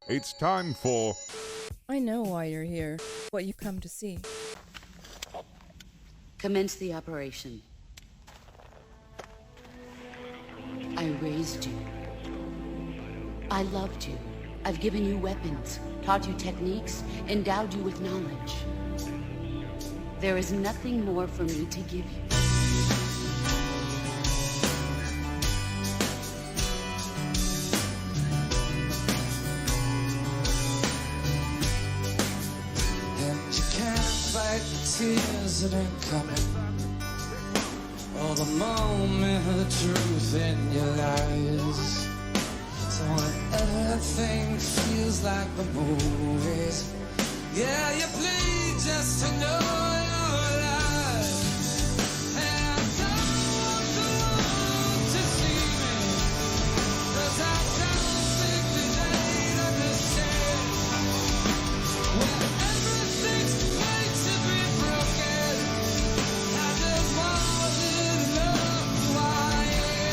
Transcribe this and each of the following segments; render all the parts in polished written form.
It's time for... I know why you're here, what you come to see. Commence the operation. I raised you. I loved you. I've given you weapons, taught you techniques, endowed you with knowledge. There is nothing more for me to give you. And you can't fight the tears that ain't coming, or the moment of truth in your lies. So when everything feels like the movies, yeah, you bleed just to know your lies. And I don't want the world to see me, 'cause I don't think that they'd understand. When everything's made to be broken, I just want you to know who I am.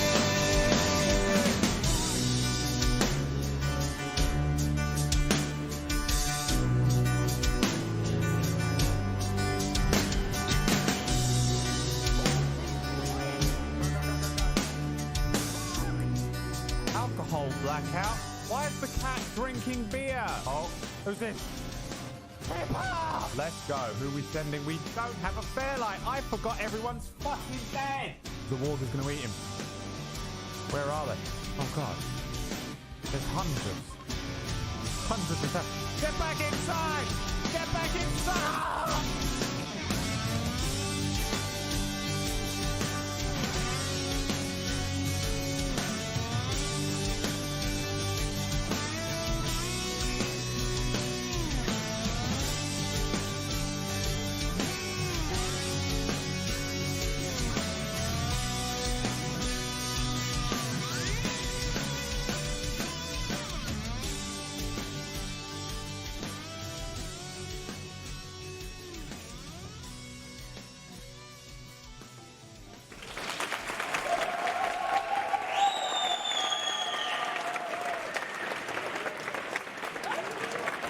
Alcohol blackout? Why is the cat drinking beer? Oh, who's this? Pippa! Let's go. Who are we sending? We don't have a fairlight. I forgot everyone's fucking dead. The water's gonna eat him. Where are they? Oh god. There's hundreds. Hundreds of them. Get back inside! Get back inside!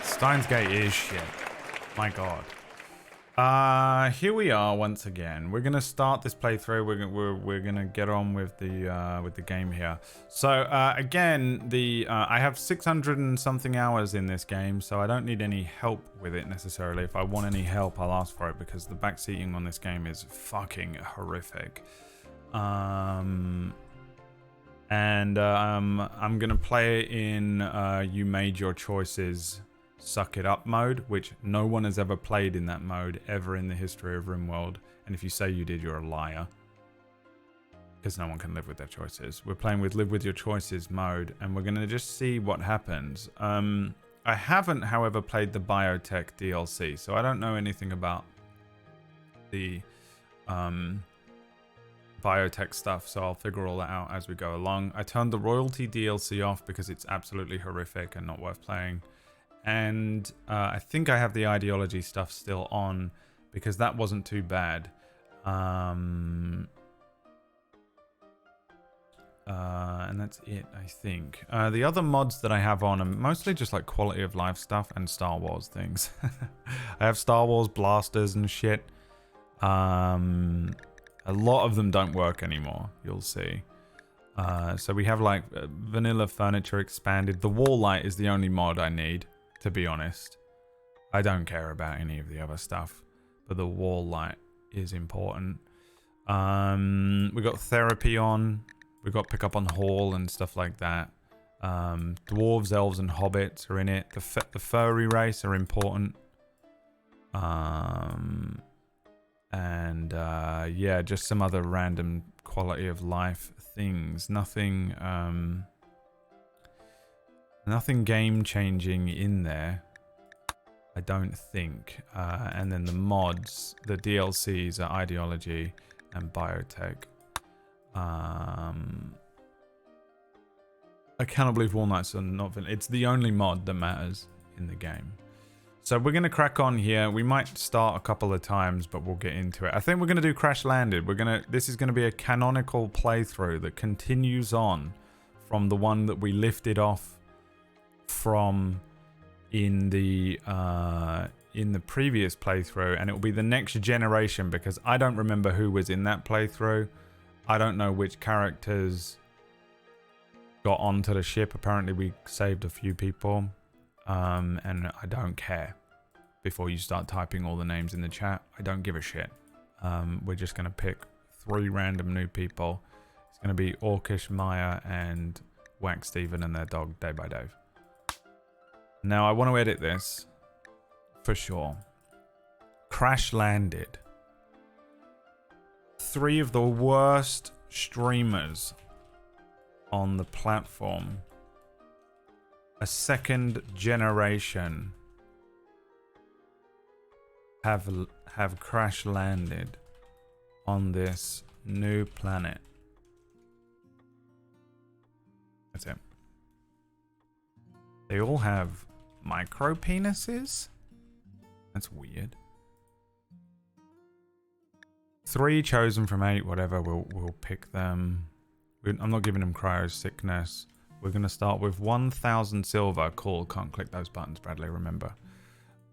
Steins Gate is shit. My god. Here we are once again. We're gonna start this playthrough. We're gonna get on with the game here. So again, I have 600 and something hours in this game, so I don't need any help with it necessarily. If I want any help, I'll ask for it because the backseating on this game is fucking horrific. I'm gonna play it in you made your choices suck it up mode, which no one has ever played in that mode ever in the history of Rimworld. And if you say you did, you're a liar, because no one can live with their choices. We're playing with live with your choices mode, and we're gonna just see what happens. I haven't, however, played the Biotech DLC, so I don't know anything about the Biotech stuff, so I'll figure all that out as we go along. I turned the royalty DLC off because it's absolutely horrific and not worth playing. And I think I have the ideology stuff still on because that wasn't too bad. And that's it, I think. The other mods that I have on are mostly just like quality of life stuff and Star Wars things. I have Star Wars blasters and shit. A lot of them don't work anymore, you'll see. So we have like vanilla furniture expanded. The wall light is the only mod I need. To be honest, I don't care about any of the other stuff, but the wall light is important. We got therapy on. We got pick up on hall and stuff like that. Dwarves, elves, and hobbits are in it. The furry race are important. Yeah, just some other random quality of life things. Nothing game changing in there, I don't think. And then the mods, the DLCs are ideology and biotech. I cannot believe walnuts are not vanilla. It's the only mod that matters in the game. So we're gonna crack on here. We might start a couple of times, but we'll get into it. I think we're gonna do Crash Landed. This is gonna be a canonical playthrough that continues on from the one that we lifted off from in the previous playthrough, and it will be the next generation because I don't remember who was in that playthrough. I don't know which characters got onto the ship. Apparently we saved a few people, and I don't care. Before you start typing all the names in the chat, I don't give a shit. We're just going to pick 3 random new people. It's going to be Orcish, Maya, and Whack Steven and their dog, Day by Dave. Now, I want to edit this for sure. Crash landed. 3 of the worst streamers on the platform. A second generation have crash landed on this new planet. That's it. They all have micro penises? That's weird. 3 chosen from 8, whatever, we'll pick them. I'm not giving them cryo sickness. We're gonna start with 1,000 silver. Cool, can't click those buttons, Bradley, remember.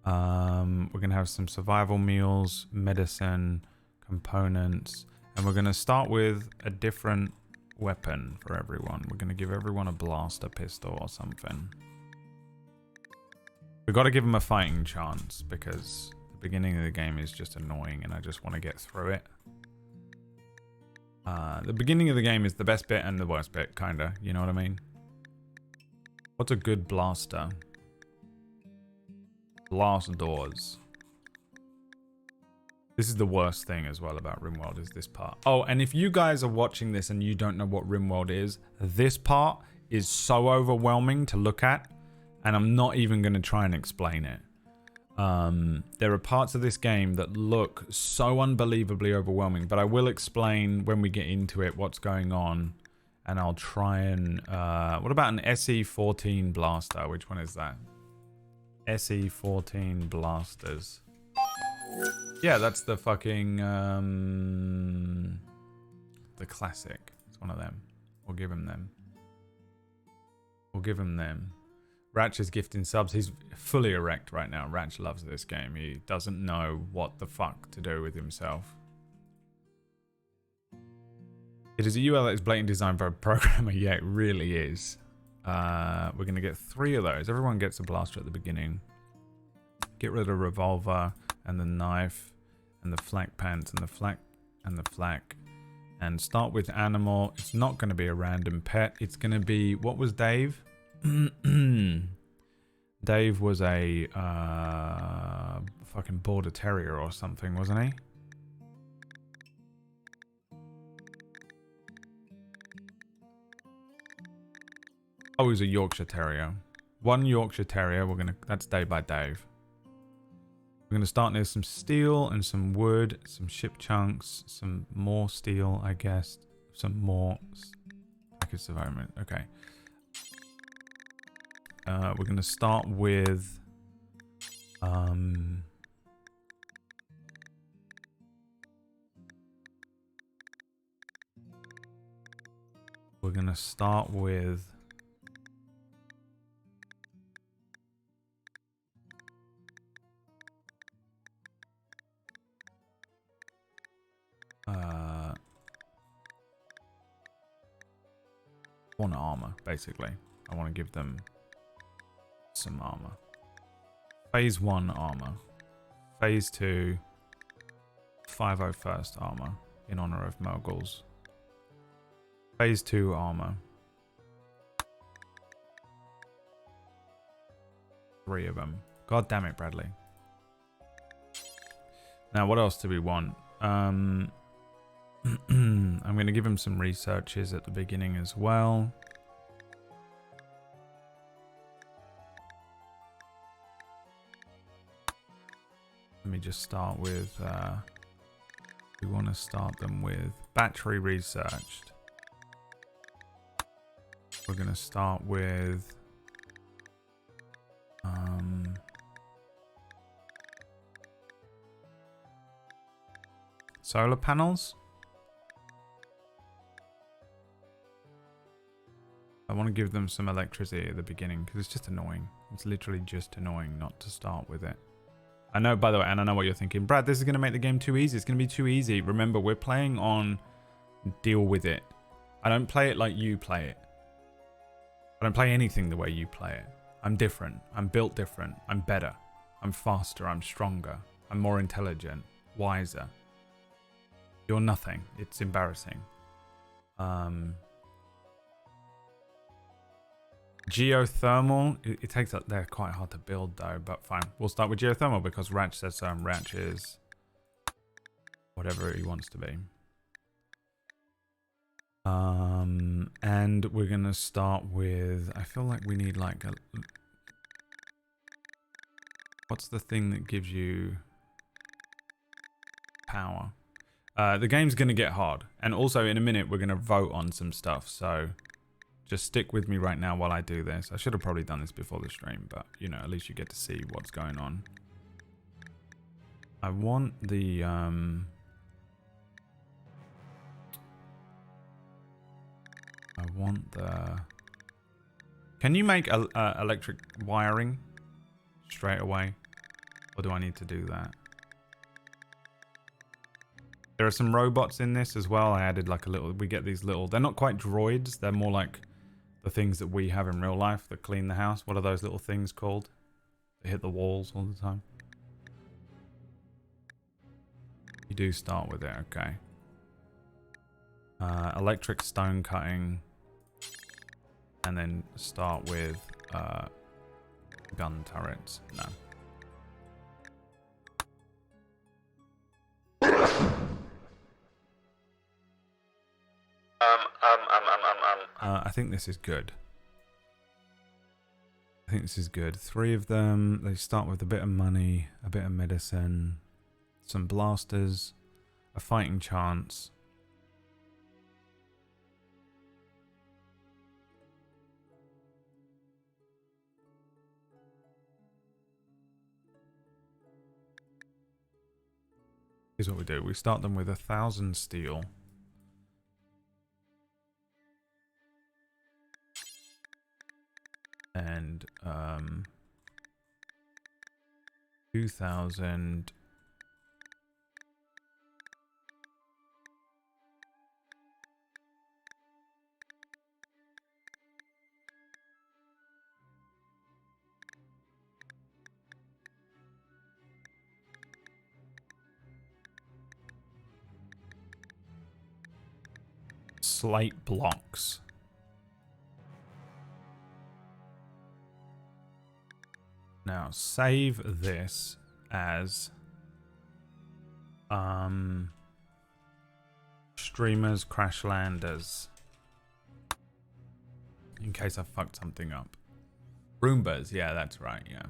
We're gonna have some survival meals, medicine, components, and we're gonna start with a different weapon for everyone. We're gonna give everyone a blaster pistol or something. We've got to give them a fighting chance because the beginning of the game is just annoying and I just want to get through it. The beginning of the game is the best bit and the worst bit, kinda, you know what I mean? What's a good blaster? Blast doors. This is the worst thing as well about Rimworld, is this part. Oh, and if you guys are watching this and you don't know what Rimworld is, this part is so overwhelming to look at, and I'm not even going to try and explain it. There are parts of this game that look so unbelievably overwhelming, but I will explain when we get into it what's going on, and I'll try and... what about an SE14 blaster? Which one is that? SE14 blasters. Yeah, that's the fucking... the classic. It's one of them. We'll give him them. We'll give him them. Ratch is gifting subs. He's fully erect right now. Ratch loves this game. He doesn't know what the fuck to do with himself. It is a UL that is blatantly designed for a programmer. Yeah, it really is. We're going to get 3 of those. Everyone gets a blaster at the beginning. Get rid of the revolver and the knife and the flak pants and the flak and the flak. And start with animal. It's not going to be a random pet. It's going to be... What was Dave? Dave was a fucking border terrier or something, wasn't he? Oh, he's a Yorkshire Terrier. 1 Yorkshire Terrier. That's Day by Dave. We're gonna start near some steel and some wood, some ship chunks, some more steel, I guess, some more package development. Okay. We're gonna start with we're gonna start with one armor, basically. I want to give them some armor. Phase 1 armor. Phase 2 501st armor in honor of Moguls. Phase 2 armor. 3 of them. God damn it, Bradley. Now, what else do we want? I'm going to give him some researches at the beginning as well. Let me just start with... we want to start them with battery researched. We're going to start with... solar panels. I want to give them some electricity at the beginning because it's just annoying. It's literally just annoying not to start with it. I know, by the way, and I know what you're thinking. Brad, this is going to make the game too easy. It's going to be too easy. Remember, we're playing on deal with it. I don't play it like you play it. I don't play anything the way you play it. I'm different. I'm built different. I'm better. I'm faster. I'm stronger. I'm more intelligent. Wiser. You're nothing. It's embarrassing. Geothermal. It takes up. They're quite hard to build though, but fine. We'll start with geothermal because Ratch says so, and Ratch is whatever he wants to be. And we're gonna start with. I feel like we need like a. What's the thing that gives you power? The game's gonna get hard, and also in a minute we're gonna vote on some stuff. So just stick with me right now while I do this. I should have probably done this before the stream, but you know, at least you get to see what's going on. I want the Can you make electric wiring straight away, or do I need to do that? There are some robots in this as well. I added like a little. We get these little. They're not quite droids. They're more like the things that we have in real life that clean the house. What are those little things called? They hit the walls all the time. You do start with it, okay. Electric stone cutting. And then start with gun turrets. No. I think this is good. I think this is good. 3 of them. They start with a bit of money, a bit of medicine, some blasters, a fighting chance. Here's what we do. We start them with 1,000 steel. And 2,000 slate blocks. Now save this as streamers crash landers in case I fucked something up. Roombas, yeah, that's right, yeah.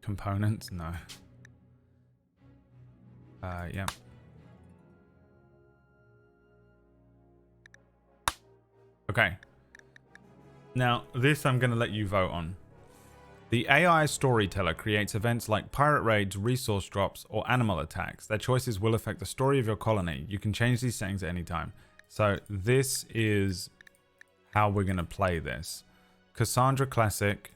Components, no. Yeah. Okay. Now, this I'm going to let you vote on. The AI storyteller creates events like pirate raids, resource drops, or animal attacks. Their choices will affect the story of your colony. You can change these settings at any time. So this is how we're going to play this. Cassandra Classic,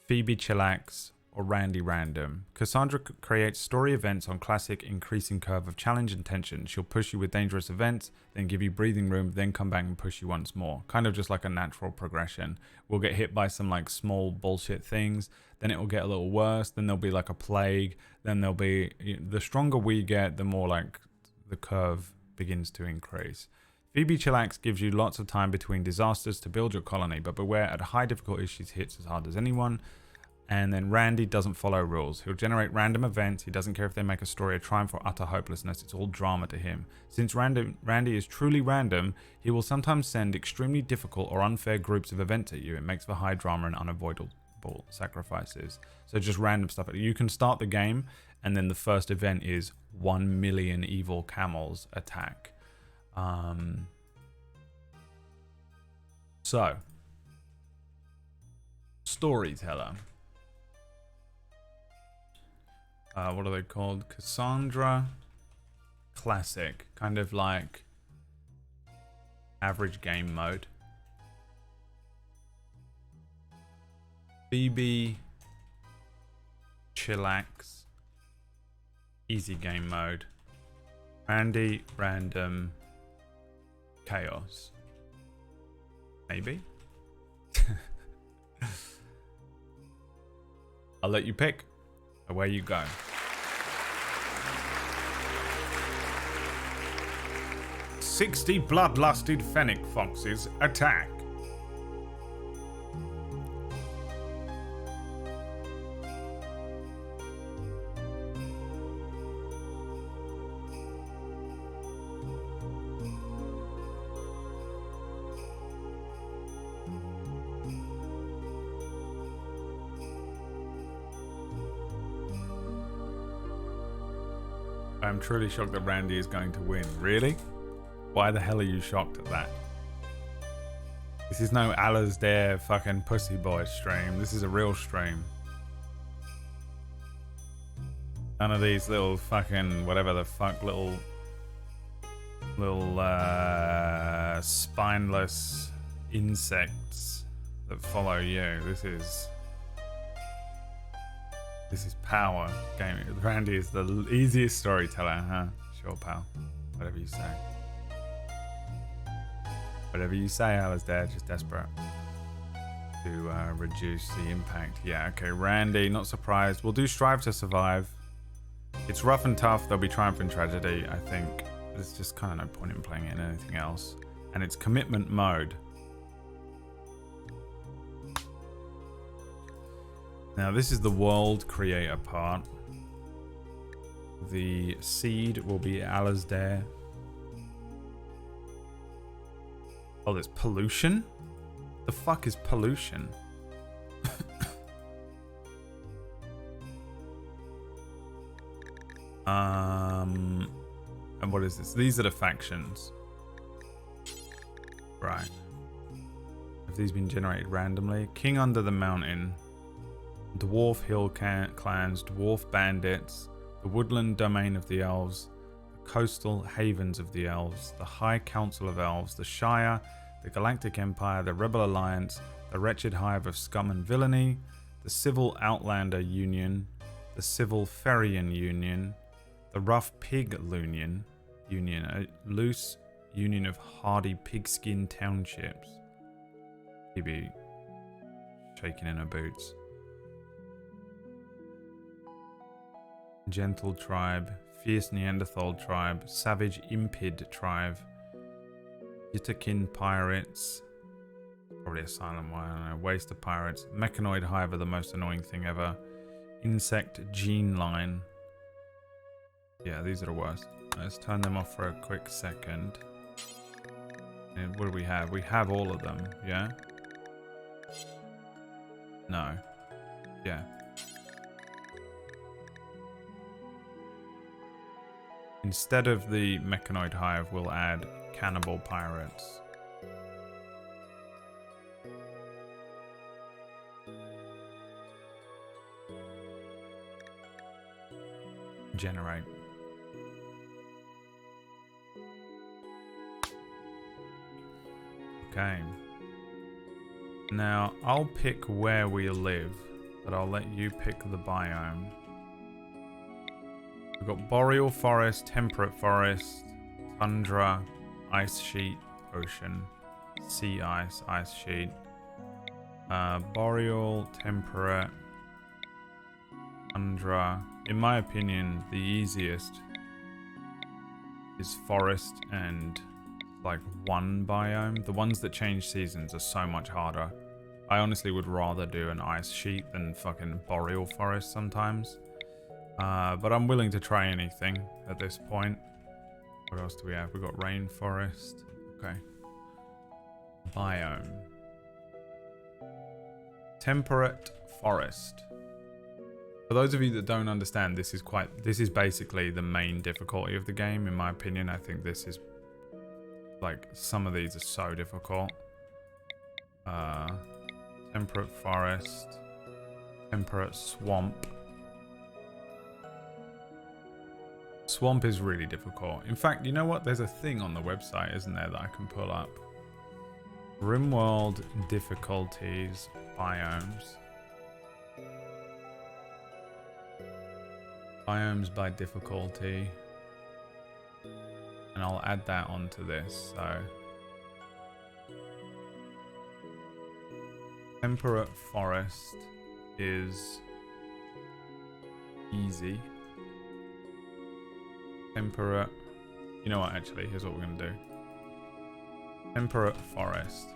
Phoebe Chillax, or Randy Random. Cassandra creates story events on Classic, increasing curve of challenge and tension. She'll push you with dangerous events, then give you breathing room, then come back and push you once more. Kind of just like a natural progression. We'll get hit by some like small bullshit things, then it will get a little worse, then there'll be like a plague, then there'll be... The stronger we get, the more like the curve begins to increase. Phoebe Chillax gives you lots of time between disasters to build your colony, but beware, at high difficulty she hits as hard as anyone. And then Randy doesn't follow rules. He'll generate random events. He doesn't care if they make a story a triumph or utter hopelessness. It's all drama to him. Since Randy is truly random, he will sometimes send extremely difficult or unfair groups of events at you. It makes for high drama and unavoidable sacrifices. So just random stuff. You can start the game, and then the first event is 1 million evil camels attack. So, storyteller. What are they called? Cassandra classic, kind of like average game mode. BB, chillax, easy game mode. Randy, random, chaos. Maybe. I'll let you pick. Away you go. "60 bloodlusted fennec foxes attack." I'm truly shocked that Randy is going to win. Really? Why the hell are you shocked at that? This is no Alasdair fucking pussy boy stream. This is a real stream. None of these little fucking whatever the fuck little spineless insects that follow you. This is power gaming. Randy is the easiest storyteller, huh? Sure, pal. Whatever you say. Whatever you say, Alasdair. Just desperate to reduce the impact. Yeah, okay. Randy, not surprised. We'll do Strive to Survive. It's rough and tough. There'll be triumph and tragedy, I think. There's just kind of no point in playing it in anything else. And it's commitment mode. Now this is the world creator part. The seed will be Alasdair. Oh, there's pollution? The fuck is pollution? And what is this? These are the factions. Right. Have these been generated randomly? King Under the Mountain. Dwarf Hill Clans, Dwarf Bandits, the Woodland Domain of the Elves, the Coastal Havens of the Elves, the High Council of Elves, the Shire, the Galactic Empire, the Rebel Alliance, the Wretched Hive of Scum and Villainy, the Civil Outlander Union, the Civil Ferrian Union, the Rough Pig Union, a loose union of hardy pigskin townships. Maybe shaking in her boots. Gentle Tribe, Fierce Neanderthal Tribe, Savage Impid Tribe, Yitakin Pirates, probably a silent one, I don't know, Waste of Pirates, Mechanoid Hive are the most annoying thing ever, Insect Gene Line. Yeah, these are the worst. Let's turn them off for a quick second. And what do we have? We have all of them, yeah? No. Yeah. Instead of the Mechanoid Hive, we'll add Cannibal Pirates. Generate. Okay. Now, I'll pick where we live, but I'll let you pick the biome. We've got Boreal Forest, Temperate Forest, Tundra, Ice Sheet, Ocean, Sea Ice, Ice Sheet. Boreal, Temperate, Tundra. In my opinion, the easiest is Forest and like one biome. The ones that change seasons are so much harder. I honestly would rather do an Ice Sheet than fucking Boreal Forest sometimes. But I'm willing to try anything at this point. What else do we have? We've got Rainforest. Okay. Biome. Temperate Forest. For those of you that don't understand, this is basically the main difficulty of the game, in my opinion. I think this is like, some of these are so difficult. Temperate Forest. Temperate Swamp. Swamp is really difficult. In fact, you know what? There's a thing on the website, isn't there, that I can pull up? Rimworld difficulties, biomes. Biomes by difficulty. And I'll add that onto this, so. Temperate forest is easy. Temperate. You know what, actually, here's what we're going to do. Temperate forest.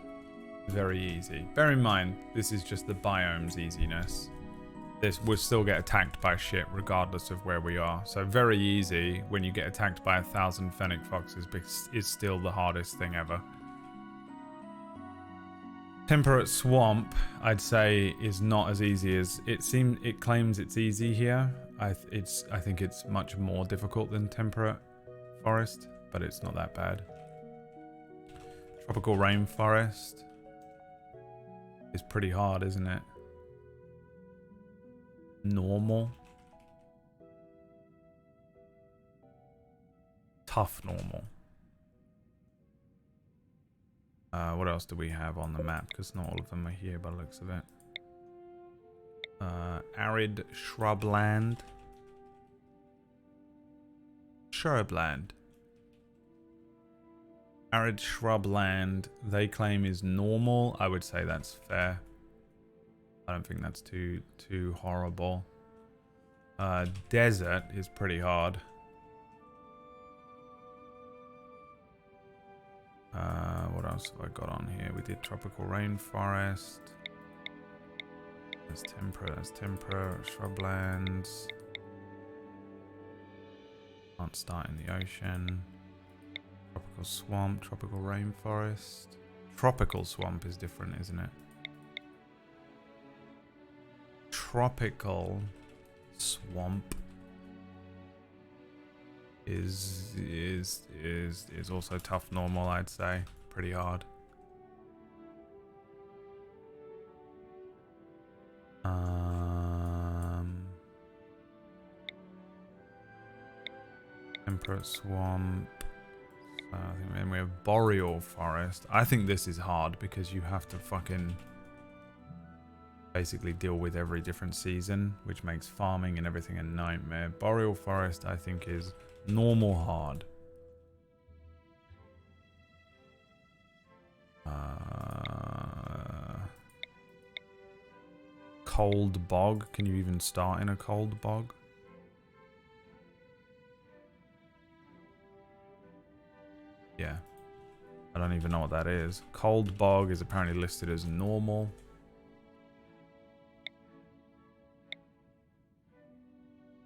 Very easy. Bear in mind, this is just the biome's easiness. This will still get attacked by shit regardless of where we are. So very easy when you get attacked by 1,000 fennec foxes, because it's still the hardest thing ever. Temperate swamp, I'd say, is not as easy as it seems. It claims it's easy here. I think it's much more difficult than temperate forest, but it's not that bad. Tropical rainforest is pretty hard, isn't it? Normal. Tough normal. What else do we have on the map? Because not all of them are here by the looks of it. Arid shrubland. Shrubland. Arid shrubland, they claim is normal. I would say that's fair. I don't think that's too horrible. Desert is pretty hard. What else have I got on here? We did tropical rainforest. That's temperate, shrublands. Can't start in the ocean. Tropical swamp, tropical rainforest. Tropical swamp is different, isn't it? Tropical swamp is also tough normal, I'd say. Pretty hard. Temperate swamp. I think then we have boreal forest. I think this is hard because you have to fucking basically deal with every different season, which makes farming and everything a nightmare. Boreal forest, I think, is normal hard. Cold bog. Can you even start in a cold bog? Yeah. I don't even know what that is. Cold bog is apparently listed as normal.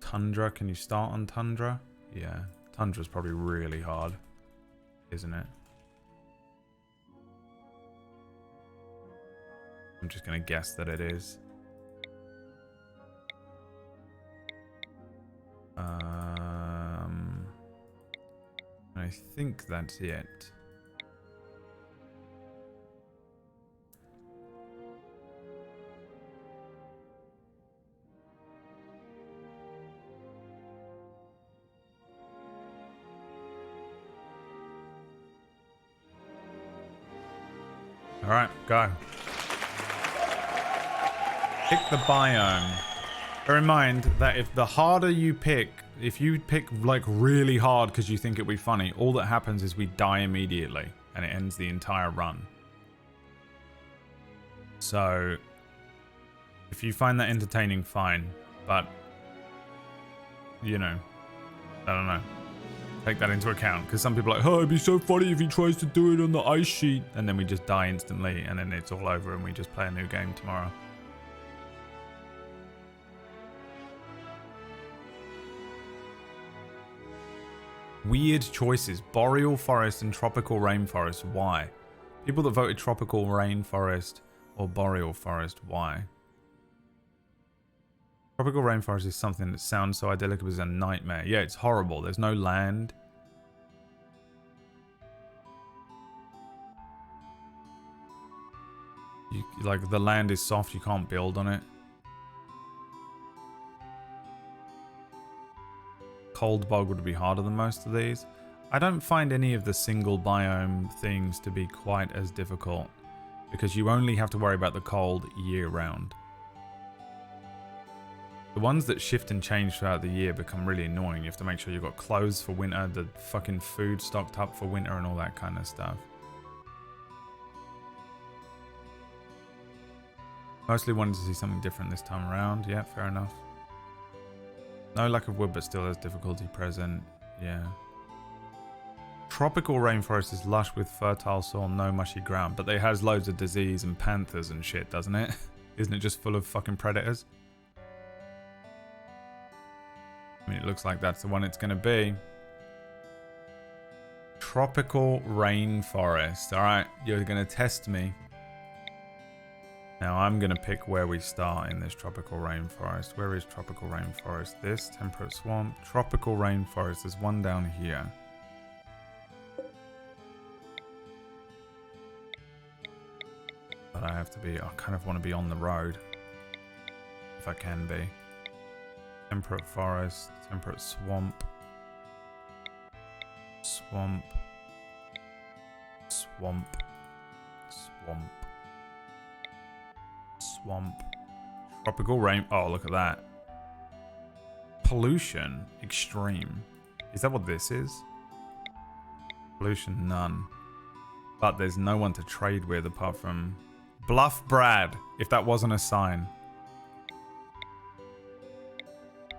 Tundra. Can you start on tundra? Yeah. Tundra's probably really hard, isn't it? I'm just going to guess that it is. I think that's it. All right, go. Pick the biome. Bear in mind that if the harder you pick, if you pick like really hard because you think it'll be funny, all that happens is we die immediately and it ends the entire run. So if you find that entertaining, fine, but you know, I don't know. Take that into account, because some people are like, oh, it'd be so funny if he tries to do it on the ice sheet, and then we just die instantly, and then it's all over, and we just play a new game tomorrow. Weird choices. Boreal forest and tropical rainforest. Why? People that voted tropical rainforest or boreal forest. Why? Tropical rainforest is something that sounds so idyllic, but it's a nightmare. Yeah, it's horrible. There's no land. Like, the land is soft. You can't build on it. cold bog would be harder than most of these. I don't find any of the single biome things to be quite as difficult because you only have to worry about the cold year round. The ones that shift and change throughout the year become really annoying. You have to make sure you've got clothes for winter, the fucking food stocked up for winter and all that kind of stuff. Mostly wanted to see something different this time around. Yeah, fair enough. No lack of wood, but still there's difficulty present. Yeah. Tropical rainforest is lush with fertile soil, no mushy ground, but it has loads of disease and panthers and shit, doesn't it? Isn't it just full of fucking predators? I mean, it looks like that's the one it's going to be. Tropical rainforest. Alright, you're going to test me. Now I'm going to pick where we start in this tropical rainforest. Where is tropical rainforest? This, temperate swamp. Tropical rainforest. There's one down here. But I have to be, I kind of want to be on the road. If I can be. Temperate forest, temperate swamp. Swamp. Swamp. Swamp. Swamp. Tropical rain. Oh, look at that. Pollution. Extreme. Is that what this is? Pollution, none. But there's no one to trade with apart from Bluff Brad, if that wasn't a sign.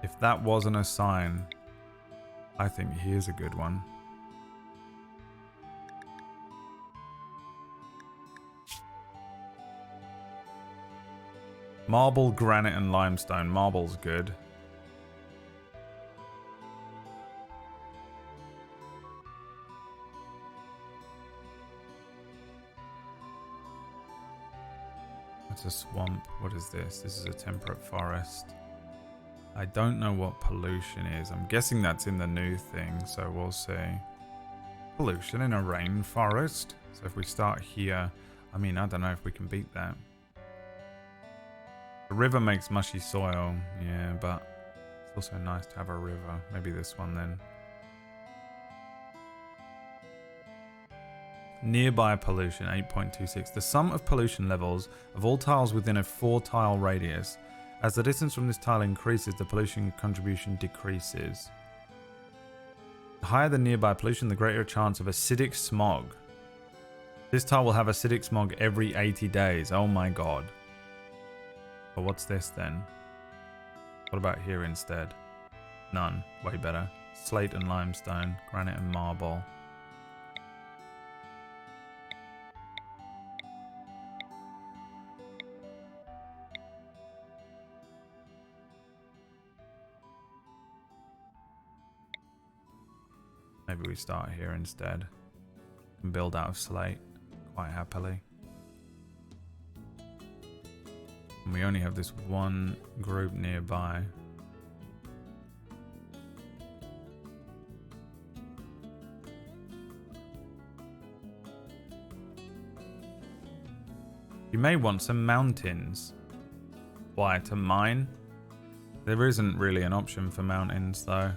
If that wasn't a sign, I think here's a good one. Marble, granite, and limestone. Marble's good. That's a swamp. What is this? This is a temperate forest. I don't know what pollution is. I'm guessing that's in the new thing, so we'll see. Pollution in a rainforest. So if we start here, I mean, I don't know if we can beat that. The river makes mushy soil, yeah, but it's also nice to have a river. Maybe this one then. Nearby pollution, 8.26. The sum of pollution levels of all tiles within a 4-tile radius. As the distance from this tile increases, the pollution contribution decreases. The higher the nearby pollution, the greater chance of acidic smog. This tile will have acidic smog every 80 days. Oh my god. But what's this then? What about here instead? None. Way better. Slate and limestone, granite and marble. Maybe we start here instead and build out of slate quite happily. And we only have this one group nearby. You may want some mountains. Why, to mine? There isn't really an option for mountains though.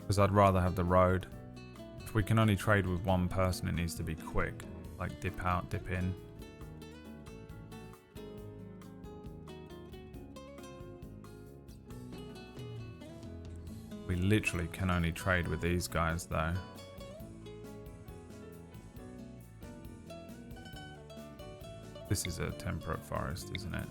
Because I'd rather have the road. If we can only trade with one person, it needs to be quick. Like dip out, dip in. We literally can only trade with these guys though. This is a temperate forest, isn't it?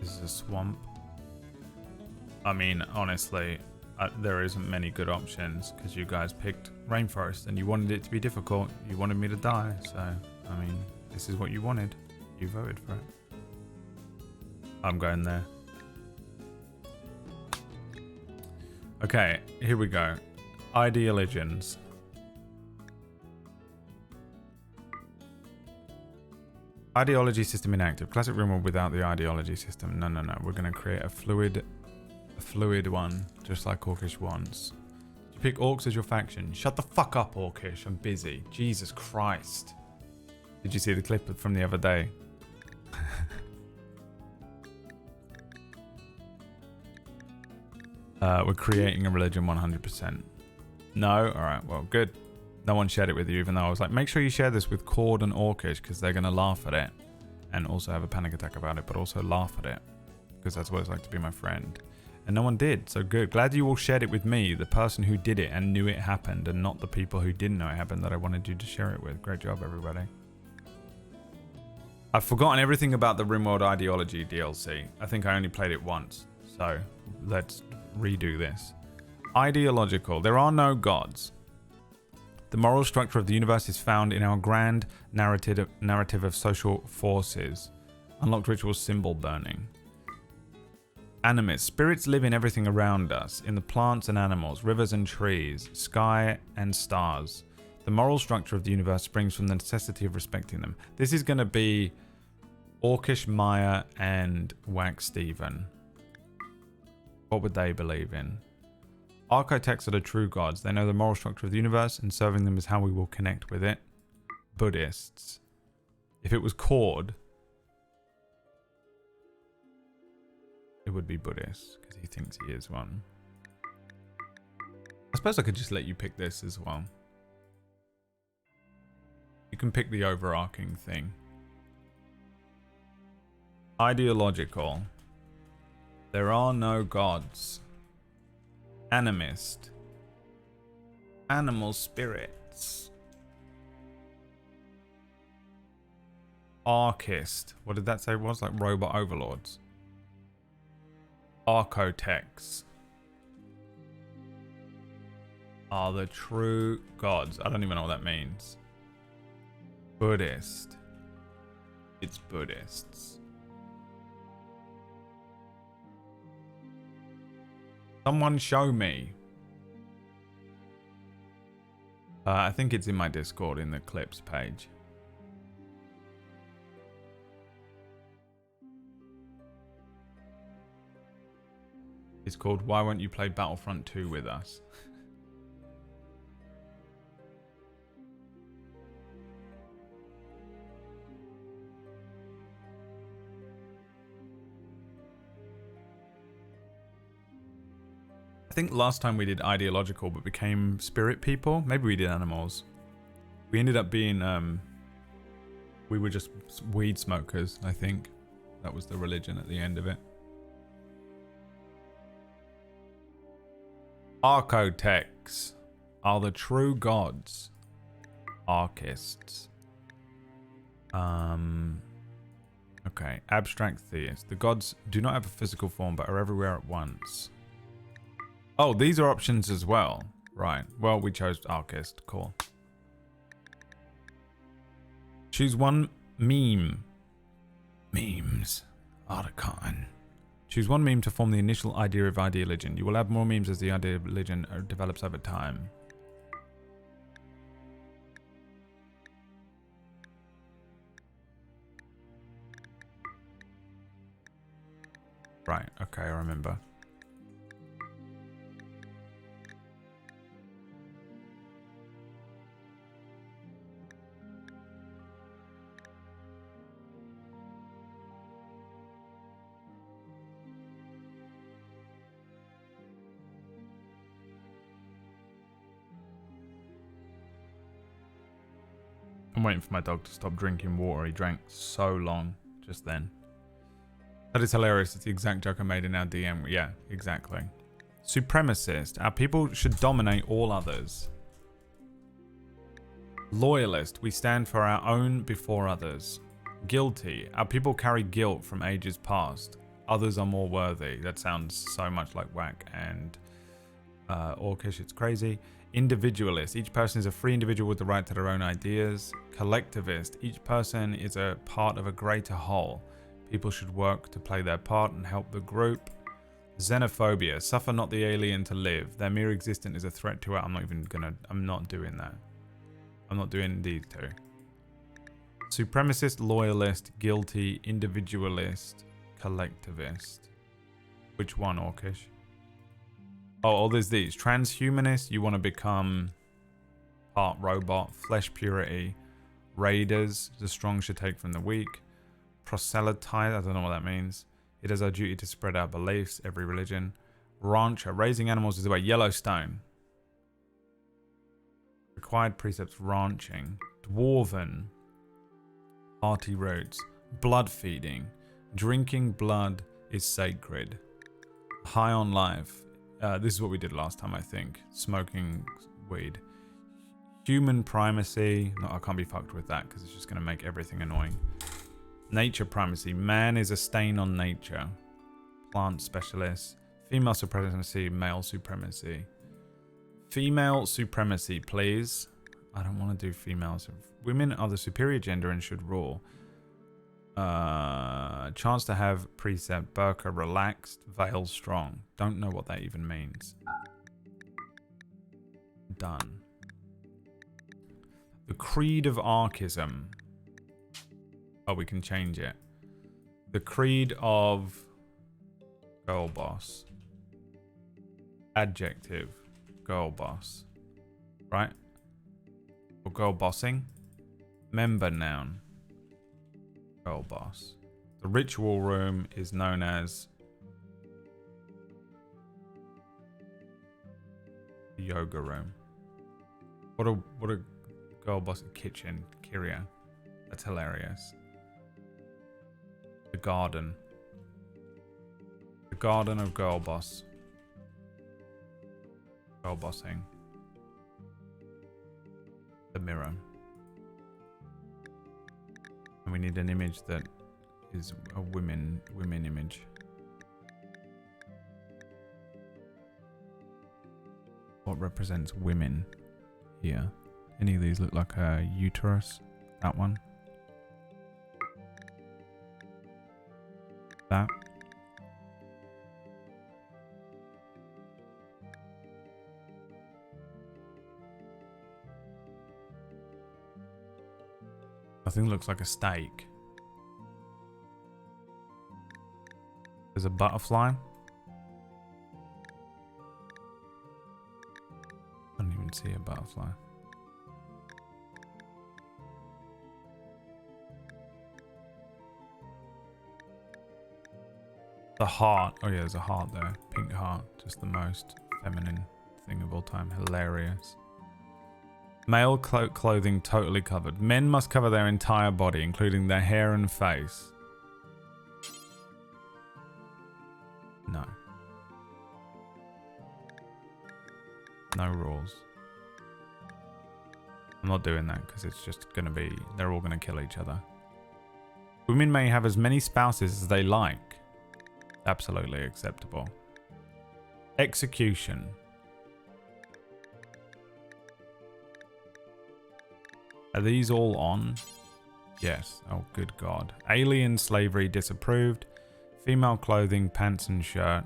This is a swamp. I mean, honestly, there isn't many good options because you guys picked rainforest and you wanted it to be difficult. You wanted me to die, so I mean, this is what you wanted. You voted for it. I'm going there. Okay, here we go. Ideologians. Ideology system inactive. Classic Rimworld without the ideology system. No, no, no. We're going to create a fluid one, just like Orcish wants. pick orcs as your faction. Shut the fuck up, Orcish. I'm busy. Jesus Christ. Did you see the clip from the other day? We're creating a religion 100%. No? Alright, well, good. No one shared it with you, even though I was like, make sure you share this with Cord and Orcish, because they're going to laugh at it. And also have a panic attack about it, but also laugh at it. Because that's what it's like to be my friend. And no one did, so good. Glad you all shared it with me, the person who did it and knew it happened, and not the people who didn't know it happened that I wanted you to share it with. Great job, everybody. I've forgotten everything about the Rimworld Ideology DLC. I think I only played it once, so let's redo this. Ideological. There are no gods. The moral structure of the universe is found in our grand narrative of social forces. Unlocked ritual symbol burning. Animist. Spirits live in everything around us, in the plants and animals, rivers and trees, sky and stars. The moral structure of the universe springs from the necessity of respecting them. This is going to be Orcish, Maya, and Whack Steven. What would they believe in? Architects are the true gods. They know the moral structure of the universe, and serving them is how we will connect with it. Buddhists. If it was Cord, it would be Buddhist, because he thinks he is one. I suppose I could just let you pick this as well. You can pick the overarching thing. Ideological. There are no gods. Animist. Animal spirits. Archist. What did that say it was? Like robot overlords. Architects are the true gods. I don't even know what that means. Buddhist. It's Buddhists. Someone show me. I think it's in my Discord in the clips page. It's called Why Won't You Play Battlefront 2 with us? I think last time we did ideological but became spirit people. Maybe we did animals. We ended up being we were just weed smokers, I think. That was the religion at the end of it. Architects are the true gods. Archists. Okay. Abstract theists. The gods do not have a physical form but are everywhere at once. Oh, these are options as well. Right. Well, we chose Archist. Cool. Choose one meme. Memes are the cotton. Choose one meme to form the initial idea of ideology. You will add more memes as the idea of religion develops over time. Right, okay, I remember. I'm waiting for my dog to stop drinking water. He drank so long just then. That is hilarious. It's the exact joke I made in our DM. Yeah, exactly. Supremacist. Our people should dominate all others. Loyalist. We stand for our own before others. Guilty. Our people carry guilt from ages past. Others are more worthy. That sounds so much like Whack and Orcish. It's crazy. Individualist. Each person is a free individual with the right to their own ideas. Collectivist. Each person is a part of a greater whole. People should work to play their part and help the group. Xenophobia. Suffer not the alien to live. Their mere existence is a threat to it. I'm not doing that. I'm not doing these two. Supremacist, loyalist, guilty, individualist, collectivist. Which one, Orcish? Oh, there's these. Transhumanist, you want to become part robot. Flesh purity. Raiders, the strong should take from the weak. Proselytize, I don't know what that means. It is our duty to spread our beliefs, every religion. Rancher, raising animals is the way. Yellowstone. Required precepts, ranching. Dwarven. Party roots. Blood feeding. Drinking blood is sacred. High on life. This is what we did last time, I think. Smoking weed. Human primacy. No, I can't be fucked with that because it's just going to make everything annoying. Nature primacy. Man is a stain on nature. Plant specialist. Female supremacy. Male supremacy. Female supremacy, please. I don't want to do females. Women are the superior gender and should rule. Chance to have precept. Burqa relaxed. Veil strong. Don't know what that even means. Done. The creed of archism. Oh, we can change it. The creed of girl boss. Adjective. Girl boss. Right? Or girl bossing. Member noun. Girl boss. The ritual room is known as the yoga room. What a girl boss kitchen. Kiria. That's hilarious. The garden. The garden of girl boss. Girl bossing. The mirror. And we need an image that is a women image. What represents women here? Any of these look like a uterus? That one. That. Nothing looks like a steak. There's a butterfly. I don't even see a butterfly. The heart. Oh yeah, there's a heart there. Pink heart. Just the most feminine thing of all time. Hilarious. Male clothing totally covered. Men must cover their entire body, including their hair and face. No. No rules. I'm not doing that because it's just going to be... They're all going to kill each other. Women may have as many spouses as they like. Absolutely acceptable. Execution. Are these all on? Yes. Oh, good God. Alien slavery disapproved. Female clothing, pants and shirt.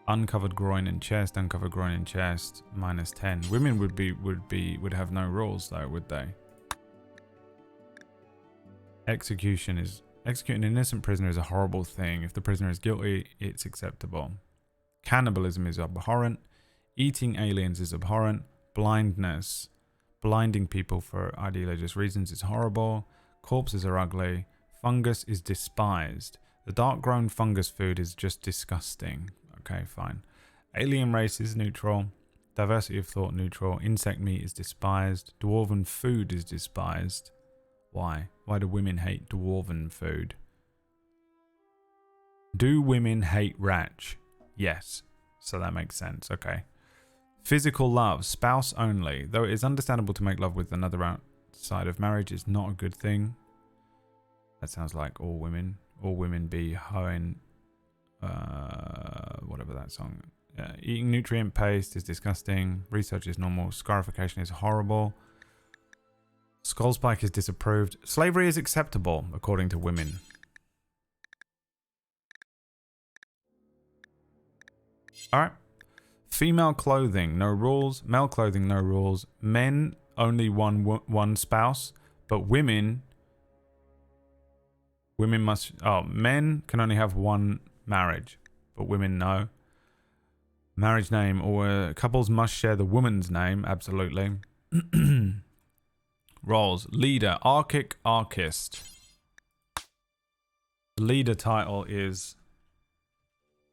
Uncovered groin and chest. Uncovered groin and chest. -10. Women would have no rules though, would they? Execution is... Executing an innocent prisoner is a horrible thing. If the prisoner is guilty, it's acceptable. Cannibalism is abhorrent. Eating aliens is abhorrent. Blindness. Blinding people for ideologious reasons is horrible. Corpses are ugly. Fungus is despised. The dark-grown fungus food is just disgusting. Okay, fine. Alien race is neutral. Diversity of thought neutral. Insect meat is despised. Dwarven food is despised. Why? Why do women hate dwarven food? Do women hate Ratch? Yes. So that makes sense. Okay. Physical love. Spouse only. Though it is understandable to make love with another outside of marriage, it's not a good thing. That sounds like all women. All women be hoeing... whatever that song. Eating nutrient paste is disgusting. Research is normal. Scarification is horrible. Skull spike is disapproved. Slavery is acceptable, according to women. Alright. Female clothing, no rules. Male clothing, no rules. Men, only one spouse. But women must... Oh, men can only have one marriage. But women, no. Marriage name, or couples must share the woman's name. Absolutely. Roles. Leader. Archist. The leader title is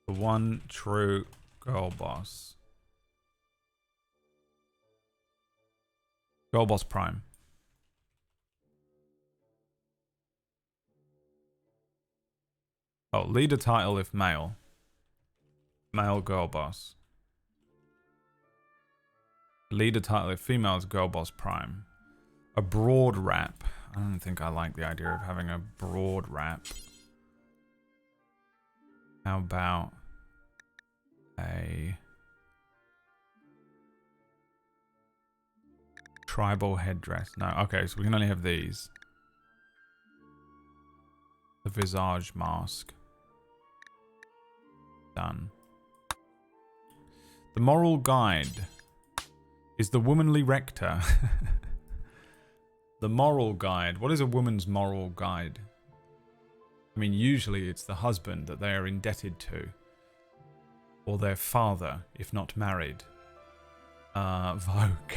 the one true girl boss. Girl boss prime. Oh, leader title if male. Male girl boss. Leader title if female is girl boss prime. A broad rap. I don't think I like the idea of having a broad rap. How about a tribal headdress? No, okay, so we can only have these. The visage mask. Done. The moral guide is the womanly rector. The moral guide. What is a woman's moral guide? I mean, usually it's the husband that they are indebted to. Or their father, if not married. Vogue.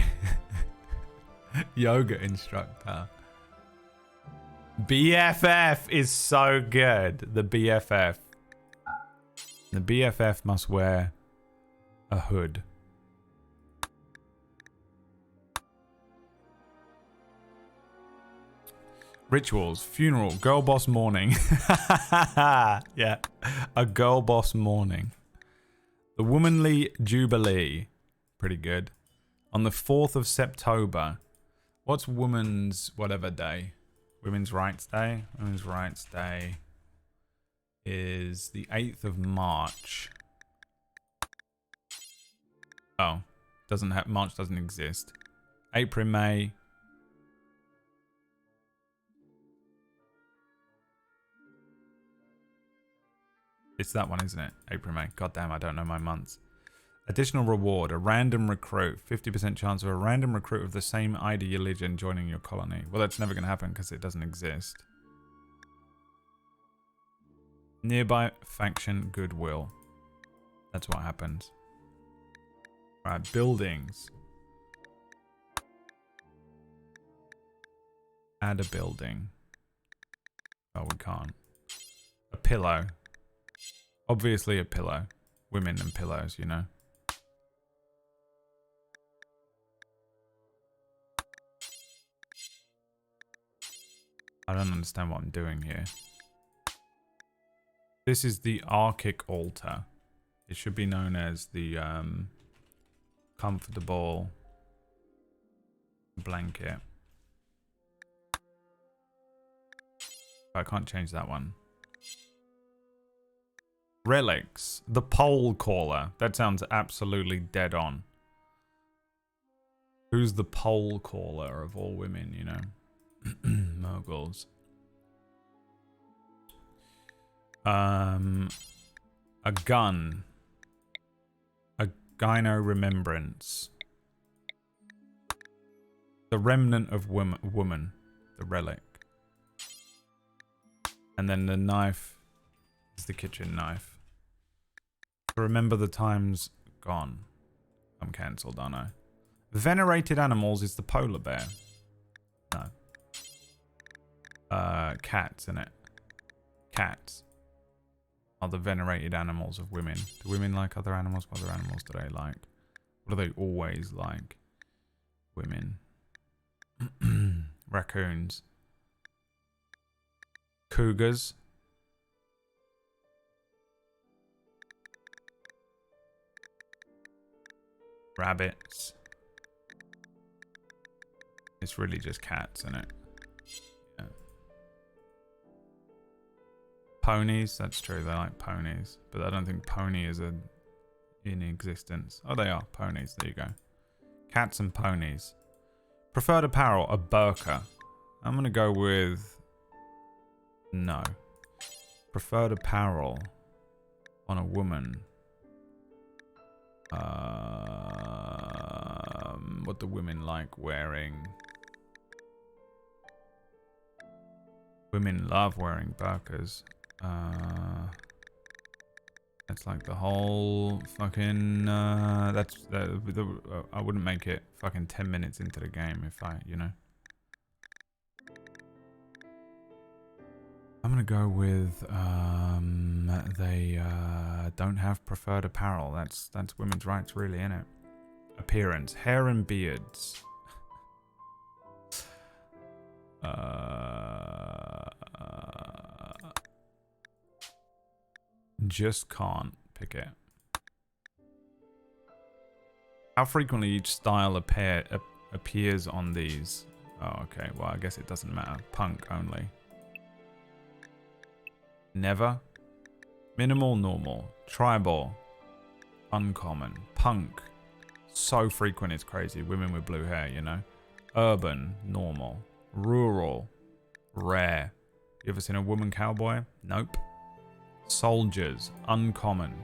Yoga instructor. BFF is so good. The BFF. The BFF must wear a hood. Rituals. Funeral. Girl boss mourning. Yeah. A girl boss mourning. The womanly jubilee. Pretty good. On the 4th of September. What's woman's whatever day? Women's Rights Day? Women's Rights Day is the 8th of March. Oh. Doesn't have March doesn't exist. April, May. It's that one, isn't it? April, May. God damn, I don't know my months. Additional reward. A random recruit. 50% chance of a random recruit of the same ID religion joining your colony. Well, that's never going to happen because it doesn't exist. Nearby faction goodwill. That's what happens. Right, buildings. Add a building. Oh, we can't. A pillow. Obviously a pillow. Women and pillows, you know. I don't understand what I'm doing here. This is the Archic altar. It should be known as the comfortable blanket. I can't change that one. Relics. The pole caller. That sounds absolutely dead on. Who's the pole caller of all women, you know? Moguls. A gun. A gyno remembrance. The remnant of woman. The relic. And then the knife is the kitchen knife. To remember the times gone. I'm cancelled, aren't I? Venerated animals is the polar bear. No. Cats, innit? Cats are the venerated animals of women. Do women like other animals? What other animals do they like? What do they always like? Women. Raccoons. Cougars. Rabbits. It's really just cats, isn't it? Yeah. Ponies, that's true, they like ponies. But I don't think pony is in existence. Oh, they are, ponies, there you go. Cats and ponies. Preferred apparel, a burqa. I'm going to go with... No. Preferred apparel on a woman. What do women like wearing? Women love wearing burqas. Let's That's like the whole fucking, that's, I wouldn't make it fucking 10 minutes into the game if I, you know. I'm gonna go with, they, don't have preferred apparel. That's women's rights really, innit? Appearance, hair and beards. Just can't pick it. How frequently each style appears on these? Oh, okay. Well, I guess it doesn't matter. Punk only. Never. Minimal, normal. Tribal. Uncommon. Punk. So frequent it's crazy. Women with blue hair, you know. Urban. Normal. Rural. Rare. You ever seen a woman cowboy? Nope. Soldiers. Uncommon.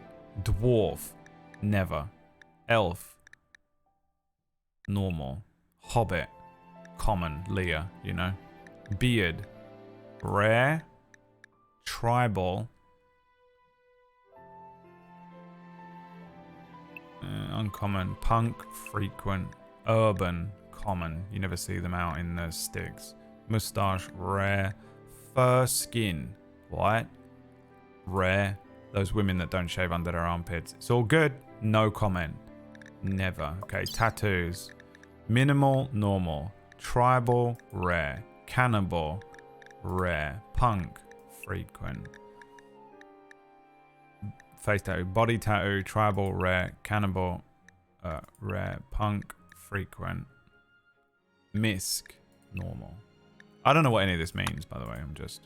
Dwarf. Never. Elf. Normal. Hobbit. Common. Leah, you know. Beard. Rare. Tribal. Uncommon. Punk. Frequent. Urban. Common. You never see them out in the sticks. Mustache. Rare. Fur. Skin. What? Rare. Those women that don't shave under their armpits. It's all good. No comment. Never. Okay. Tattoos. Minimal. Normal. Tribal. Rare. Cannibal. Rare. Punk. Frequent. Face tattoo. Body tattoo. Tribal. Rare. Cannibal. Rare. Punk. Frequent. Misc. Normal. I don't know what any of this means, by the way. I'm just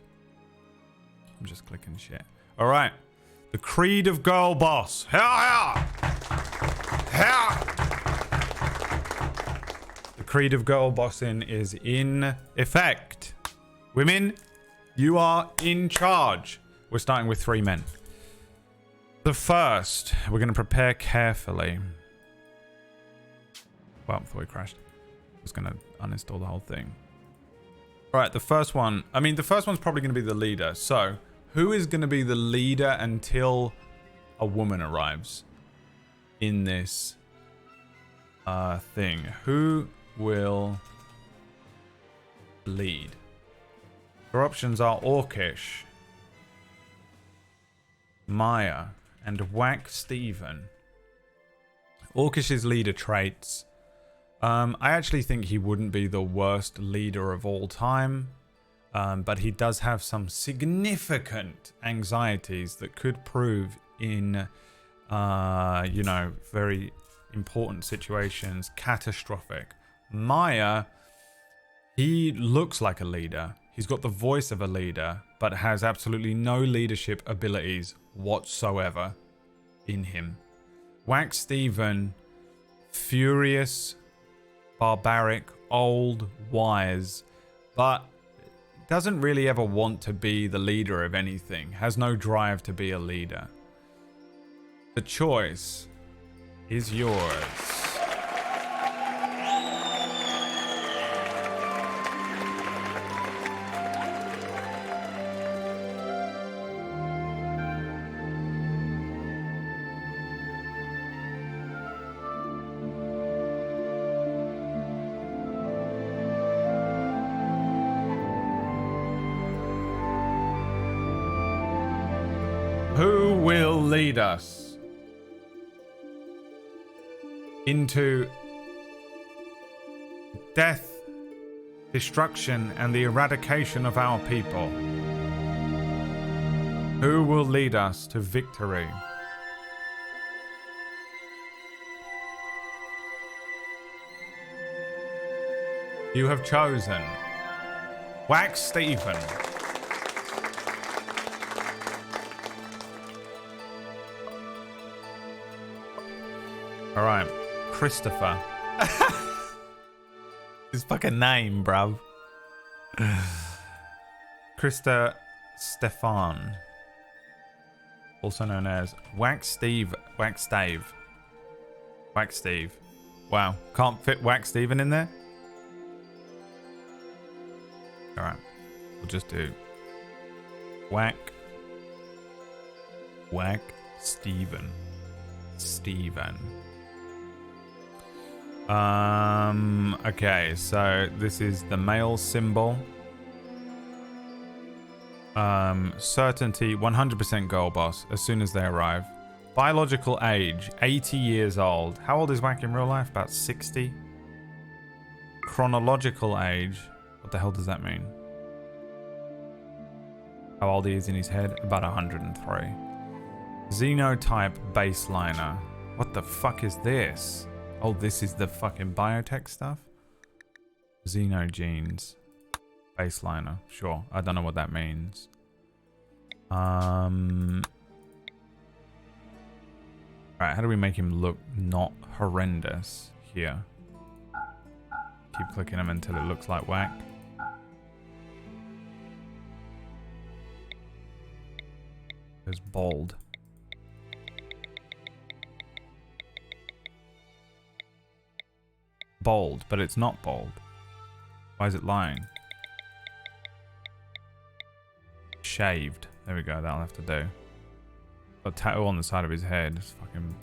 clicking shit. All right. The Creed of Girl Boss. The Creed of Girl Bossing is in effect. Women, you are in charge. We're starting with 3 men. The first, we're going to prepare carefully. Well, before we crashed, I was going to uninstall the whole thing. All right, the first one. I mean, the first one's probably going to be the leader. So, who is going to be the leader until a woman arrives in this thing? Who will lead? Your options are Orcish, Maya, and Whack Steven. Orcish's leader traits. I actually think he wouldn't be the worst leader of all time. But he does have some significant anxieties that could prove in, you know, very important situations, catastrophic. Maya, he looks like a leader. He's got the voice of a leader, but has absolutely no leadership abilities whatsoever in him. Wax Steven, furious, barbaric, old, wise, but doesn't really ever want to be the leader of anything, has no drive to be a leader. The choice is yours. Who will lead us into death, destruction, and the eradication of our people? Who will lead us to victory? You have chosen Wax Steven. All right, Christopher. His fucking name, bruv. Krista Stefan, also known as Wax Steve. Wax Steve. Wax Steve. Wow, can't fit Wax Steven in there. All right, we'll just do Whack Steven. Okay, so this is the male symbol. Certainty, 100% goal boss as soon as they arrive. Biological age, 80 years old. How old is Wack in real life? About 60. Chronological age, what the hell does that mean? How old he is in his head? About 103. Xenotype baseliner. What the fuck is this? Oh, this is the fucking biotech stuff? Xenogenes. Baseliner. Sure. I don't know what that means. Alright, how do we make him look not horrendous here? Keep clicking him until it looks like Wack. There's bald. Bald, but it's not bald. Why is it lying? Shaved. There we go, that'll have to do. Got a tattoo on the side of his head. It's fucking...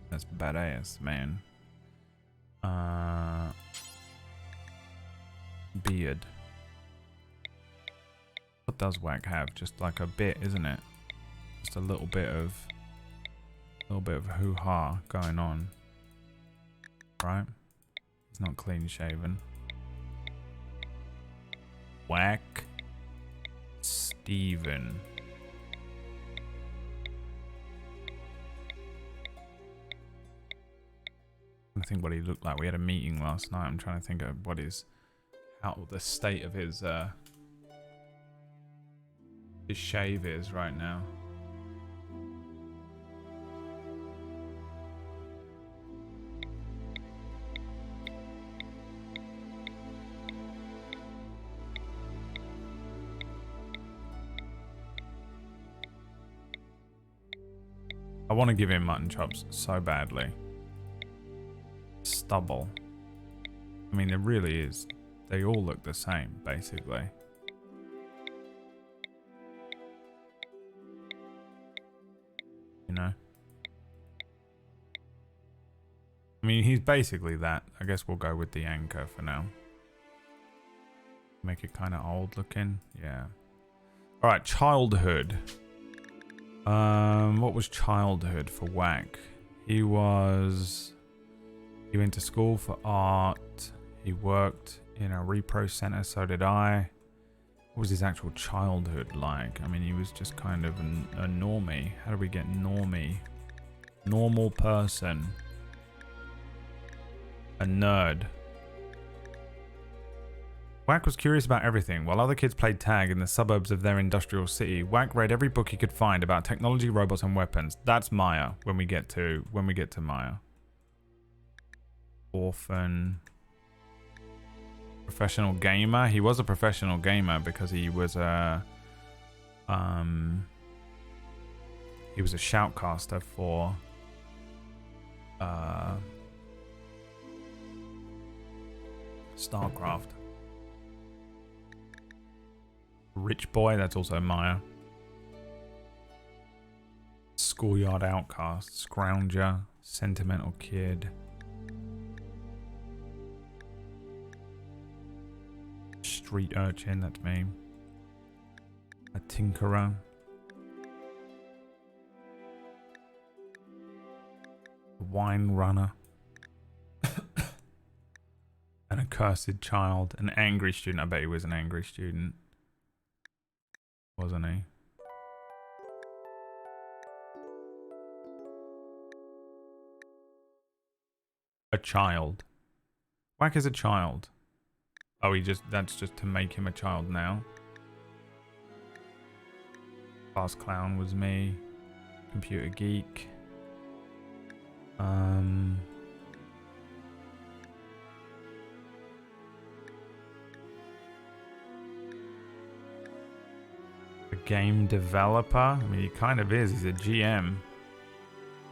That's badass, man. Beard. What does Wack have? Just like a bit, isn't it? Just a little bit of hoo-ha going on. Right? He's not clean shaven. Wack. Steven. I think what he looked like. We had a meeting last night. I'm trying to think of what is how the state of his shave is right now. I want to give him mutton chops so badly. Stubble. I mean, it really is. They all look the same, basically. You know? I mean, he's basically that. I guess we'll go with the anchor for now. Make it kind of old looking. Yeah. Alright, childhood. What was childhood for Wack? He went to school for art. He worked in a repro center, so did I. What was his actual childhood like? I mean, he was just kind of a normie. How do we get normie? Normal person. A nerd. Wack was curious about everything. While other kids played tag in the suburbs of their industrial city, Wack read every book he could find about technology, robots, and weapons. That's Maya when we get to Maya. Orphan. Professional gamer. He was a professional gamer because he was a shoutcaster for StarCraft. Rich boy, that's also Maya. Schoolyard outcast, scrounger, sentimental kid. Street urchin, that's me. A tinkerer. A wine runner. An accursed child. An angry student. I bet he was an angry student. Wasn't he? A child. Wack is a child. Oh, that's just to make him a child now. Class clown was me. Computer geek. A game developer. I mean, he kind of is. He's a GM.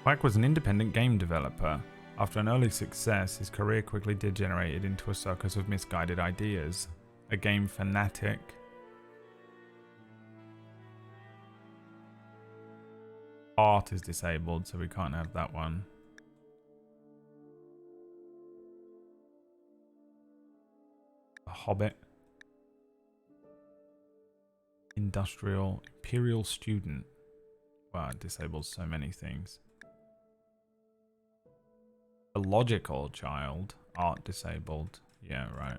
Wack was an independent game developer. After an early success, his career quickly degenerated into a circus of misguided ideas. A game fanatic. Art is disabled, so we can't have that one. A Hobbit. Industrial. Imperial Student. Wow, it disables so many things. A Logical Child. Art disabled. Yeah, right.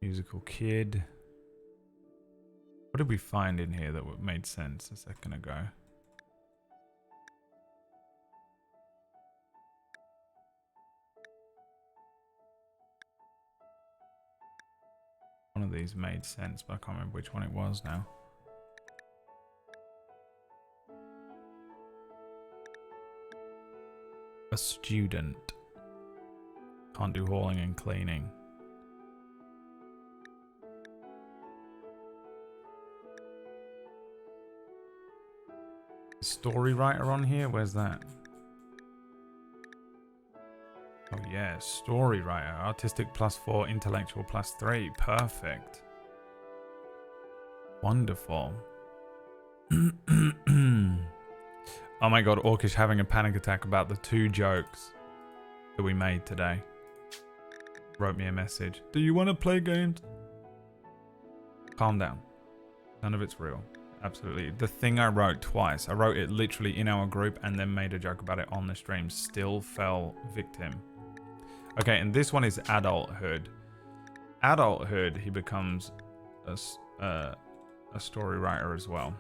Musical Kid. What did we find in here that made sense a second ago? One of these made sense, but I can't remember which one it was now. A student. Can't do hauling and cleaning. Story writer on here? Where's that? Oh yeah, story writer. Artistic +4, intellectual +3. Perfect. Wonderful. Oh my god, Orcish having a panic attack about the 2 jokes that we made today. Wrote me a message. Do you want to play games? Calm down. None of it's real. Absolutely. The thing I wrote twice, I wrote it literally in our group and then made a joke about it on the stream, still fell victim. Okay, and this one is adulthood. Adulthood, he becomes a story writer as well.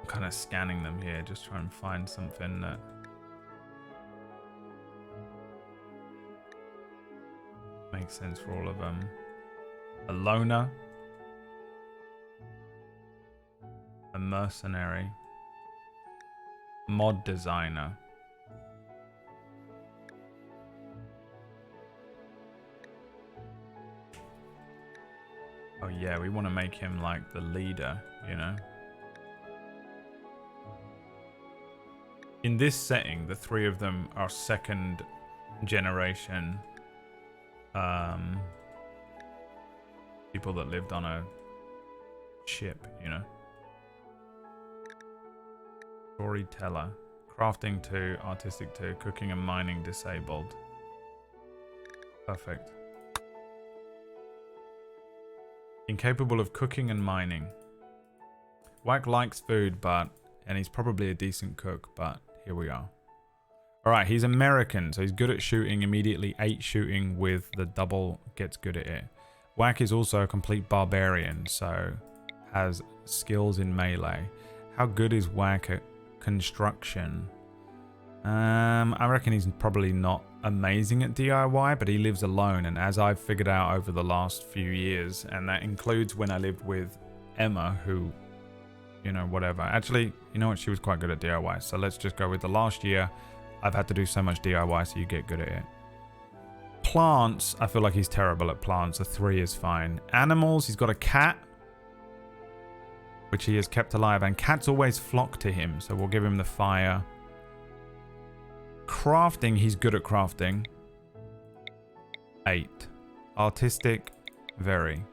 Kind of scanning them here, just try and find something that makes sense for all of them. A loner, a mercenary, mod designer, oh yeah, we want to make him like the leader, you know. In this setting, the 3 of them are 2nd generation people that lived on a ship, you know. Storyteller. Crafting 2, artistic 2, cooking and mining disabled. Perfect. Incapable of cooking and mining. Wack likes food, and he's probably a decent cook, but here we are. Alright, he's American, so he's good at shooting immediately. 8 shooting with the double, gets good at it. Wack is also a complete barbarian, so has skills in melee. How good is Wack at construction? I reckon he's probably not amazing at DIY, but he lives alone, and as I've figured out over the last few years, and that includes when I lived with Emma, who, you know, whatever. Actually, you know what? She was quite good at DIY. So let's just go with the last year. I've had to do so much DIY, so you get good at it. Plants, I feel like he's terrible at plants. A 3 is fine. Animals, he's got a cat, which he has kept alive. And cats always flock to him, so we'll give him the fire. Crafting, he's good at crafting. 8. Artistic, very.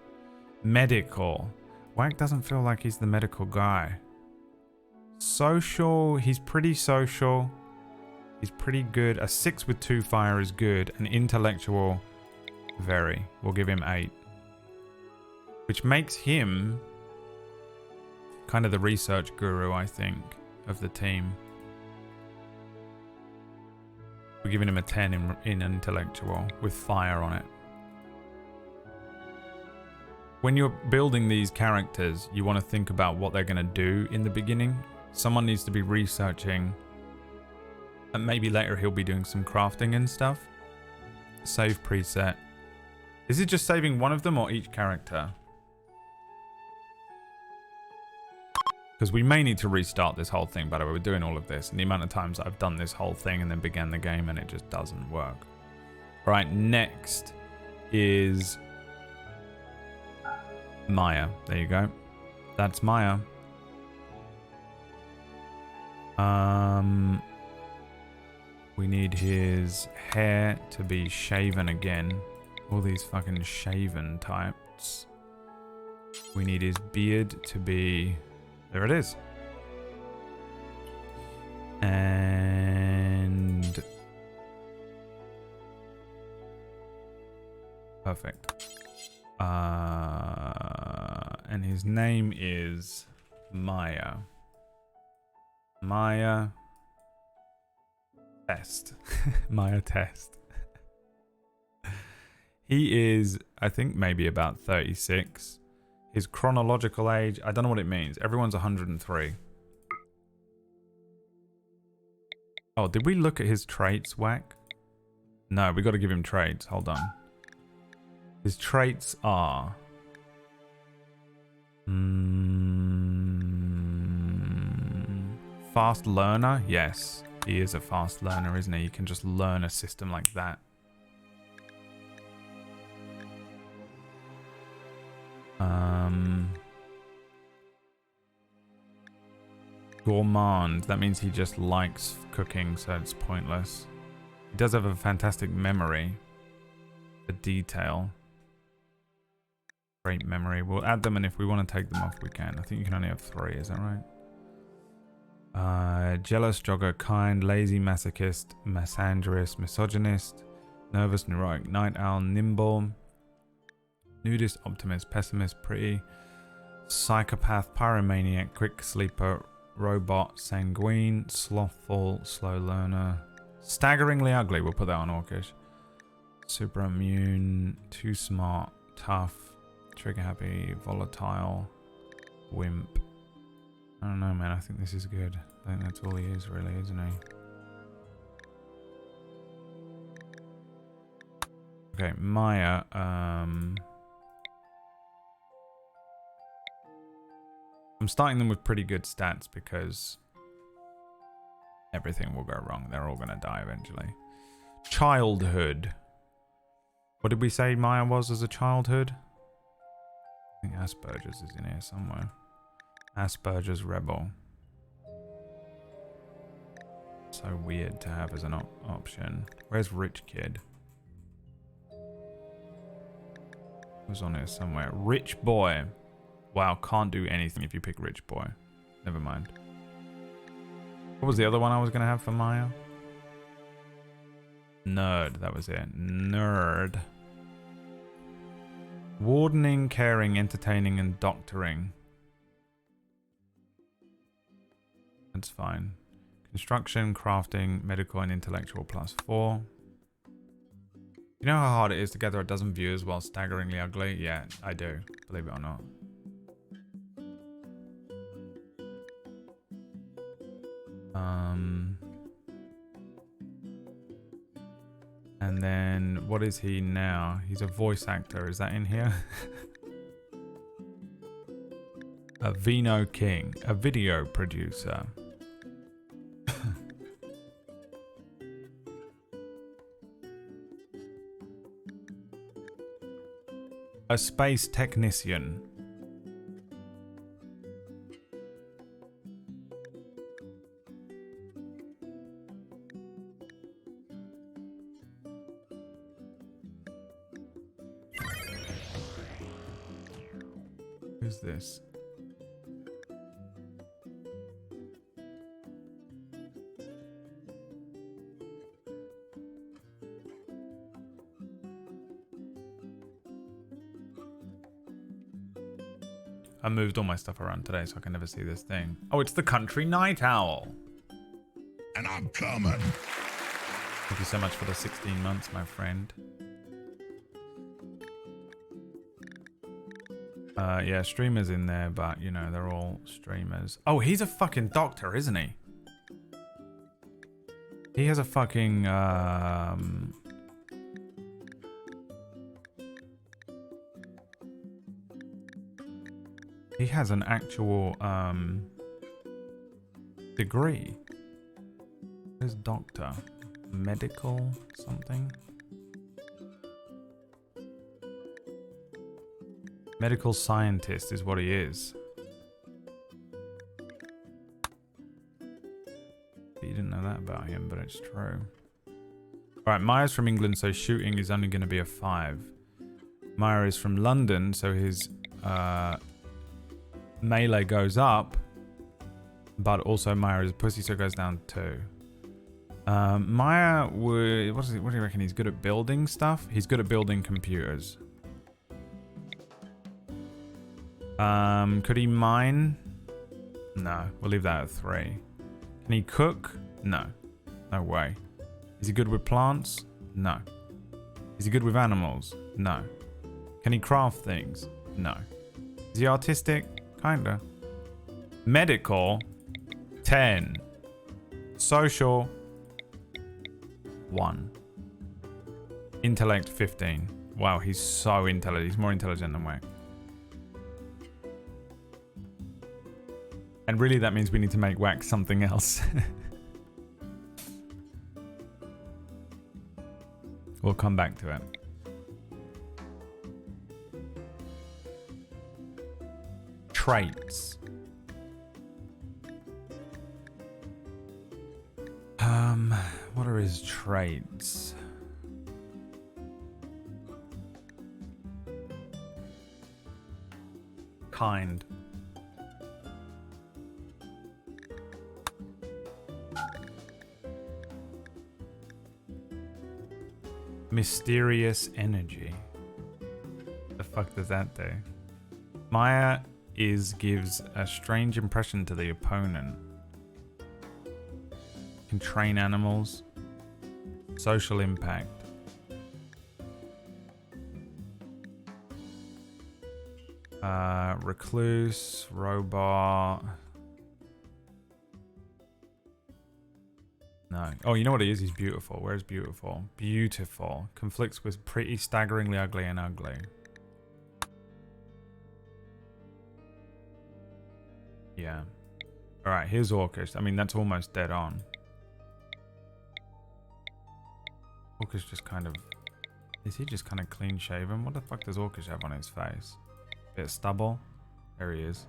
Medical. Wack doesn't feel like he's the medical guy. Social, he's pretty social. He's pretty good. A 6 with 2 fire is good. An intellectual, very. We'll give him 8. Which makes him kind of the research guru, I think, of the team. We're giving him a 10 in intellectual with fire on it. When you're building these characters, you want to think about what they're going to do in the beginning. Someone needs to be researching, and maybe later he'll be doing some crafting and stuff. Save preset. Is it just saving one of them or each character? Because we may need to restart this whole thing, by the way. We're doing all of this, and the amount of times I've done this whole thing and then began the game and it just doesn't work. All right, next is Maya. There you go. That's Maya. We need his hair to be shaven again. All these fucking shaven types. We need his beard to be... There it is. And... Perfect. And his name is Maya. Maya Test. Maya Test. He is, I think, maybe about 36. His chronological age, I don't know what it means. Everyone's 103. Oh, did we look at his traits, Whack? No, we got to give him traits. Hold on. His traits are... Fast learner? Yes. He is a fast learner, isn't he? He can just learn a system like that. Gourmand. That means he just likes cooking, so it's pointless. He does have a fantastic memory. For detail. Great memory. We'll add them, and if we want to take them off, we can. I think you can only have 3, is that right? Jealous, jogger, kind, lazy, masochist, misandrist, misogynist, nervous, neurotic, night owl, nimble, nudist, optimist, pessimist, pretty, psychopath, pyromaniac, quick sleeper, robot, sanguine, slothful, slow learner, staggeringly ugly. We'll put that on Orcish. Super immune, too smart, tough, trigger happy, volatile, wimp. I don't know, man. I think this is good. I think that's all he is, really, isn't he? Okay, Maya. I'm starting them with pretty good stats because everything will go wrong. They're all going to die eventually. Childhood. What did we say Maya was as a childhood? I think Asperger's is in here somewhere. Asperger's rebel. So weird to have as an option. Where's rich kid? Was on here somewhere. Rich boy. Wow, can't do anything if you pick rich boy. Never mind. What was the other one I was going to have for Maya? Nerd, that was it. Nerd. Wardening, caring, entertaining, and doctoring. That's fine. Construction, crafting, medical, and intellectual +4. You know how hard it is to gather a dozen viewers while staggeringly ugly? Yeah, I do. Believe it or not. And then, what is he now? He's a voice actor. Is that in here? A Vino King. A video producer. A space technician. Who's this? I moved all my stuff around today so I can never see this thing. Oh, it's the Country Night Owl. And I'm coming. Thank you so much for the 16 months, my friend. Yeah, streamers in there, but, you know, they're all streamers. Oh, he's a fucking doctor, isn't he? He has a fucking, he has an actual, degree. Where's doctor? Medical something? Medical scientist is what he is. You didn't know that about him, but it's true. Alright, Maya's from England, so shooting is only going to be a 5. Maya is from London, so his melee goes up. But also Maya is a pussy, so it goes down 2. Maya would... What do you reckon? He's good at building stuff? He's good at building computers. Could he mine? No, we'll leave that at 3. Can he cook? No. No way. Is he good with plants? No. Is he good with animals? No. Can he craft things? No. Is he artistic? Kinda. Medical? 10. Social? 1. Intellect? 15. Wow, he's so intelligent. He's more intelligent than we. And really that means we need to make Wax something else. We'll come back to it. Traits. What are his traits? Kind. Mysterious energy. The fuck does that do? Maya gives a strange impression to the opponent. Can train animals. Social impact. Recluse, robot. No. Oh, you know what he is? He's beautiful. Where's beautiful? Beautiful. Conflicts with pretty, staggeringly ugly, and ugly. Yeah. Alright, here's Orcish. I mean, that's almost dead on. Orcish just kind of... Is he just kind of clean shaven? What the fuck does Orcish have on his face? Bit of stubble? There he is.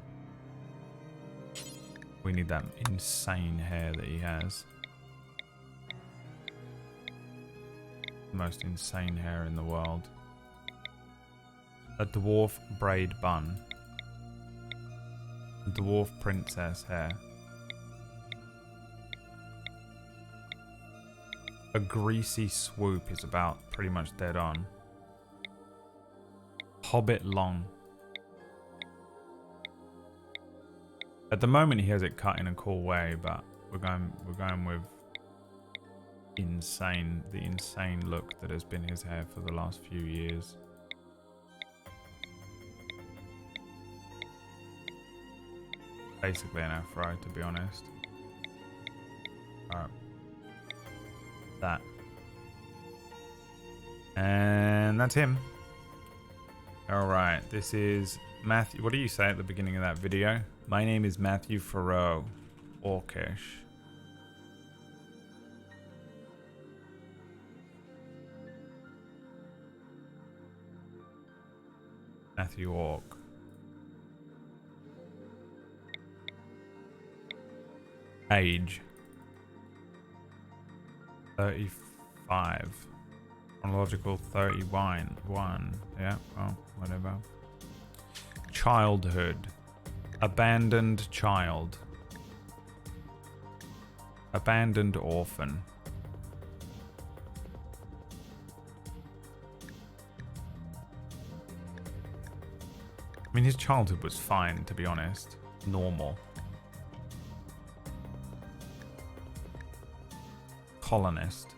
We need that insane hair that he has. The most insane hair in the world. A dwarf braid bun. Dwarf princess hair. A greasy swoop is about pretty much dead on. Hobbit long. At the moment he has it cut in a cool way, but we're going with the insane look that has been his hair for the last few years. Basically an afro, to be honest. Alright. That. And that's him. Alright, this is Matthew. What do you say at the beginning of that video? My name is Matthew Farrow, Orcish. Matthew Orc. Age 35. Chronological 31. Yeah, well, whatever. Childhood. Abandoned child. Abandoned orphan. I mean, his childhood was fine, to be honest. Normal. Colonist.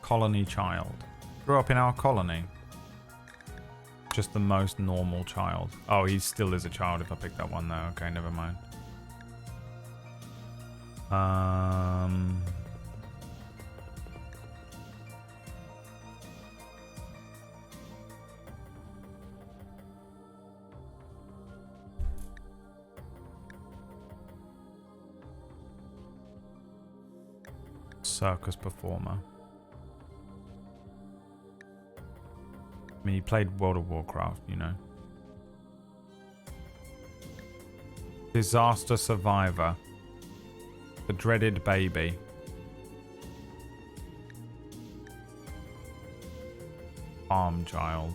Colony child. Grew up in our colony. Just the most normal child. Oh, he still is a child if I pick that one though. Okay, never mind. Circus performer. mean, he played World of Warcraft, you know. Disaster survivor. The dreaded baby. Farm child.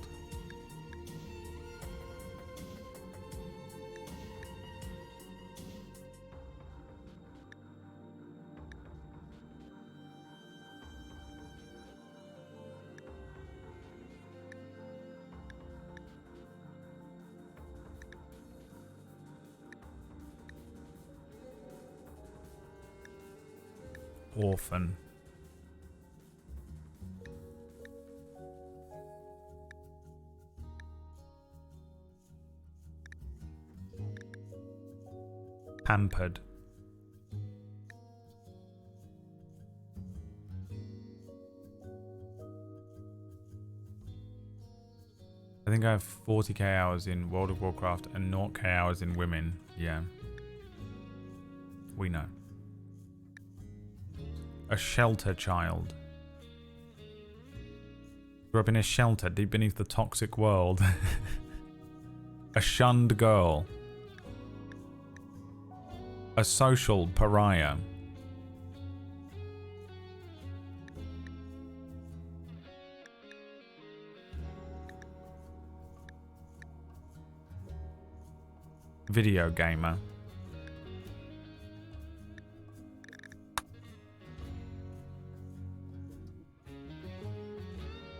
Orphan. Pampered. I think I have 40k hours in World of Warcraft and 0k hours in women. Yeah. We know. A shelter child. Grew up in a shelter deep beneath the toxic world. A shunned girl. A social pariah. Video gamer.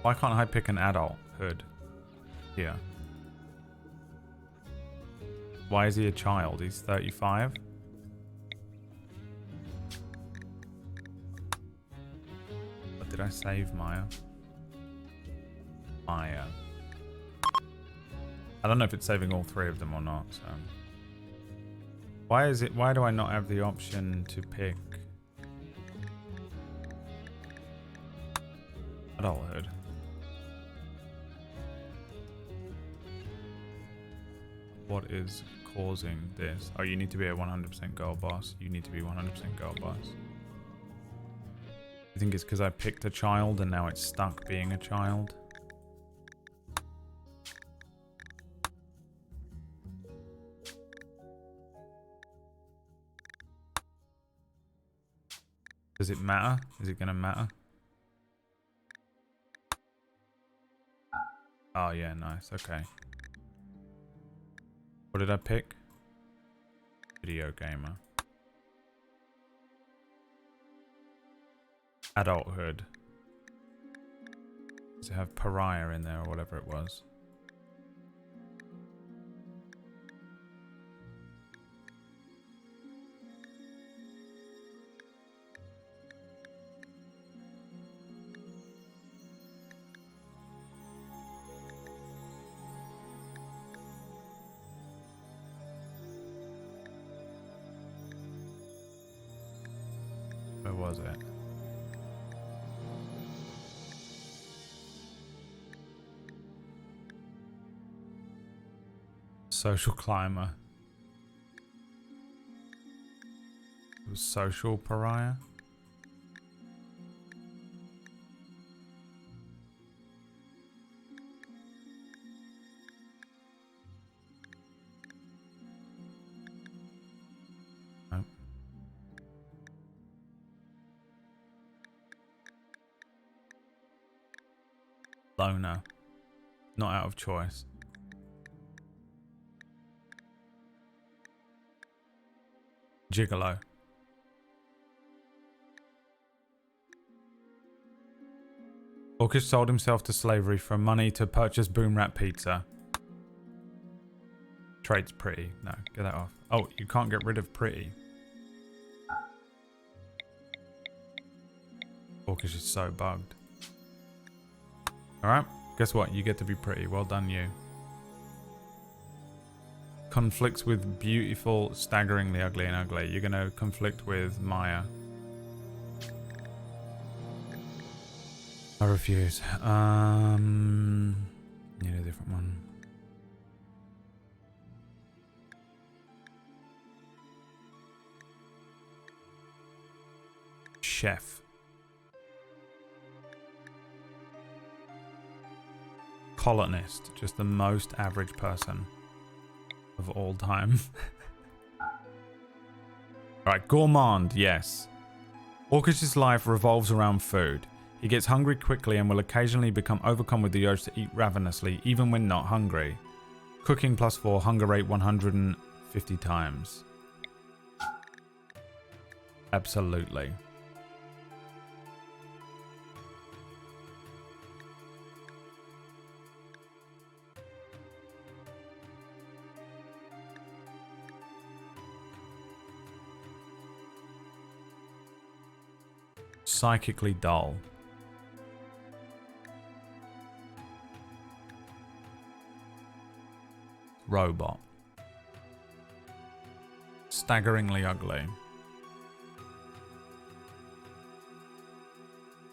Why can't I pick an adulthood here? Why is he a child? He's 35? But did I save Maya? Maya. I don't know if it's saving all three of them or not, so. Why do I not have the option to pick adulthood? What is causing this? Oh, you need to be a 100% girl boss. You need to be 100% girl boss. You think it's because I picked a child and now it's stuck being a child? Does it matter? Is it gonna matter? Oh yeah, nice, okay. What did I pick? Video gamer. Adulthood. Does it have pariah in there or whatever it was? Where was it? Social climber. It was social pariah. Nope. Loner. Not out of choice. Gigolo. Orcish sold himself to slavery for money to purchase Boom Rat Pizza. Trade's pretty. No, get that off. Oh, you can't get rid of pretty. Orcish is so bugged. Alright, guess what? You get to be pretty. Well done, you. Conflicts with beautiful, staggeringly ugly and ugly. You're gonna conflict with Maya. I refuse. Need a different one. Chef. colonist, just the most average person of all time. Alright, gourmand, yes. Orcish's life revolves around food. He gets hungry quickly and will occasionally become overcome with the urge to eat ravenously, even when not hungry. Cooking +4, hunger rate 150 times. Absolutely. Psychically dull. Robot. Staggeringly ugly.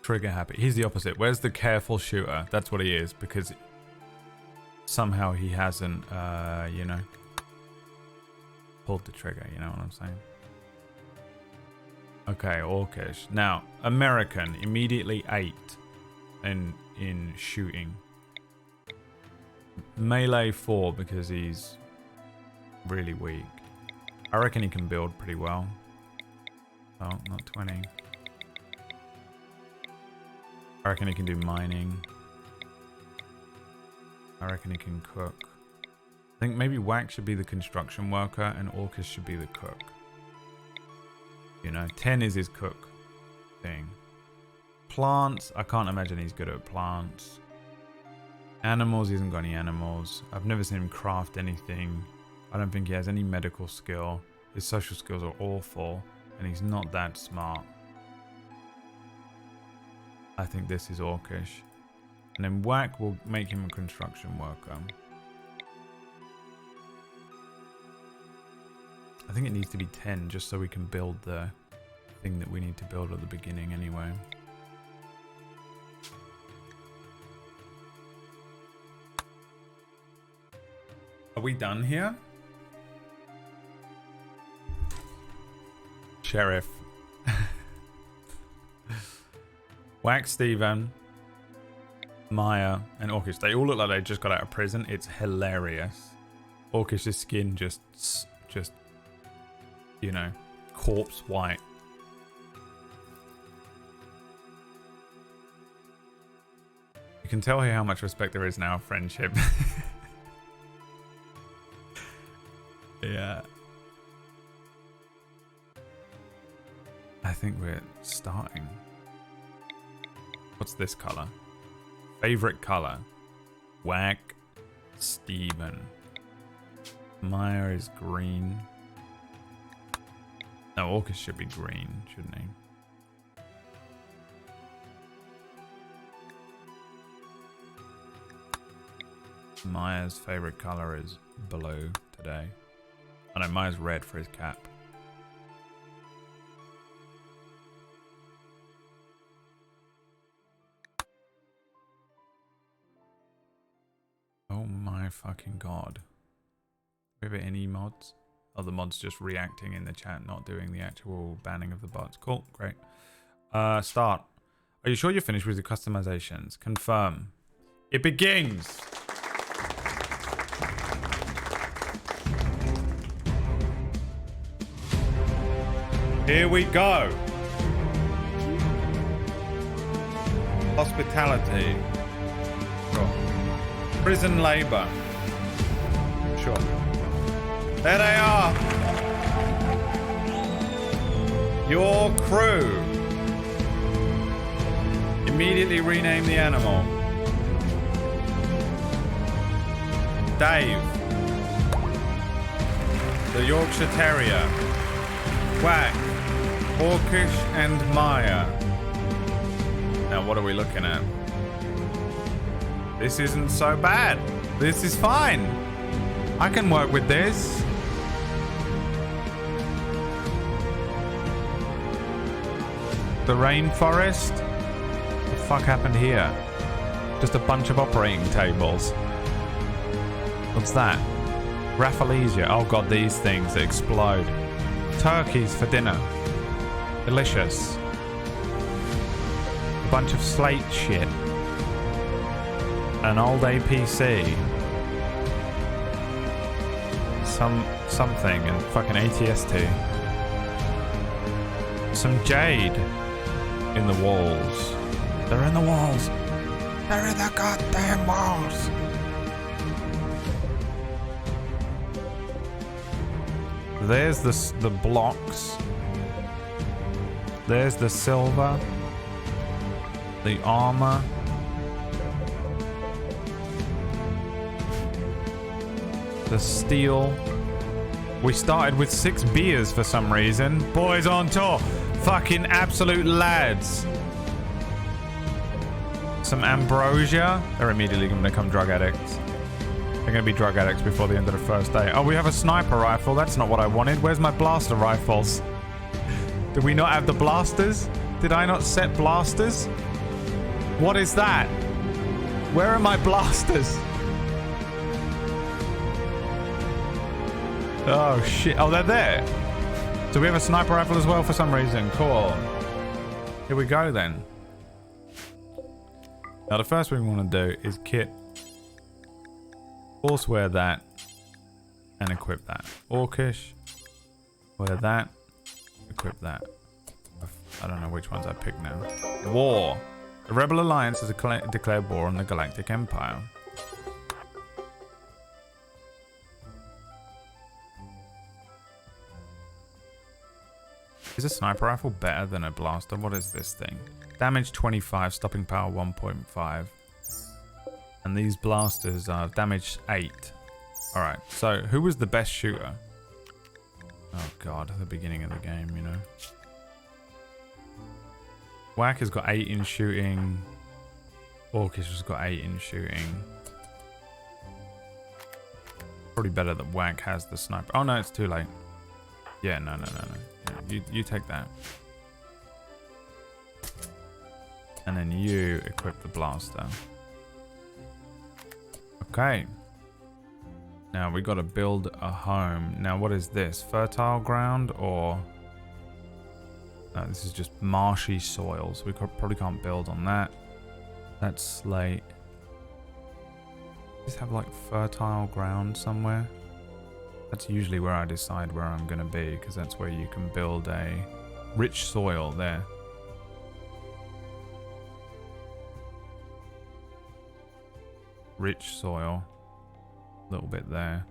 Trigger happy. He's the opposite. Where's the careful shooter? That's what he is, because somehow he hasn't, you know, pulled the trigger, you know what I'm saying? Okay, Orcish. Now, American, immediately 8 in shooting. Melee 4 because he's really weak. I reckon he can build pretty well. Oh, not 20. I reckon he can do mining. I reckon he can cook. I think maybe Whack should be the construction worker and Orcish should be the cook. You know, 10 is his cook thing. Plants, I can't imagine he's good at plants. Animals, he hasn't got any animals. I've never seen him craft anything. I don't think he has any medical skill. His social skills are awful, and he's not that smart. I think this is Orcish. And then Whack will make him a construction worker. I think it needs to be 10 just so we can build the thing that we need to build at the beginning anyway. Are we done here? Sheriff. Whack, Steven, Maya, and Orcish. They all look like they just got out of prison. It's hilarious. Orcish's skin just, you know, corpse white. You can tell here how much respect there is in our friendship. Yeah. I think we're starting. What's this color? Favorite color? Whack, Steven. Maya is green. No, Orcish should be green, shouldn't he? Maya's favorite color is blue today. I know Maya's red for his cap. Oh my fucking god. Do we have any mods? Oh, the mods just reacting in the chat, not doing the actual banning of the bots. Cool, great. Start. Are you sure you're finished with the customizations? Confirm. It begins! Here we go. Hospitality. Sure. Prison labor. Sure. There they are. Your crew. Immediately rename the animal. Dave. The Yorkshire Terrier. Whack. Orcish and Maya. Now what are we looking at? This isn't so bad. This is fine. I can work with this. The rainforest? What the fuck happened here? Just a bunch of operating tables. What's that? Rafflesia. Oh god, these things that explode. Turkeys for dinner. Delicious. A bunch of slate shit. An old APC. Something and fucking ATST. Some jade in the walls. They're in the walls. They're in the goddamn walls. There's the blocks. There's the silver. The armor. The steel. We started with 6 beers for some reason. Boys on tour. Fucking absolute lads. Some ambrosia. They're immediately going to become drug addicts. They're going to be drug addicts before the end of the first day. Oh, we have a sniper rifle. That's not what I wanted. Where's my blaster rifles? Did we not have the blasters? Did I not set blasters? What is that? Where are my blasters? Oh shit. Oh, they're there. So we have a sniper rifle as well for some reason. Cool. Here we go then. Now the first thing we want to do is kit. Force wear that. And equip that. Orcish. Wear that. Equip that. I don't know which ones I pick now. War. The Rebel Alliance has declared war on the Galactic Empire. Is a sniper rifle better than a blaster? What is this thing? Damage 25, stopping power 1.5. And these blasters are damage 8. Alright, so who was the best shooter? Oh god, at the beginning of the game, you know. Whack has got 8 in shooting. Orcish has got 8 in shooting. Probably better that Whack has the sniper. Oh no, it's too late. Yeah, no. You take that. And then you equip the blaster. Okay. Now we got to build a home. Now what is this? Fertile ground or... No, this is just marshy soil. So we probably can't build on that. That's slate. Just have like fertile ground somewhere. That's usually where I decide where I'm going to be, because that's where you can build a rich soil there. Rich soil. A little bit there.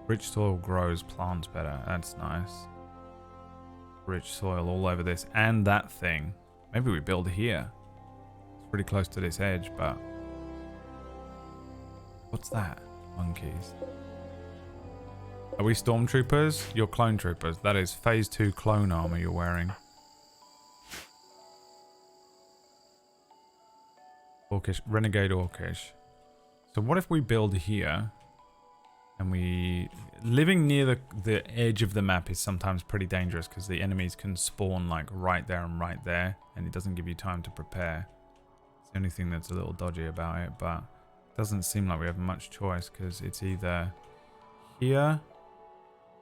Rich soil grows plants better. That's nice. Rich soil all over this and that thing. Maybe we build here. It's pretty close to this edge, but... What's that? Monkeys. Are we stormtroopers? You're clone troopers. That is phase 2 clone armor you're wearing. Orcish, renegade Orcish. So what if we build here and we... Living near the edge of the map is sometimes pretty dangerous because the enemies can spawn like right there and it doesn't give you time to prepare. It's the only thing that's a little dodgy about it, but it doesn't seem like we have much choice because it's either here...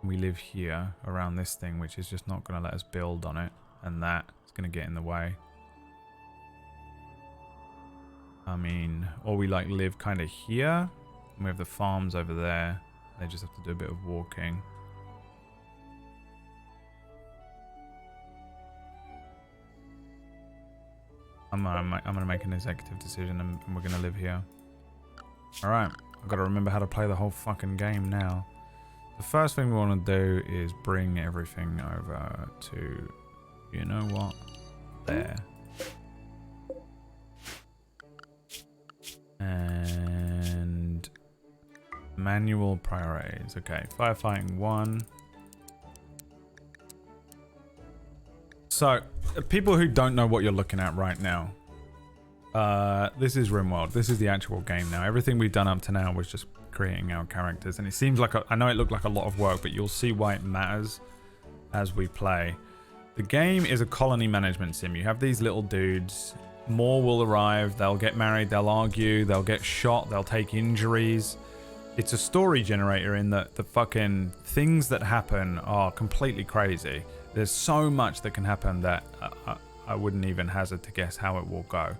We live here around this thing, which is just not going to let us build on it, and that is going to get in the way. I mean, or we like live kind of here, and we have the farms over there. They just have to do a bit of walking. I'm gonna make an executive decision, and we're gonna live here. All right, I've got to remember how to play the whole fucking game now. The first thing we want to do is bring everything over to, you know what, there. And manual priorities. Okay, firefighting 1. So, people who don't know what you're looking at right now, this is Rimworld. This is the actual game now. Everything we've done up to now was just creating our characters, and it seems like I know it looked like a lot of work, but you'll see why it matters as we play. The game is a colony management sim. You have these little dudes. More will arrive. They'll get married. They'll argue. They'll get shot. They'll take injuries. It's a story generator in that the fucking things that happen are completely crazy. There's so much that can happen that I wouldn't even hazard to guess how it will go.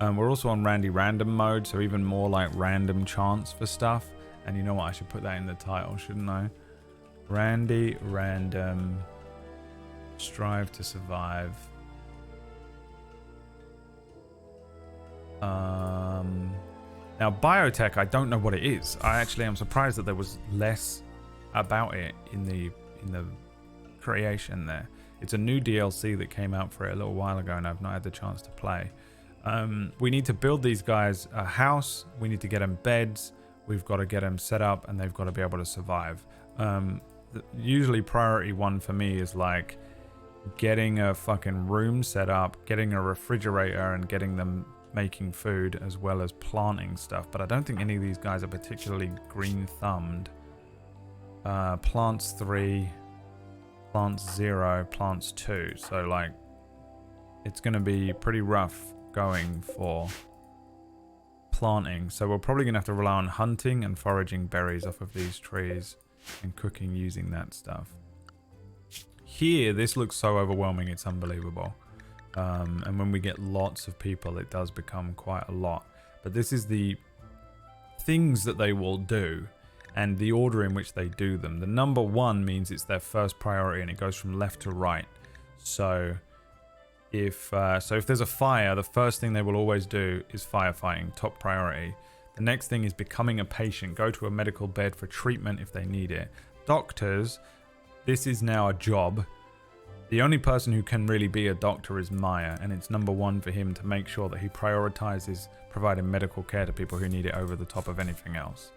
We're also on Randy Random mode, so even more like random chance for stuff. And you know what? I should put that in the title, shouldn't I? Randy Random. Strive to survive. Now Biotech, I don't know what it is. I actually am surprised that there was less about it in the creation there. It's a new DLC that came out for it a little while ago, and I've not had the chance to play. We need to build these guys a house. We need to get them beds. We've got to get them set up, and they've got to be able to survive. Usually priority one for me is like getting a fucking room set up, getting a refrigerator, and getting them making food, as well as planting stuff. But I don't think any of these guys are particularly green-thumbed. Plants 3, plants 0, plants 2. So like it's going to be pretty rough going for planting. So we're probably going to have to rely on hunting and foraging berries off of these trees and cooking using that stuff. Here, this looks so overwhelming, it's unbelievable. And when we get lots of people, it does become quite a lot. But this is the things that they will do and the order in which they do them. The number 1 means it's their first priority, and it goes from left to right. So if there's a fire, the first thing they will always do is firefighting, top priority. The next thing is becoming a patient, go to a medical bed for treatment if they need it. Doctors, this is now a job. The only person who can really be a doctor is Maya, and it's number 1 for him to make sure that he prioritizes providing medical care to people who need it over the top of anything else.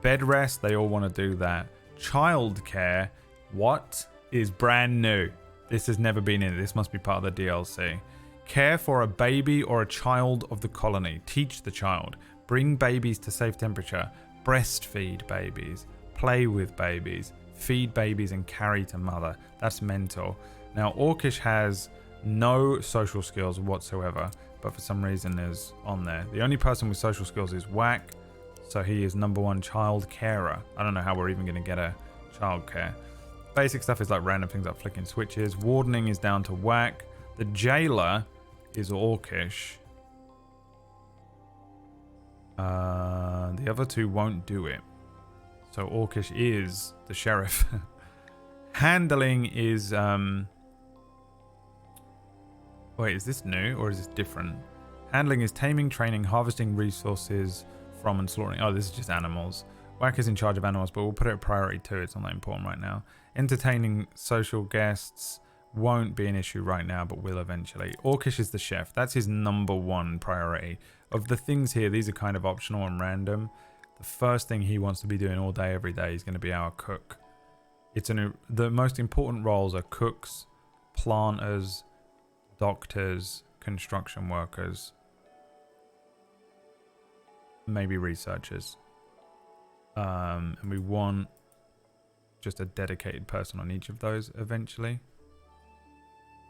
Bed rest, they all want to do that. Child care, what is brand new? This has never been in it. This must be part of the DLC. Care for a baby or a child of the colony. Teach the child. Bring babies to safe temperature. Breastfeed babies. Play with babies. Feed babies and carry to mother. That's mental. Now, Orcish has no social skills whatsoever, but for some reason is on there. The only person with social skills is Whack, so he is number 1 child carer. I don't know how we're even going to get a child care. Basic stuff is like random things like flicking switches. Wardening is down to Whack. The jailer is Orcish. The other 2 won't do it. So Orcish is the sheriff. Handling is... Wait, is this new or is this different? Handling is taming, training, harvesting resources from and slaughtering. Oh, this is just animals. Whack is in charge of animals, but we'll put it at priority 2. It's not that important right now. Entertaining social guests won't be an issue right now, but will eventually. Orcish is the chef. That's his number 1 priority. Of the things here, these are kind of optional and random. The first thing he wants to be doing all day, every day is going to be our cook. The most important roles are cooks, planters, doctors, construction workers, maybe researchers. And we want just a dedicated person on each of those eventually.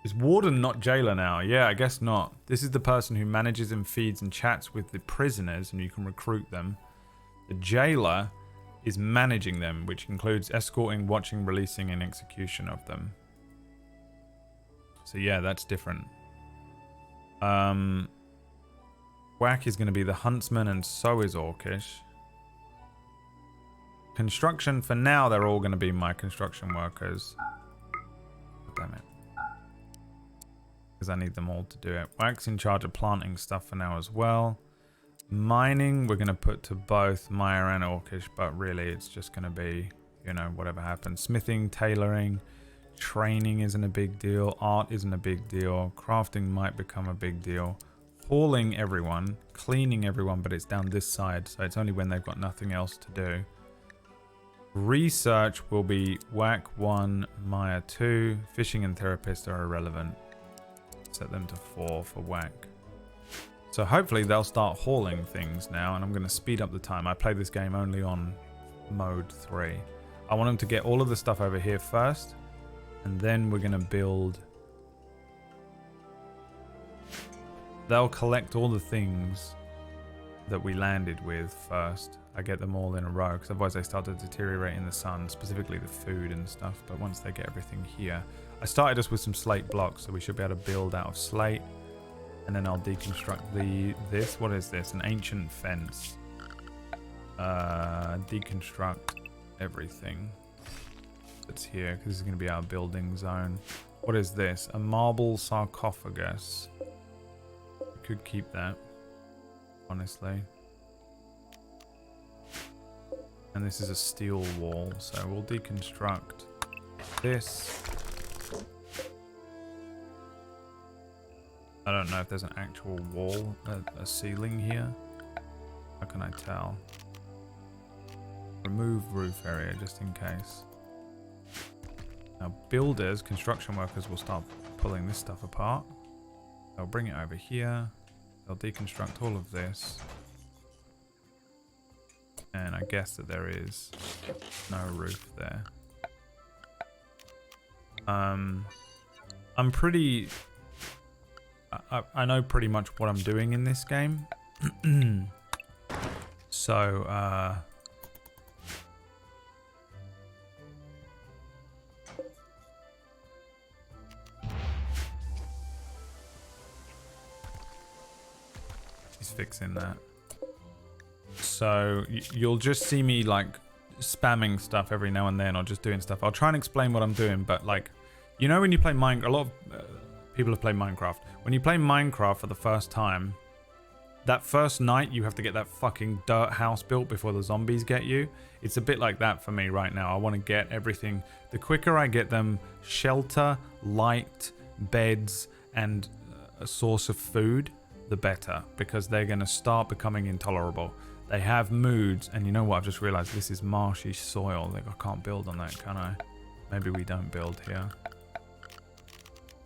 Is warden not jailer now? Yeah, I guess not. This is the person who manages and feeds and chats with the prisoners, and you can recruit them. The jailer is managing them, which includes escorting, watching, releasing, and execution of them. So yeah, that's different. Whack is going to be the huntsman, and so is Orcish. Construction, for now, they're all going to be my construction workers. Damn it. Because I need them all to do it. Whack's in charge of planting stuff for now as well. Mining, we're going to put to both Maya and Orcish, but really it's just going to be, you know, whatever happens. Smithing, tailoring, training isn't a big deal. Art isn't a big deal. Crafting might become a big deal. Hauling everyone, cleaning everyone, but it's down this side, so it's only when they've got nothing else to do. Research will be Whack 1, Maya 2. Fishing and therapist are irrelevant. Set them to 4 for Whack. So hopefully they'll start hauling things now, and I'm going to speed up the time. I play this game only on mode 3. I want them to get all of the stuff over here first, and then we're going to build. They'll collect all the things that we landed with first. I get them all in a row, because otherwise they start to deteriorate in the sun, specifically the food and stuff. But once they get everything here, I started us with some slate blocks, so we should be able to build out of slate. And then I'll deconstruct this. What is this? An ancient fence. Deconstruct everything that's here, because this is going to be our building zone. What is this? A marble sarcophagus. I could keep that, honestly. And this is a steel wall, so we'll deconstruct this. I don't know if there's an actual wall, a ceiling here. How can I tell? Remove roof area just in case. Now builders, construction workers will start pulling this stuff apart. They'll bring it over here. They'll deconstruct all of this. And I guess that there is no roof there. I'm pretty... I know pretty much what I'm doing in this game. So, she's fixing that. So, you'll just see me, like, spamming stuff every now and then, or just doing stuff. I'll try and explain what I'm doing, but, like, you know when you play Minecraft, a lot of people have played Minecraft. When you play Minecraft for the first time, that first night you have to get that fucking dirt house built before the zombies get you. It's a bit like that for me right now. I want to get everything. The quicker I get them shelter, light, beds, and a source of food, the better, because they're going to start becoming intolerable. They have moods, and you know what? I've just realized this is marshy soil. Like, I can't build on that, can I? Maybe we don't build here.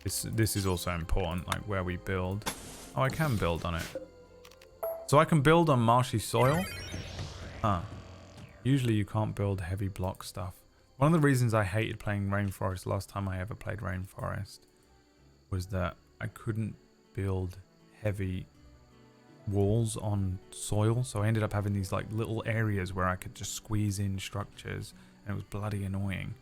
This is also important, like where we build. Oh, I can build on it. So I can build on marshy soil? Huh. Usually you can't build heavy block stuff. One of the reasons I hated playing Rainforest last time I ever played Rainforest was that I couldn't build heavy walls on soil. So I ended up having these like little areas where I could just squeeze in structures, and it was bloody annoying.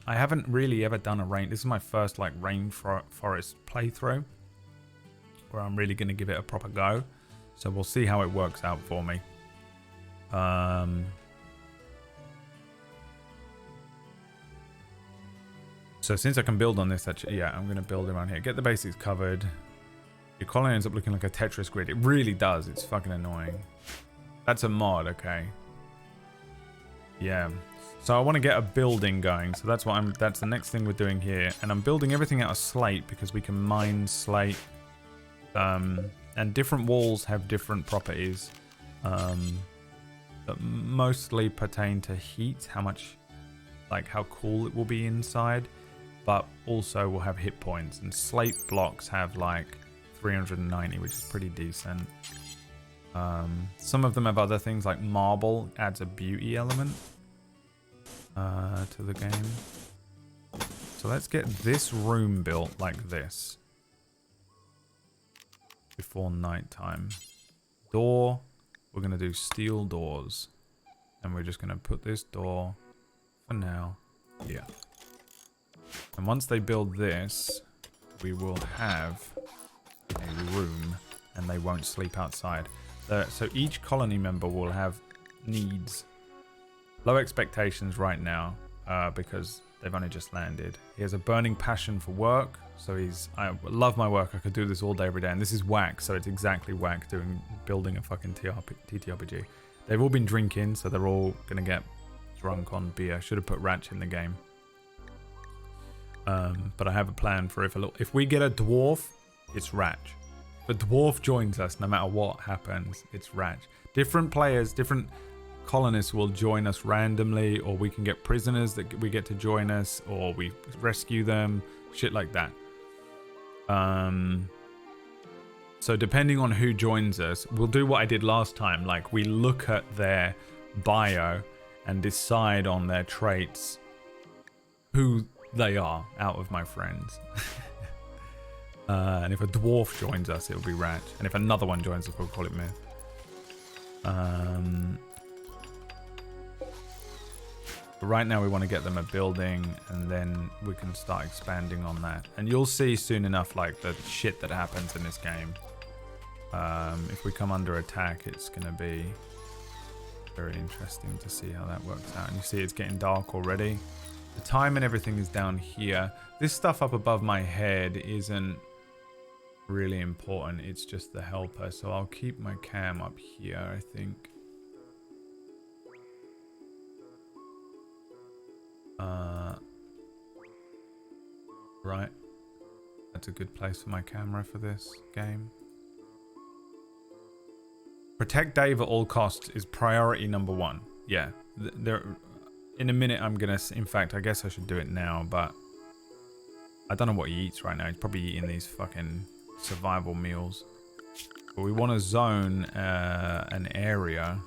I haven't really ever done this is my first like rainforest playthrough where I'm really going to give it a proper go. So we'll see how it works out for me. So since I can build on this, actually, yeah, I'm going to build around here. Get the basics covered. Your colony ends up looking like a Tetris grid. It really does. It's fucking annoying. That's a mod, okay. Yeah. So I want to get a building going. So that's the next thing we're doing here. And I'm building everything out of slate because we can mine slate. And different walls have different properties. That mostly pertain to heat, how cool it will be inside. But also will have hit points. And slate blocks have like 390, which is pretty decent. Some of them have other things like marble adds a beauty element to the game. So let's get this room built like this before nighttime. Door, we're going to do steel doors, and we're just going to put this door for now here. And once they build this, we will have a room, and they won't sleep outside. So each colony member will have needs. Low expectations right now because they've only just landed. He has a burning passion for work. So I love my work. I could do this all day, every day. And this is whack. So it's exactly whack building a fucking TTRPG. They've all been drinking. So they're all going to get drunk on beer. Should have put Ratch in the game. But I have a plan for if we get a dwarf, it's Ratch. If a dwarf joins us, no matter what happens, it's Ratch. Different players, different colonists will join us randomly, or we can get prisoners that we get to join us, or we rescue them, shit like that. So depending on who joins us, we'll do what I did last time. Like, we look at their bio and decide on their traits who they are out of my friends. And if a dwarf joins us, it'll be Ratch. And if another one joins us, we'll call it Myth. But right now we want to get them a building, and then we can start expanding on that. And you'll see soon enough, like, the shit that happens in this game. If we come under attack, it's going to be very interesting to see how that works out. And you see it's getting dark already. The time and everything is down here. This stuff up above my head isn't really important. It's just the helper. So I'll keep my cam up here, I think. Right. That's a good place for my camera for this game. Protect Dave at all costs is priority number 1. Yeah. In a minute, I'm going to... In fact, I guess I should do it now, but... I don't know what he eats right now. He's probably eating these fucking survival meals. But we want to zone an area.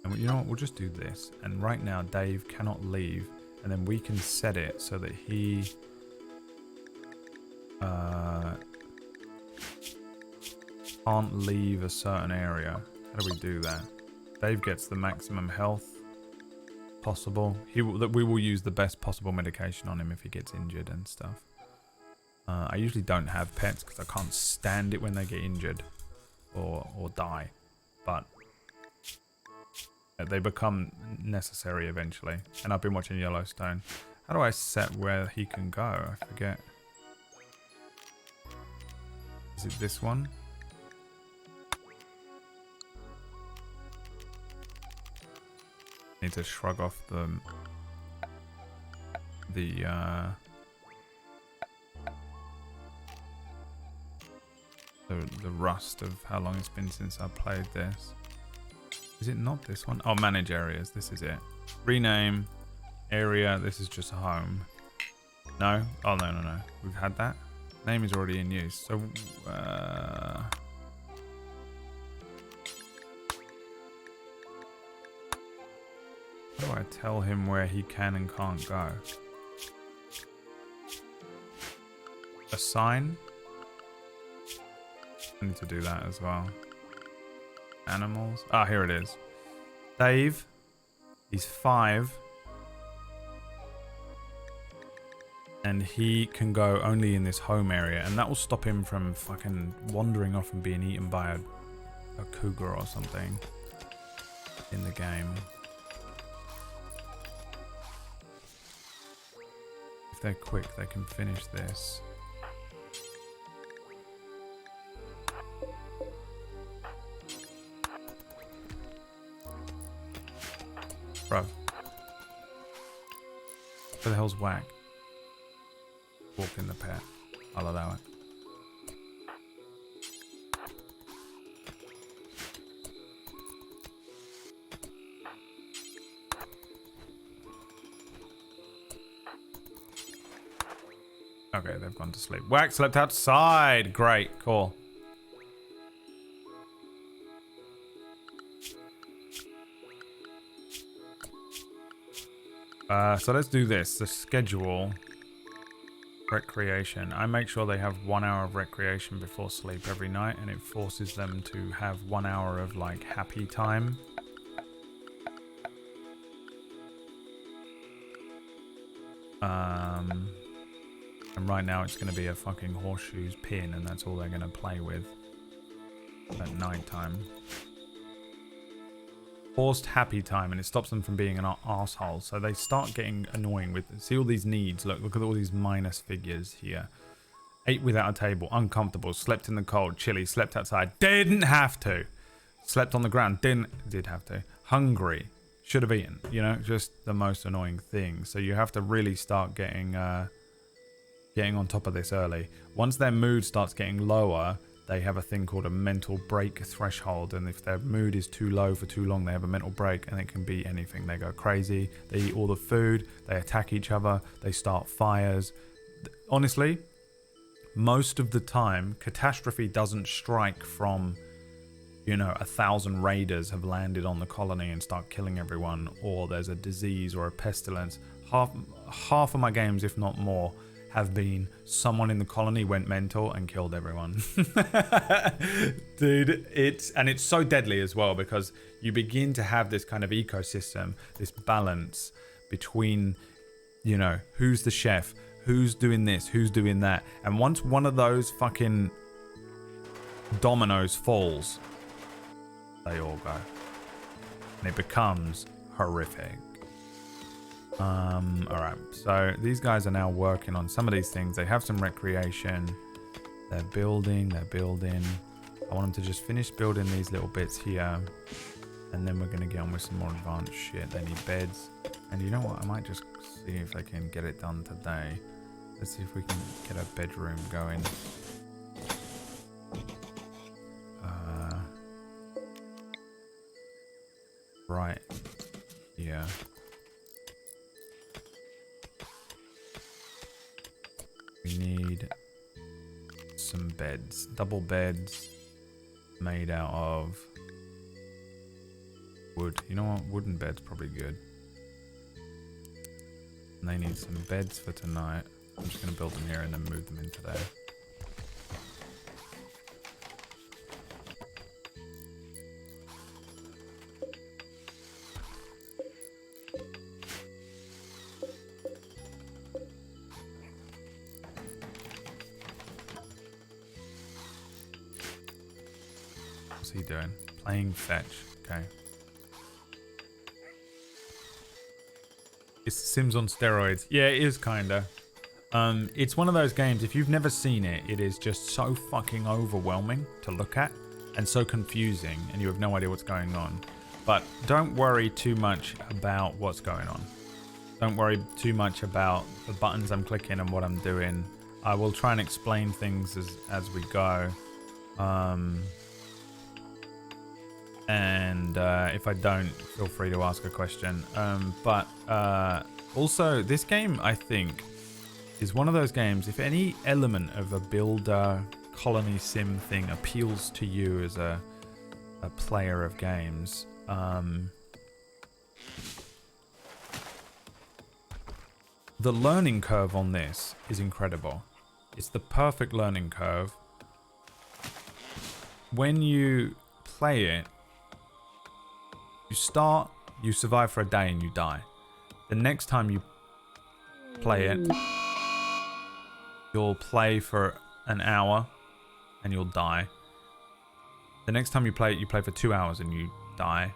And you know what? We'll just do this. And right now, Dave cannot leave. And then we can set it so that he... can't leave a certain area. How do we do that? Dave gets the maximum health possible. We will use the best possible medication on him if he gets injured and stuff. I usually don't have pets because I can't stand it when they get injured or die. But they become necessary eventually. And I've been watching Yellowstone. How do I set where he can go? I forget. Is it this one? Need to shrug off the rust of how long it's been since I played this. Is it not this one? Oh, manage areas. This is it. Rename area. This is just a home. No? Oh, no. We've had that. Name is already in use. So, how do I tell him where he can and can't go? Assign? I need to do that as well. Animals. Ah, here it is. Dave. He's 5. And he can go only in this home area. And that will stop him from fucking wandering off and being eaten by a cougar or something in the game. If they're quick, they can finish this. Bro. Where the hell's Whack? Walk in the pet. I'll allow it. Okay, they've gone to sleep. Whack slept outside. Great, cool. So let's do this. The schedule. Recreation. I make sure they have 1 hour of recreation before sleep every night, and it forces them to have 1 hour of like happy time. And right now it's going to be a fucking horseshoes pin, and that's all they're going to play with at night time. Forced happy time, and it stops them from being an asshole. So they start getting annoying with. See all these needs. Look at all these minus figures here. Ate without a table. Uncomfortable. Slept in the cold. Chilly. Slept outside. Didn't have to. Slept on the ground. Did have to. Hungry. Should have eaten. You know, just the most annoying thing. So you have to really start getting on top of this early. Once their mood starts getting lower, they have a thing called a mental break threshold, and if their mood is too low for too long, they have a mental break, and it can be anything. They go crazy, they eat all the food, they attack each other, they start fires. Honestly, most of the time, catastrophe doesn't strike from, you know, 1,000 raiders have landed on the colony and start killing everyone, or there's a disease or a pestilence. Half of my games, if not more, have been someone in the colony went mental and killed everyone. Dude, it's so deadly as well, because you begin to have this kind of ecosystem, this balance between, you know, who's the chef, who's doing this, who's doing that. And once one of those fucking dominoes falls, they all go. And it becomes horrific. Alright, so these guys are now working on some of these things. They have some recreation. They're building. I want them to just finish building these little bits here. And then we're going to get on with some more advanced shit. They need beds. And you know what? I might just see if I can get it done today. Let's see if we can get a bedroom going. Right. Yeah. We need some beds. Double beds made out of wood. You know what? Wooden bed's probably good. And they need some beds for tonight. I'm just going to build them here and then move them into there. What's he doing? Playing fetch. Okay. It's Sims on steroids. Yeah, it is kinda. It's one of those games, if you've never seen it, it is just so fucking overwhelming to look at and so confusing, and you have no idea what's going on. But don't worry too much about what's going on. Don't worry too much about the buttons I'm clicking and what I'm doing. I will try and explain things as we go. And if I don't, feel free to ask a question. But also, this game, I think, is one of those games, if any element of a builder colony sim thing appeals to you as a player of games, the learning curve on this is incredible. It's the perfect learning curve. When you play it, you start, you survive for a day and you die. The next time you play it, you'll play for an hour and you'll die. The next time you play it, you play for 2 hours and you die.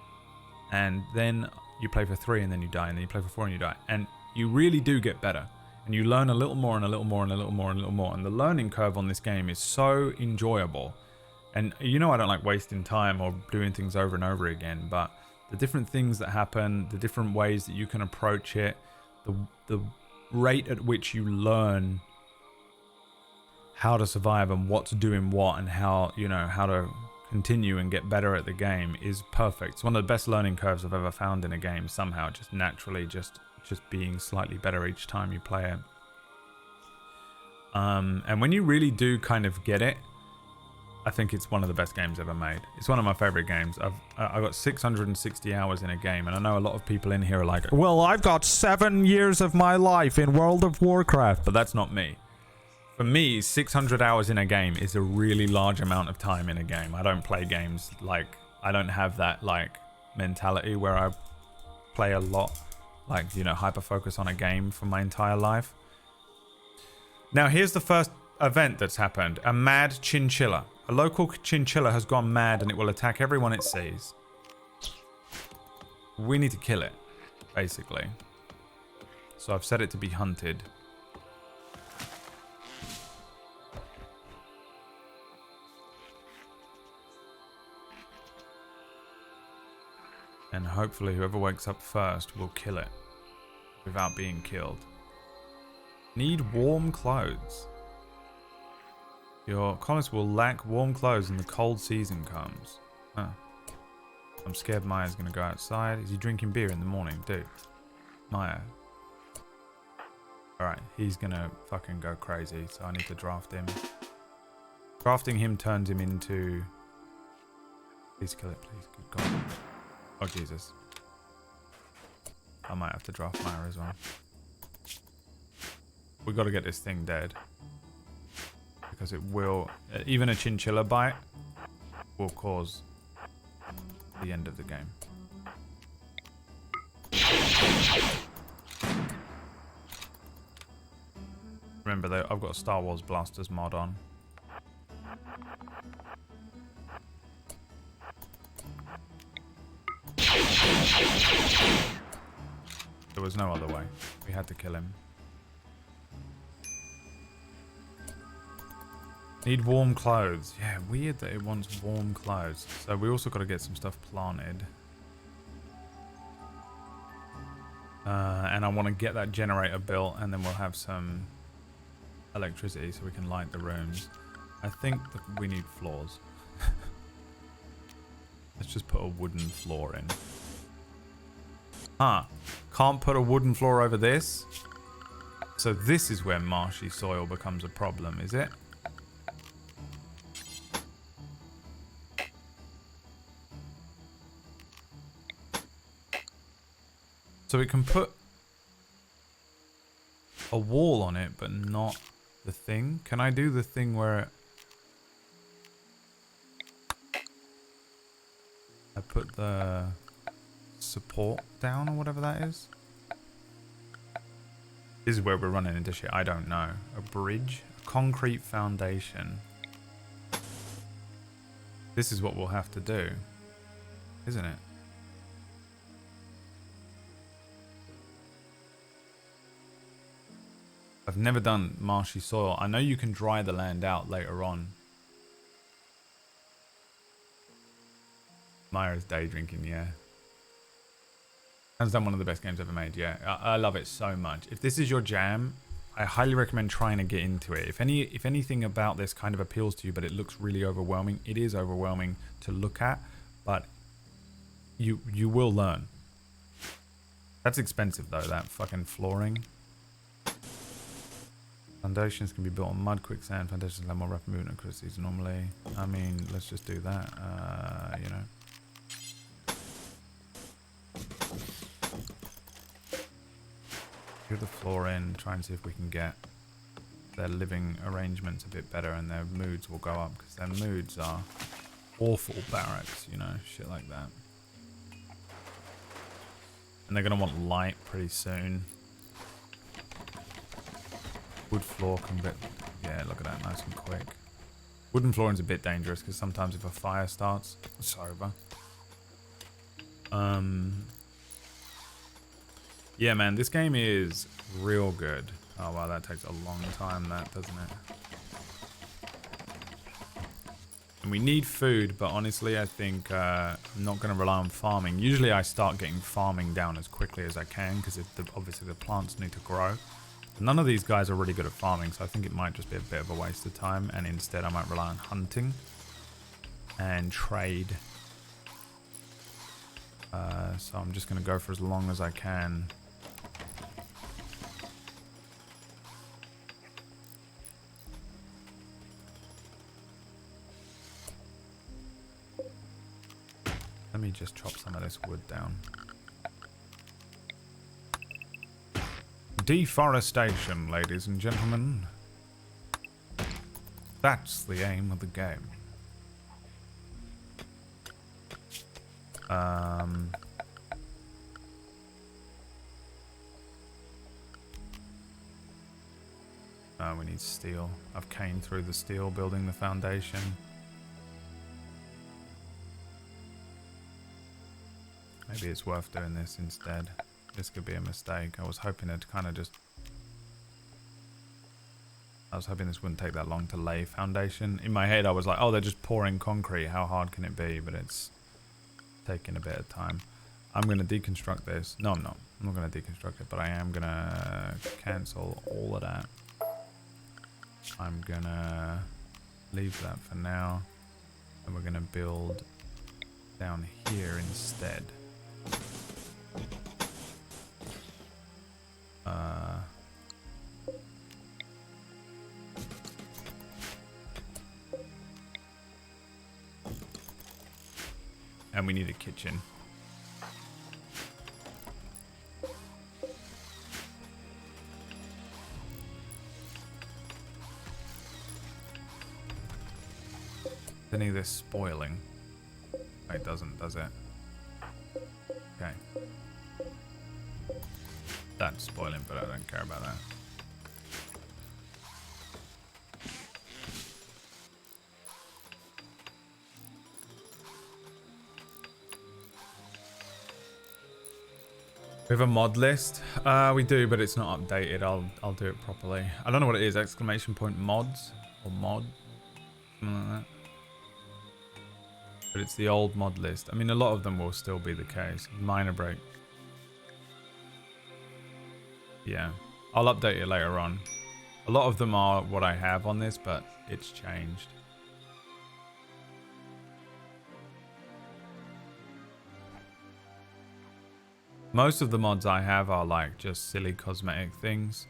And then you play for 3 and then you die. And then you play for 4 and you die. And you really do get better. And you learn a little more and a little more and a little more and a little more. And the learning curve on this game is so enjoyable. And you know I don't like wasting time or doing things over and over again, but the different things that happen, the different ways that you can approach it, the rate at which you learn how to survive and what's doing what and how, you know, how to continue and get better at the game is perfect. It's one of the best learning curves I've ever found in a game somehow, just naturally, just being slightly better each time you play it. And when you really do kind of get it, I think it's one of the best games ever made. It's one of my favorite games. I've got 660 hours in a game, and I know a lot of people in here are like, well, I've got 7 years of my life in World of Warcraft, but that's not me. For me, 600 hours in a game is a really large amount of time in a game. I don't play games like, I don't have that like mentality where I play a lot, like, you know, hyper focus on a game for my entire life. Now, here's the first event that's happened. A mad chinchilla. A local chinchilla has gone mad and it will attack everyone it sees. We need to kill it, basically. So I've set it to be hunted. And hopefully whoever wakes up first will kill it without being killed. Need warm clothes. Your colonists will lack warm clothes when the cold season comes. Huh. I'm scared Maya's gonna go outside. Is he drinking beer in the morning? Dude. Maya. Alright, he's gonna fucking go crazy, so I need to draft him. Drafting him turns him into... Please kill it, please. Good God. Oh, Jesus. I might have to draft Maya as well. We got to get this thing dead. Because it will... Even a chinchilla bite will cause the end of the game. Remember though, I've got a Star Wars Blasters mod on. There was no other way. We had to kill him. Need warm clothes. Yeah, weird that it wants warm clothes. So we also got to get some stuff planted. And I want to get that generator built, and then we'll have some electricity so we can light the rooms. I think that we need floors. Let's just put a wooden floor in. Can't put a wooden floor over this. So this is where marshy soil becomes a problem, is it? So we can put a wall on it, but not the thing. Can I do the thing where I put the support down or whatever that is? This is where we're running into shit. I don't know. A bridge? A concrete foundation. This is what we'll have to do, isn't it? I've never done marshy soil. I know you can dry the land out later on. Myra's day drinking, yeah. Hands down one of the best games ever made, yeah. I love it so much. If this is your jam, I highly recommend trying to get into it. If anything about this kind of appeals to you, but it looks really overwhelming, it is overwhelming to look at, but you will learn. That's expensive though, that fucking flooring. Foundations can be built on mud, quicksand. Foundations allow more rapid movement across these normally. I mean, let's just do that, you know. Give the floor in, try and see if we can get their living arrangements a bit better, and their moods will go up, because their moods are awful barracks, you know, shit like that. And they're going to want light pretty soon. Wood floor can be... Yeah, look at that, nice and quick. Wooden flooring's a bit dangerous, because sometimes if a fire starts, it's over. Yeah, man, this game is real good. Oh, wow, that takes a long time, that, doesn't it? And we need food, but honestly, I think I'm not going to rely on farming. Usually I start getting farming down as quickly as I can, because obviously the plants need to grow. None of these guys are really good at farming, so I think it might just be a bit of a waste of time, and instead I might rely on hunting and trade. So I'm just going to go for as long as I can. Let me just chop some of this wood down. Deforestation, ladies and gentlemen. That's the aim of the game. Oh, we need steel. I've caned through the steel building the foundation. Maybe it's worth doing this instead. This could be a mistake. I was hoping it kind of just... I was hoping this wouldn't take that long to lay foundation. In my head, I was like, oh, they're just pouring concrete. How hard can it be? But it's taking a bit of time. I'm going to deconstruct this. No, I'm not. I'm not going to deconstruct it, but I am going to cancel all of that. I'm going to leave that for now. And we're going to build down here instead. And we need a kitchen. any of this spoiling? It doesn't, does it? Okay. That's spoiling, but I don't care about that. We have a mod list. We do, but it's not updated. I'll do it properly. I don't know what it is. Exclamation point mods or mod, something like that. But it's the old mod list. I mean, a lot of them will still be the case. Minor break. Yeah, I'll update it later on. A lot of them are what I have on this, but it's changed. Most of the mods I have are like just silly cosmetic things,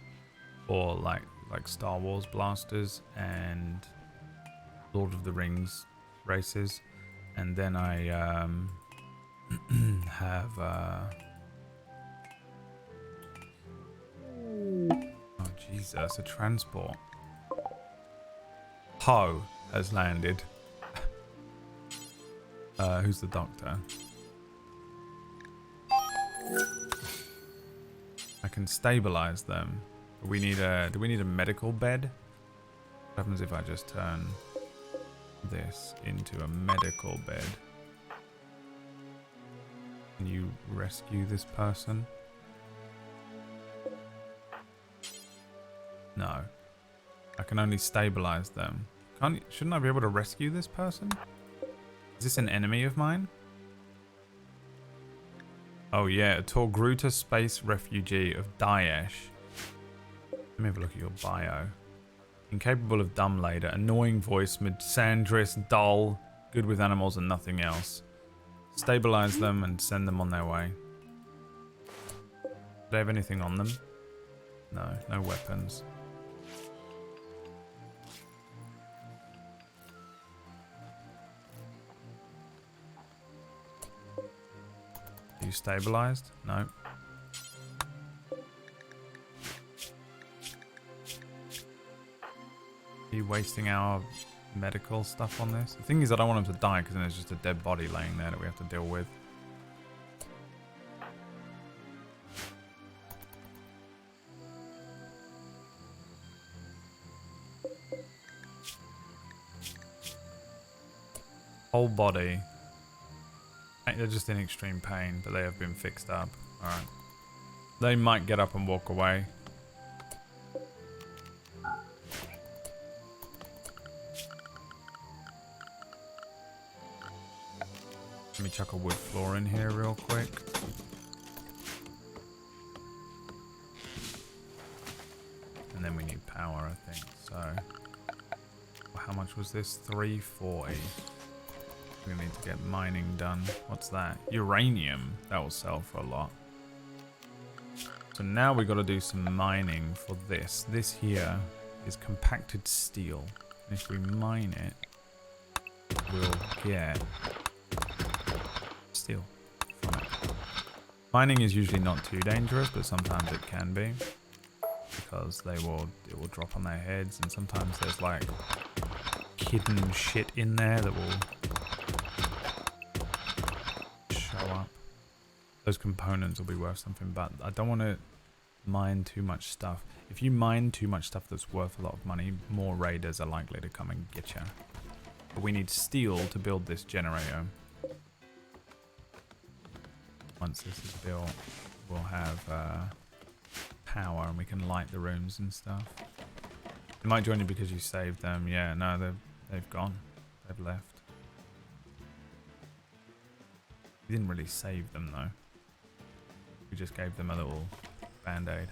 or like Star Wars blasters and Lord of the Rings races, and then I have oh Jesus, a transport. Poe has landed. Who's the doctor? I can stabilize them. But we need a. Do we need a medical bed? What happens if I just turn this into a medical bed? Can you rescue this person? No. I can only stabilize them. Shouldn't I be able to rescue this person? Is this an enemy of mine? Oh yeah, a Torgruta space refugee of Daesh. Let me have a look at your bio. Incapable of dumb later, annoying voice, misandrous, dull, good with animals and nothing else. Stabilize them and send them on their way. Do they have anything on them? No, no weapons. Are you stabilized? No. Are you wasting our medical stuff on this? The thing is, I don't want him to die because then there's just a dead body laying there that we have to deal with. Whole body. They're just in extreme pain, but they have been fixed up. Alright. They might get up and walk away. Let me chuck a wood floor in here real quick. And then we need power, I think. So, how much was this? 340. We need to get mining done. What's that? Uranium. That will sell for a lot. So now we got to do some mining for this. This here is compacted steel. And if we mine it, we'll get steel from it. Mining is usually not too dangerous, but sometimes it can be. Because it will drop on their heads, and sometimes there's like hidden shit in there that will up. Those components will be worth something, but I don't want to mine too much stuff. If you mine too much stuff that's worth a lot of money, more raiders are likely to come and get you. But we need steel to build this generator. Once this is built, we'll have power and we can light the rooms and stuff. They might join you because you saved them. Yeah, no, they've gone. They've left. We didn't really save them though. We just gave them a little band-aid.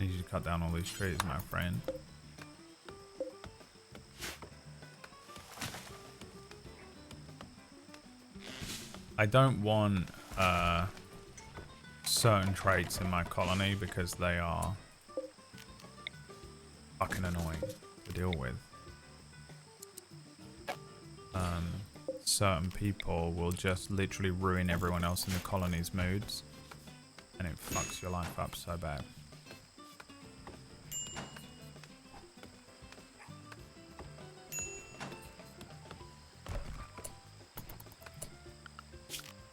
Need you to cut down all these trees, my friend. I don't want certain traits in my colony because they are fucking annoying to deal with. certain people will just literally ruin everyone else in the colony's moods, and it fucks your life up so bad.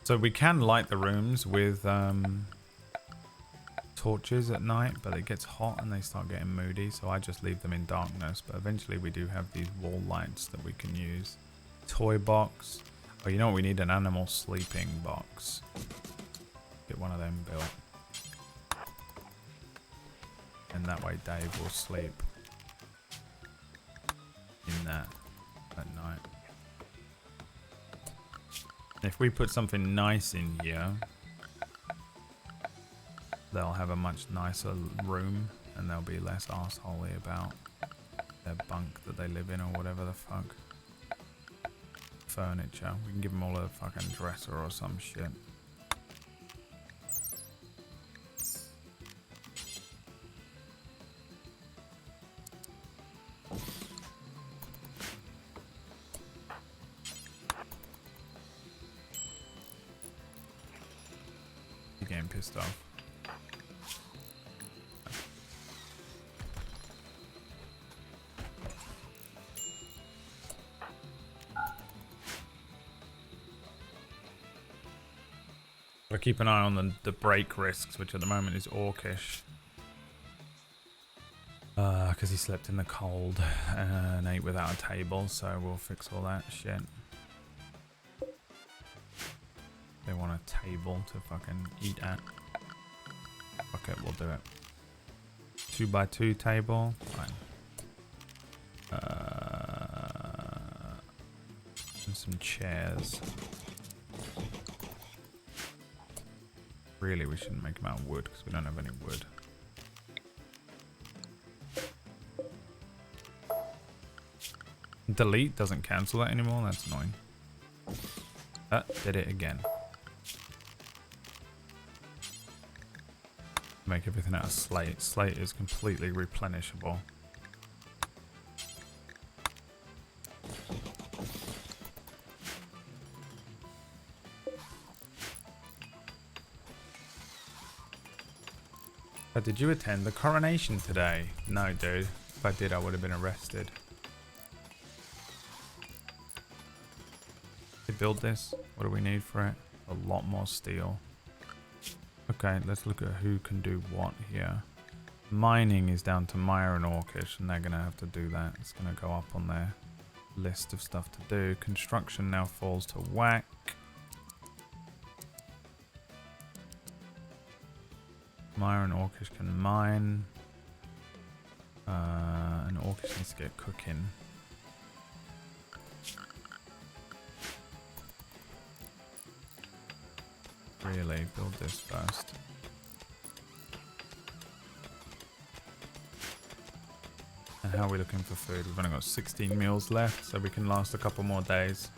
So we can light the rooms with torches at night, but it gets hot and they start getting moody, so I just leave them in darkness. But eventually we do have these wall lights that we can use. Toy box. Oh, you know what? We need an animal sleeping box. Get one of them built. And that way Dave will sleep in that at night. If we put something nice in here, they'll have a much nicer room and they'll be less arseholey about their bunk that they live in or whatever the fuck. Furniture. We can give them all a fucking dresser or some shit. You're getting pissed off. Gotta keep an eye on the break risks, which at the moment is Orcish. Because he slept in the cold and ate without a table, so we'll fix all that shit. They want a table to fucking eat at. Okay, we'll do it. 2x2 table. Fine. And some chairs. Really, we shouldn't make them out of wood because we don't have any wood. Delete doesn't cancel that anymore. That's annoying. Did it again. Make everything out of slate. Slate is completely replenishable. Did you attend the coronation today? No, dude. If I did, I would have been arrested. They build this? What do we need for it? A lot more steel. Okay, let's look at who can do what here. Mining is down to Maya and Orcish, and they're going to have to do that. It's going to go up on their list of stuff to do. Construction now falls to Whack. Maya and Orcish can mine. And Orcish needs to get cooking. Really, build this first. And how are we looking for food? We've only got 16 meals left, so we can last a couple more days.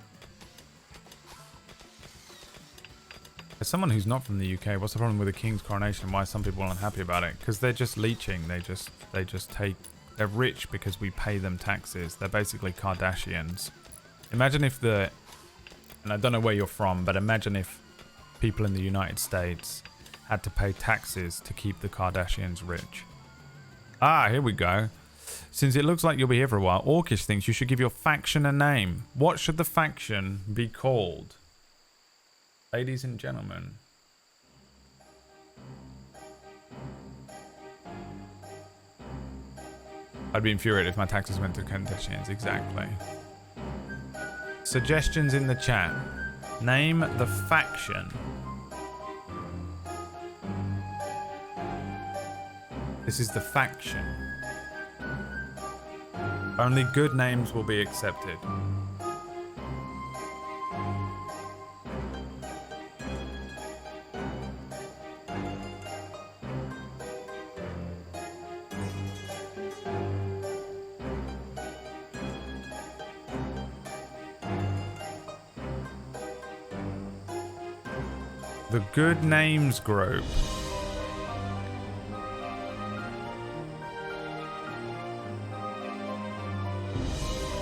As someone who's not from the UK, what's the problem with the King's coronation? Why are some people unhappy about it? Because they're just leeching. They just take... They're rich because we pay them taxes. They're basically Kardashians. Imagine if the... And I don't know where you're from, but imagine if people in the United States had to pay taxes to keep the Kardashians rich. Ah, here we go. Since it looks like you'll be here for a while, Orcish thinks you should give your faction a name. What should the faction be called? Ladies and gentlemen. I'd be infuriated if my taxes went to Kardashians. Exactly. Suggestions in the chat. Name the faction. This is the faction. Only good names will be accepted. The Good Names Group.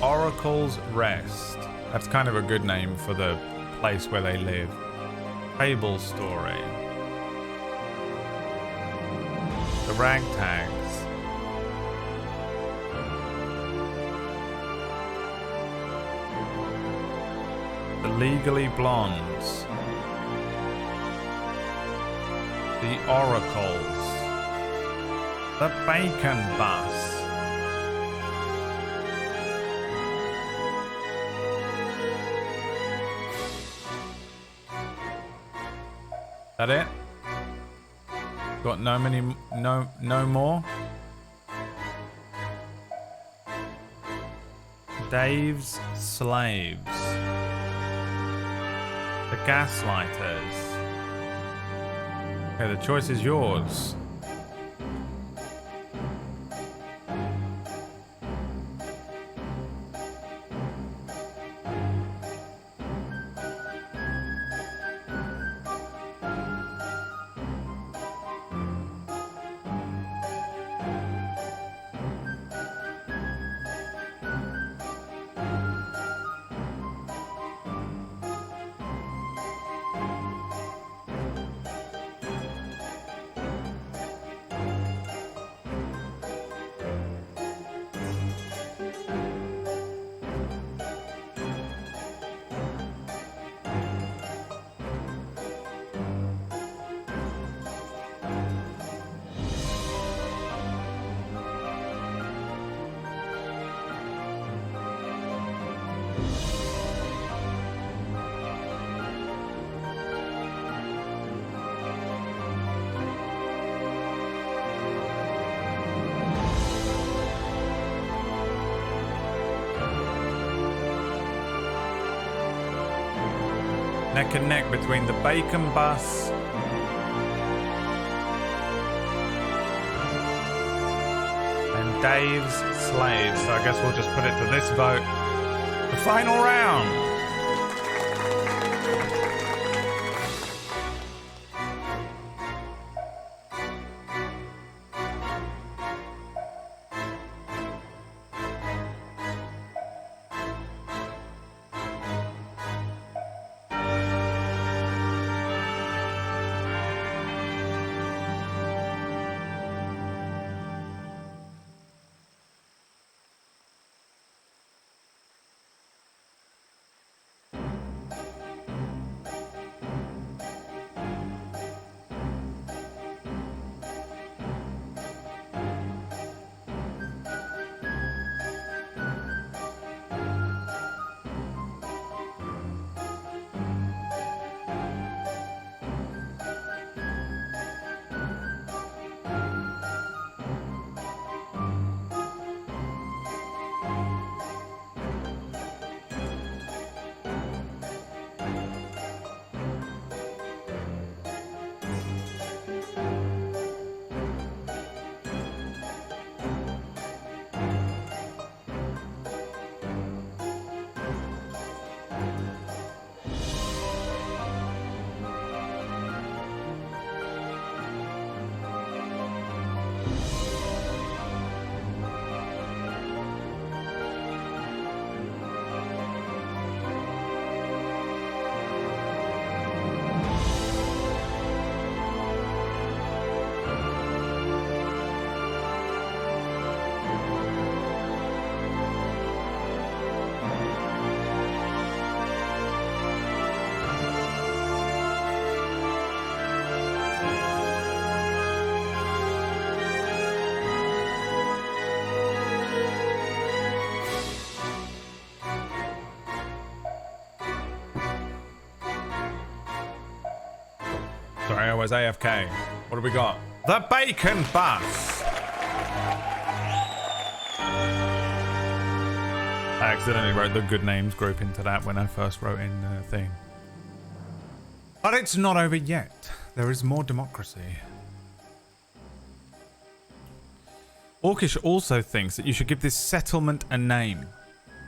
Oracle's Rest. That's kind of a good name for the place where they live. Fable story. The Ragtags. The Legally Blondes. The Oracles. The Bacon Bus. That it? Got no more? Dave's Slaves. The Gaslighters. Okay, the choice is yours. Neck and neck between the Bacon Bus and Dave's Slaves. So I guess we'll just put it to this vote. The final round. Sorry, I was AFK. What do we got? The Bacon Bus. I accidentally wrote the good names group into that when I first wrote in the thing. But it's not over yet. There is more democracy. Orkish also thinks that you should give this settlement a name.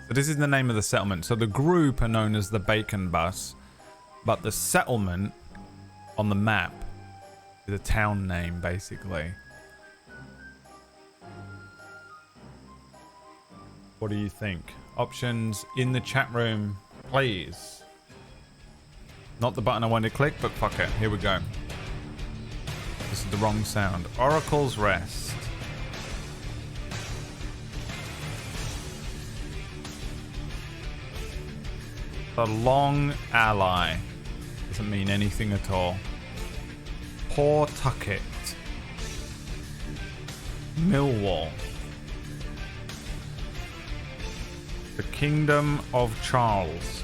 So this is the name of the settlement. So the group are known as the Bacon Bus, but the settlement on the map is a town name, basically. What do you think? Options in the chat room please. Not the button I wanted to click, but fuck it. Here we go. This is the wrong sound. Oracle's Rest. The Long Ally. Doesn't mean anything at all. Pawtucket. Millwall. The Kingdom of Charles.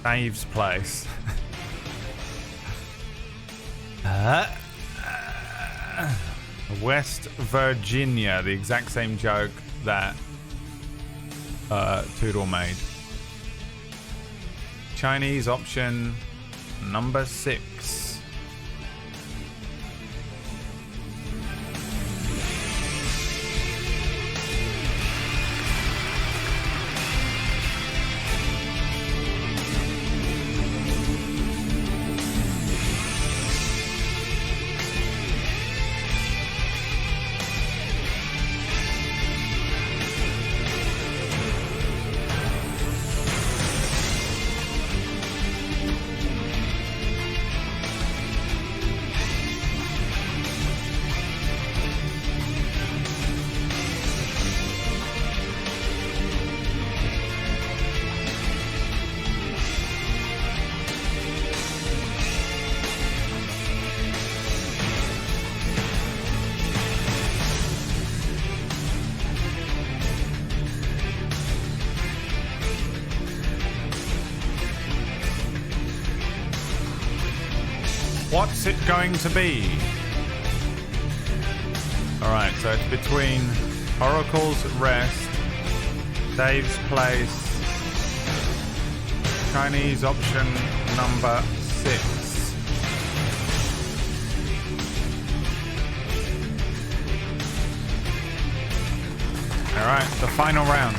Dave's Place. West Virginia. The exact same joke that Toodle made. Chinese option number 6. What's it going to be? Alright, so it's between Oracle's Rest, Dave's Place, Chinese option number 6. Alright, the final round.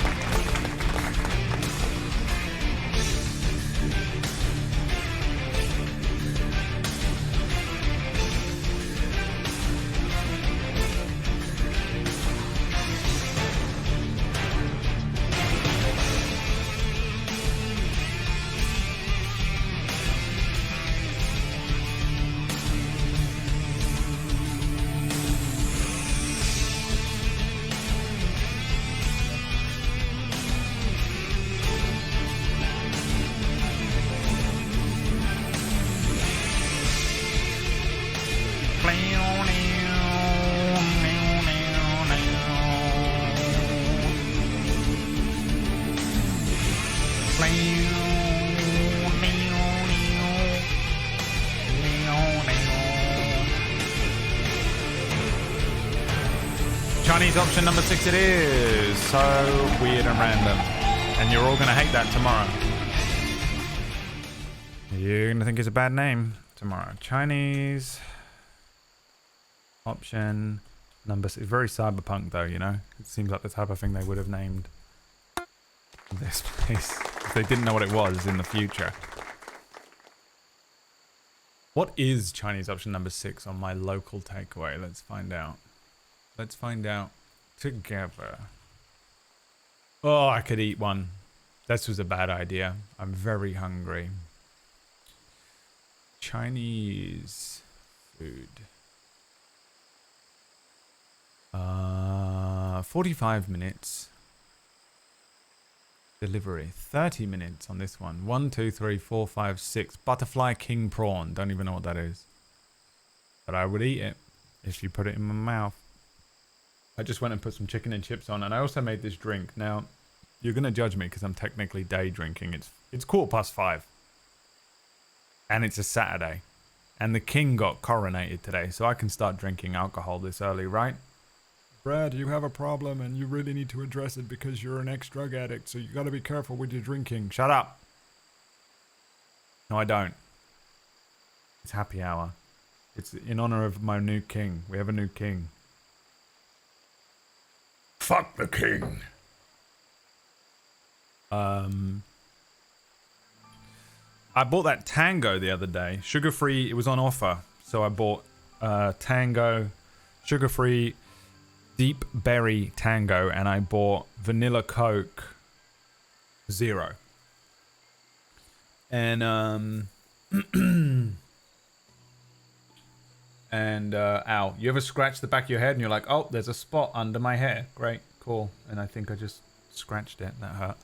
Chinese option number 6 it is. So weird and random. And you're all going to hate that tomorrow. You're going to think it's a bad name tomorrow. Chinese option number 6. Very cyberpunk though, you know. It seems like the type of thing they would have named this place if they didn't know what it was in the future. What is Chinese option number 6 on my local takeaway? Let's find out. Let's find out together. Oh, I could eat one. This was a bad idea. I'm very hungry. Chinese food. 45 minutes. Delivery. 30 minutes on this one. 1, 2, 3, 4, 5, 6. Butterfly king prawn. Don't even know what that is. But I would eat it if you put it in my mouth. I just went and put some chicken and chips on, and I also made this drink. Now, you're gonna judge me because I'm technically day drinking. It's 5:15, and it's a Saturday, and the king got coronated today, so I can start drinking alcohol this early, right? Brad, you have a problem, and you really need to address it because you're an ex-drug addict, so you got to be careful with your drinking. Shut up. No, I don't. It's happy hour. It's in honor of my new king. We have a new king. Fuck the king. I bought that Tango the other day. Sugar-free, it was on offer. So I bought Tango, sugar-free, deep berry Tango, and I bought vanilla Coke 0. And and ow, you ever scratch the back of your head and you're like, oh, there's a spot under my hair. Great, cool. And I think I just scratched it. That hurt.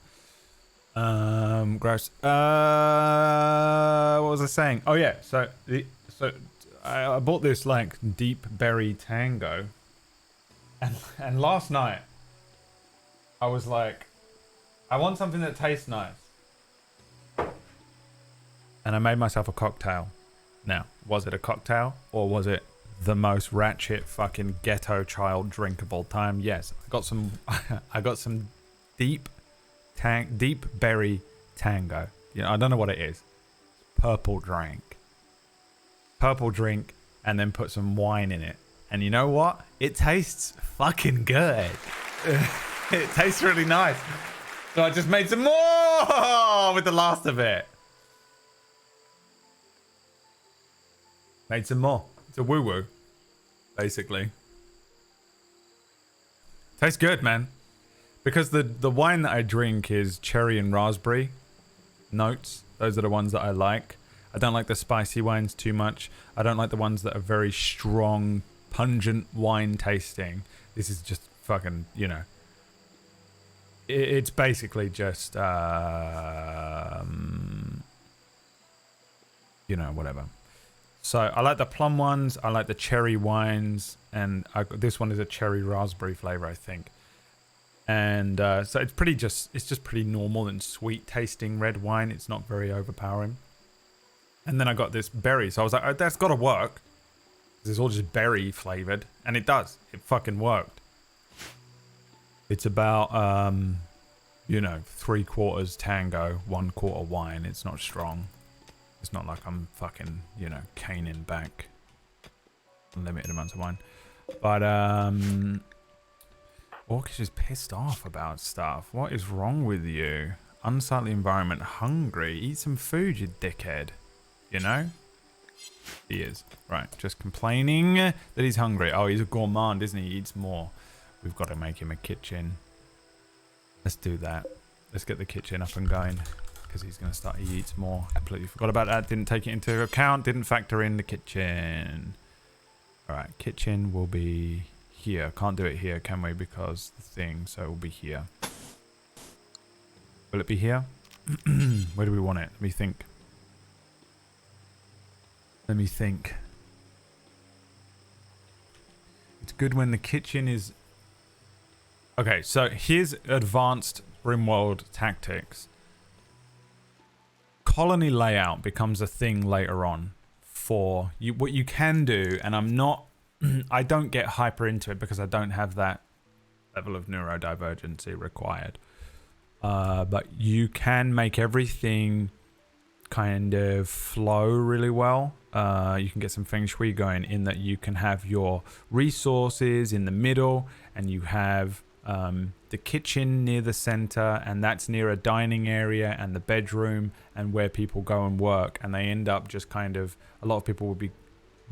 Gross. What was I saying? Oh yeah, so I bought this like deep berry tango, and last night I was like, I want something that tastes nice, and I made myself a cocktail. Now, was it a cocktail or was it the most ratchet fucking ghetto child drink of all time? Yes, I got some. I got some deep berry tango. I don't know what it is. Purple drink, and then put some wine in it. And you know what? It tastes fucking good. It tastes really nice. So I just made some more with the last of it. Made some more. It's a woo-woo, basically. Tastes good, man. Because the wine that I drink is cherry and raspberry notes. Those are the ones that I like. I don't like the spicy wines too much. I don't like the ones that are very strong, pungent wine tasting. This is just fucking, it's basically just, whatever. So I like the plum ones. I like the cherry wines. And this one is a cherry raspberry flavor, I think. And so it's just pretty normal and sweet tasting red wine. It's not very overpowering. And then I got this berry. So I was like, oh, that's got to work. It's all just berry flavored. And it does. It fucking worked. It's about, 3/4 tango, 1/4 wine. It's not strong. It's not like I'm fucking, caning back unlimited amounts of wine. But, Orcish is pissed off about stuff. What is wrong with you? Unsightly environment, hungry. Eat some food, you dickhead. He is. Right, just complaining that he's hungry. Oh, he's a gourmand, isn't he? He eats more. We've got to make him a kitchen. Let's do that. Let's get the kitchen up and going. Because he's going to start, he eats more. Completely forgot about that. Didn't take it into account. Didn't factor in the kitchen. Alright, kitchen will be here. Can't do it here, can we? Because the thing, so it will be here. Will it be here? Where do we want it? Let me think. It's good when the kitchen is... Okay, so here's advanced Rimworld tactics. Colony layout becomes a thing later on for you. What you can do, and I don't get hyper into it because I don't have that level of neurodivergency required. But you can make everything kind of flow really well. You can get some feng shui going in that you can have your resources in the middle, and you have the kitchen near the center, and that's near a dining area and the bedroom and where people go and work, and they end up just kind of, a lot of people will be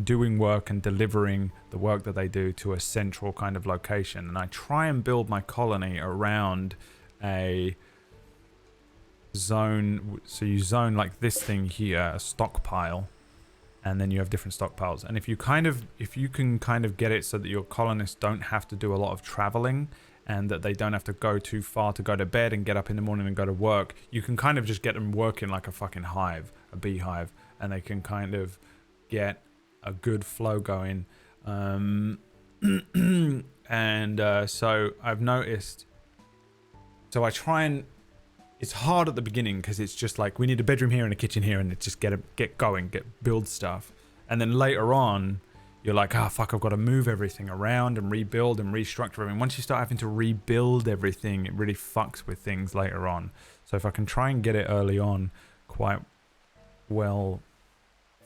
doing work and delivering the work that they do to a central kind of location. And I try and build my colony around a zone. So you zone like this thing here, a stockpile, and then you have different stockpiles. And if you can kind of get it so that your colonists don't have to do a lot of traveling, and that they don't have to go too far to go to bed and get up in the morning and go to work, you can kind of just get them working like a fucking hive, a beehive, and they can kind of get a good flow going. So I've noticed, so I try and, it's hard at the beginning because it's just like, we need a bedroom here and a kitchen here, and it just get going, build stuff. And then later on, you're like, fuck, I've got to move everything around and rebuild and restructure everything. Once you start having to rebuild everything, it really fucks with things later on. So if I can try and get it early on quite well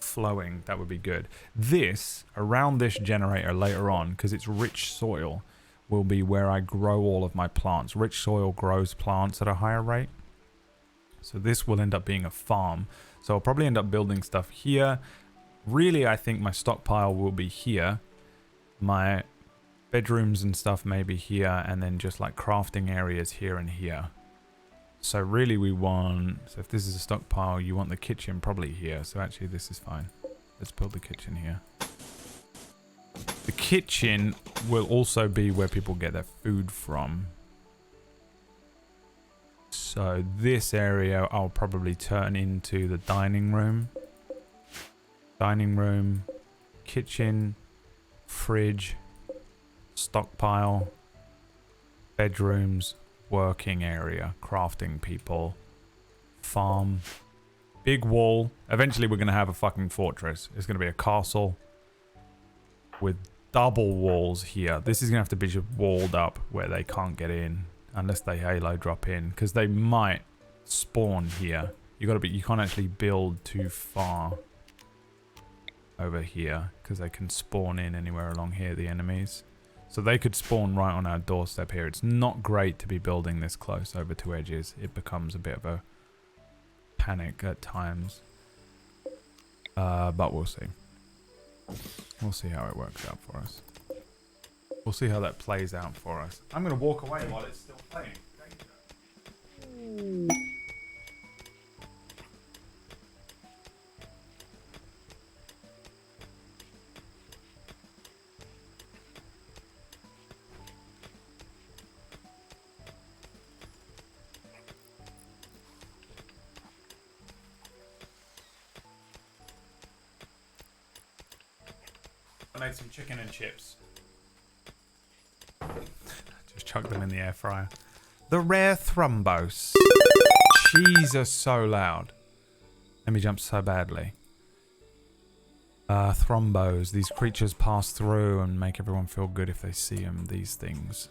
flowing, that would be good. This, around this generator later on, because it's rich soil, will be where I grow all of my plants. Rich soil grows plants at a higher rate. So this will end up being a farm. So I'll probably end up building stuff here. Really, I think my stockpile will be here. My bedrooms and stuff maybe here, and then just like crafting areas here and here. So really we want, so if this is a stockpile, you want the kitchen probably here. So actually this is fine. Let's build the kitchen here. The kitchen will also be where people get their food from. So this area I'll probably turn into the dining room. Dining room, kitchen, fridge, stockpile, bedrooms, working area, crafting people, farm, big wall. Eventually we're going to have a fucking fortress. It's going to be a castle with double walls here. This is going to have to be just walled up where they can't get in unless they halo drop in, because they might spawn here. You can't actually build too far over here because they can spawn in anywhere along here, the enemies. So they could spawn right on our doorstep here. It's not great to be building this close over two edges. It becomes a bit of a panic at times. But we'll see. We'll see how it works out for us. We'll see how that plays out for us. I'm going to walk away while it's still playing. I made some chicken and chips. Just chuck them in the air fryer. The rare thrombos. Cheese are so loud. Let me jump so badly. Thrombos. These creatures pass through and make everyone feel good if they see them. These things.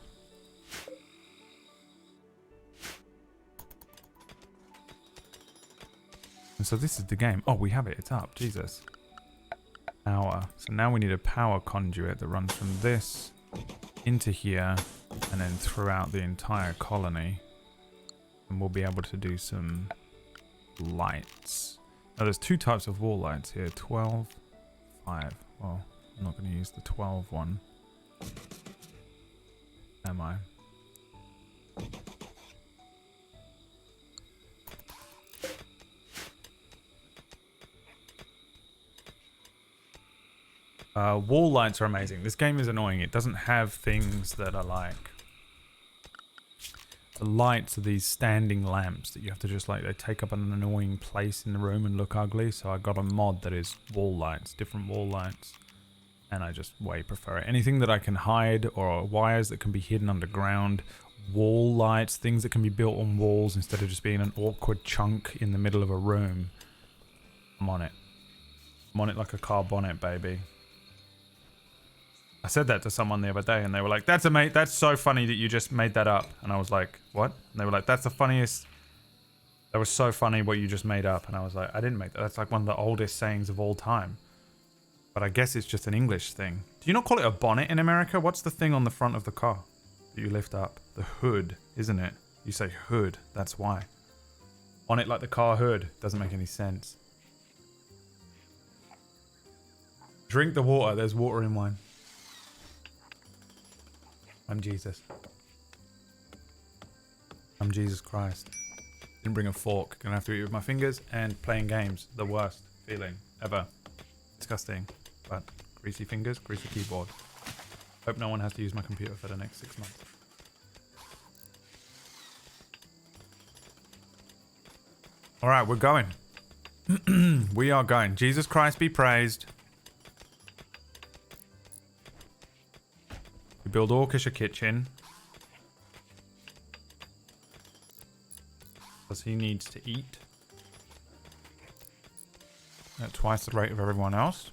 And so this is the game. Oh, we have it. It's up. Jesus. Power. So now we need a power conduit that runs from this into here and then throughout the entire colony. And we'll be able to do some lights. Now there's two types of wall lights here. 12, 5. Well, I'm not going to use the 12 one. Am I? Wall lights are amazing. This game is annoying. It doesn't have things that are like... The lights are these standing lamps that you have to just like... They take up an annoying place in the room and look ugly. So I got a mod that is wall lights. Different wall lights. And I just way prefer it. Anything that I can hide or wires that can be hidden underground. Wall lights. Things that can be built on walls instead of just being an awkward chunk in the middle of a room. I'm on it. I'm on it like a car bonnet, baby. I said that to someone the other day and they were like, that's so funny that you just made that up. And I was like, what? And they were like, that's the funniest. That was so funny what you just made up. And I was like, I didn't make that. That's like one of the oldest sayings of all time. But I guess it's just an English thing. Do you not call it a bonnet in America? What's the thing on the front of the car that you lift up? The hood, isn't it? You say hood. That's why. On it like the car hood. Doesn't make any sense. Drink the water. There's water in wine. I'm Jesus. I'm Jesus Christ. Didn't bring a fork. Gonna have to eat with my fingers and playing games. The worst feeling ever. Disgusting. But greasy fingers, greasy keyboard. Hope no one has to use my computer for the next 6 months. Alright, we're going. We are going. Jesus Christ be praised. We build Orcish a kitchen. Because he needs to eat. At twice the rate of everyone else.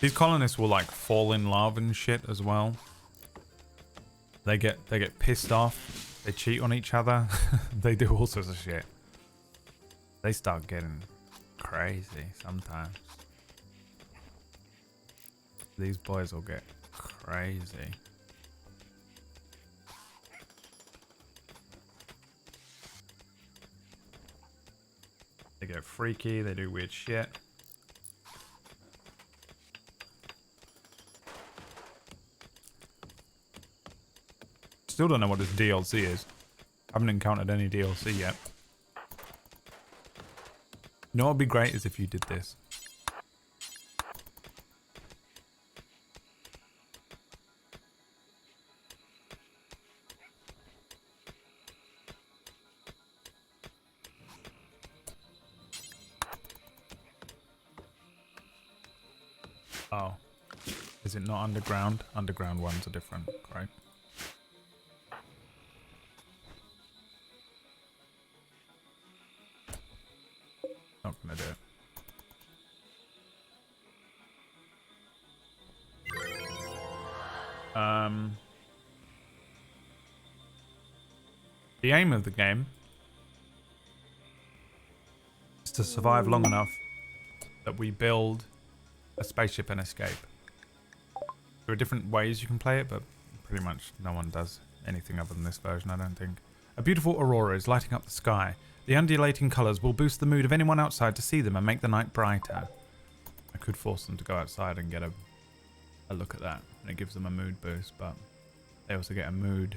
These colonists will like fall in love and shit as well. They get pissed off. They cheat on each other. They do all sorts of shit. They start getting crazy sometimes. These boys will get crazy. They get freaky, they do weird shit. Still don't know what this DLC is. Haven't encountered any DLC yet. You know what would be great is if you did this. Oh. Is it not underground? Underground ones are different. Great. Not gonna do it. The aim of the game is to survive long enough that we build a spaceship and escape. There are different ways you can play it, but pretty much no one does anything other than this version, I don't think. A beautiful aurora is lighting up the sky. The undulating colours will boost the mood of anyone outside to see them and make the night brighter. I could force them to go outside and get a look at that, and it gives them a mood boost, but they also get a mood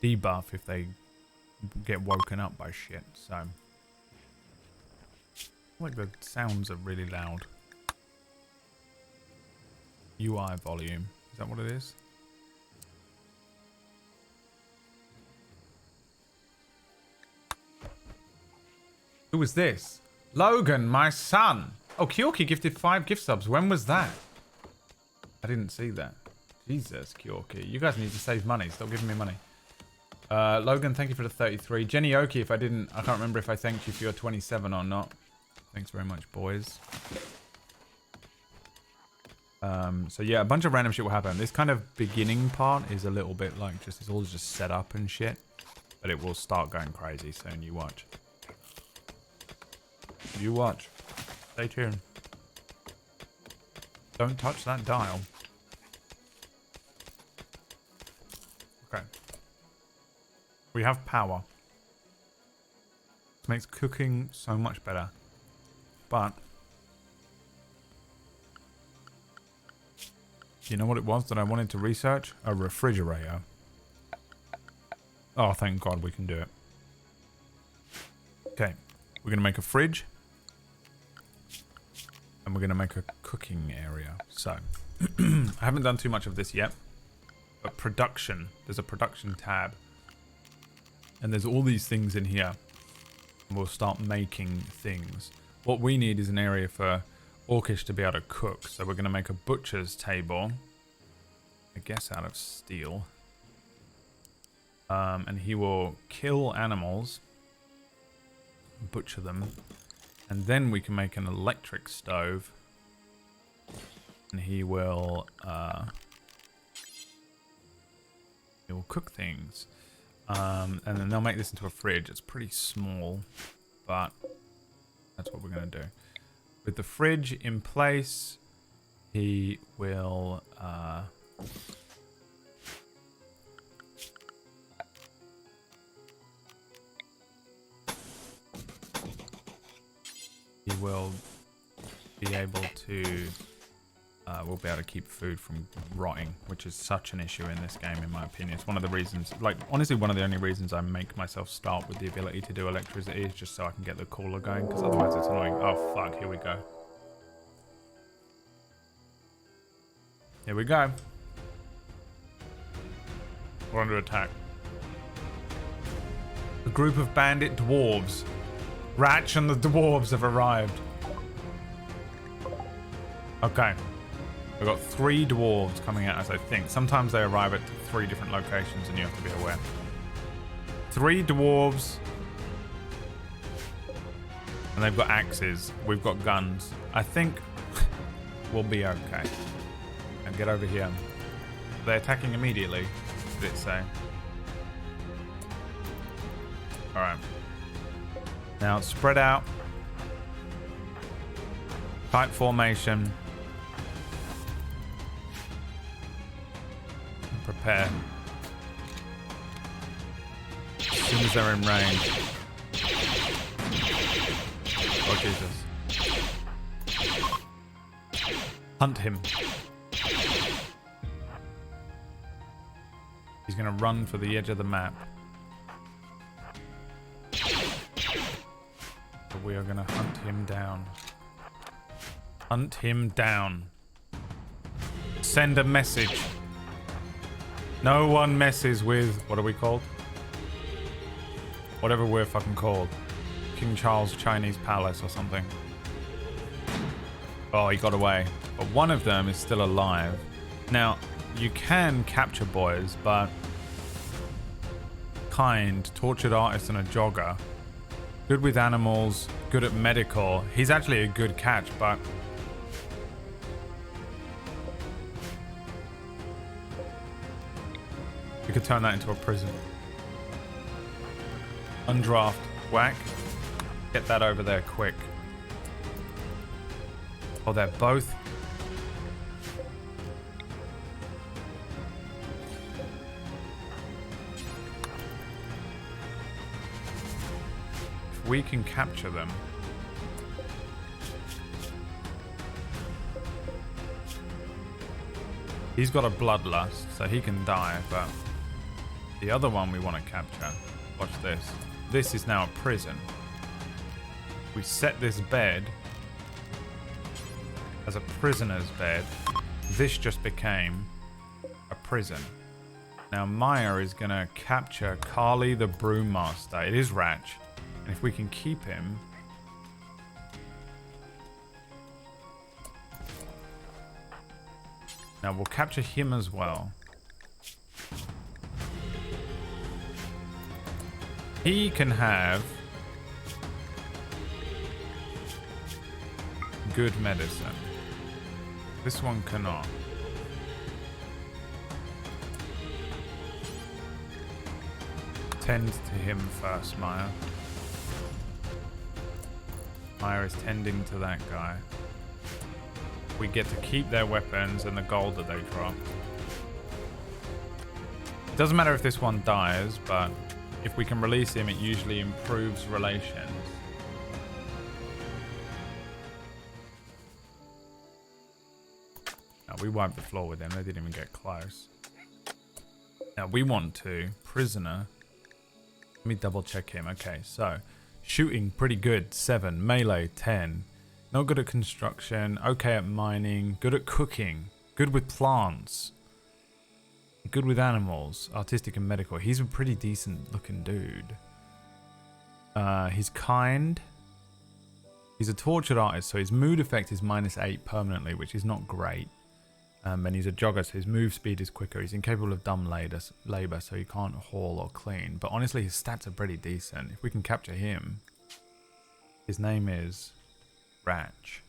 debuff if they get woken up by shit, so... Like the sounds are really loud. UI volume. Is that what it is? Who was this? Logan, my son. Oh, Kyorki gifted 5 gift subs. When was that? I didn't see that. Jesus, Kyorki. You guys need to save money. Stop giving me money. Logan, thank you for the 33. Jenny Oki, I can't remember if I thanked you for your 27 or not. Thanks very much, boys. So yeah, a bunch of random shit will happen. This kind of beginning part is a little bit like it's all just set up and shit. But it will start going crazy soon. You watch. You watch. Stay tuned. Don't touch that dial. Okay. We have power. This makes cooking so much better. But you know what it was that I wanted to research? A refrigerator. Oh, thank God we can do it. Okay. We're going to make a fridge. And we're going to make a cooking area. So, I haven't done too much of this yet. But production. There's a production tab. And there's all these things in here. And we'll start making things. What we need is an area for Orcish to be able to cook. So we're going to make a butcher's table. I guess out of steel. And he will kill animals. Butcher them. And then we can make an electric stove. And he will cook things. And then they'll make this into a fridge. It's pretty small, but that's what we're going to do. With the fridge in place, he will be able to we'll be able to keep food from rotting, which is such an issue in this game, in my opinion. It's one of the reasons, like, honestly, one of the only reasons I make myself start with the ability to do electricity is just so I can get the cooler going, because otherwise it's annoying. Oh, fuck, here we go. Here we go. We're under attack. A group of bandit dwarves. Ratch and the dwarves have arrived. Okay. We've got 3 dwarves coming at us, I think. Sometimes they arrive at 3 different locations and you have to be aware. 3 dwarves. And they've got axes. We've got guns. I think we'll be okay. And get over here. They're attacking immediately, did it say? Alright. Now spread out. Tight formation. Prepare. As soon as they're in range. Oh Jesus. Hunt him. He's He's going to run for the edge of the map. So we are going to hunt him down. Hunt him down. Send a message. No one messes with... What are we called? Whatever we're fucking called. King Charles Chinese Palace or something. Oh, he got away. But one of them is still alive. Now, you can capture boys, but... Kind, tortured artist and a jogger. Good with animals, good at medical. He's actually a good catch, but... We could turn that into a prison. Undraft. Whack. Get that over there quick. Oh, they're both... If we can capture them... He's got a bloodlust, so he can die, but... The other one we want to capture. Watch this. This is now a prison. We set this bed as a prisoner's bed. This just became a prison. Now Maya is going to capture Carly the Brewmaster. It is Ratch. And if we can keep him... Now we'll capture him as well. He can have good medicine. This one cannot. Tend to him first, Maya. Maya is tending to that guy. We get to keep their weapons and the gold that they drop. It doesn't matter if this one dies, but if we can release him, it usually improves relations. Now, we wiped the floor with them. They didn't even get close. Now, we want to. Prisoner. Let me double check him. Okay, so shooting, pretty good. 7. Melee, 10. Not good at construction. Okay at mining. Good at cooking. Good with plants. Good with animals, artistic and medical. He's a pretty decent looking dude. He's kind. He's a tortured artist, so his mood effect is -8 permanently, which is not great. And he's a jogger, so his move speed is quicker. He's incapable of dumb labor, so he can't haul or clean. But honestly, his stats are pretty decent. If we can capture him, his name is Ratch.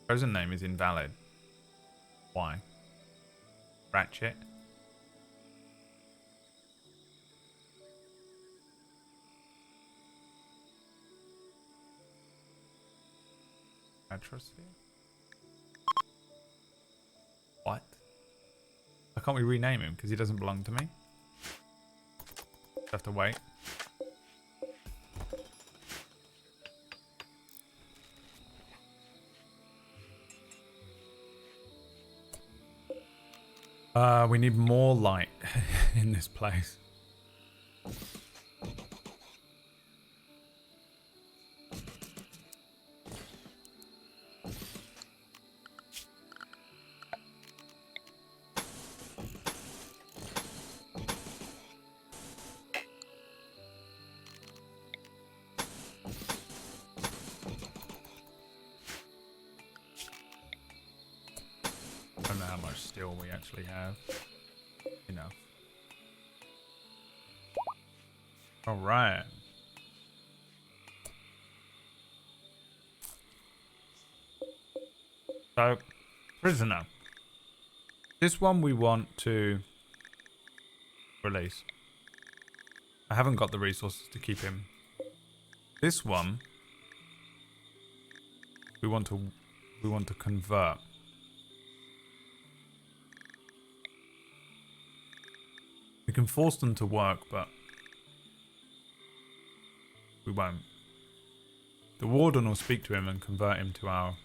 Chosen name is invalid. Why? Ratchet. Atrocity? What? Why can't we rename him? Because he doesn't belong to me? Have to wait. We need more light in this place. I don't know how much steel we actually have. Enough. All right. So, prisoner. This one we want to release. I haven't got the resources to keep him. This one we want to convert. We can force them to work, but we won't. The warden will speak to him and convert him to our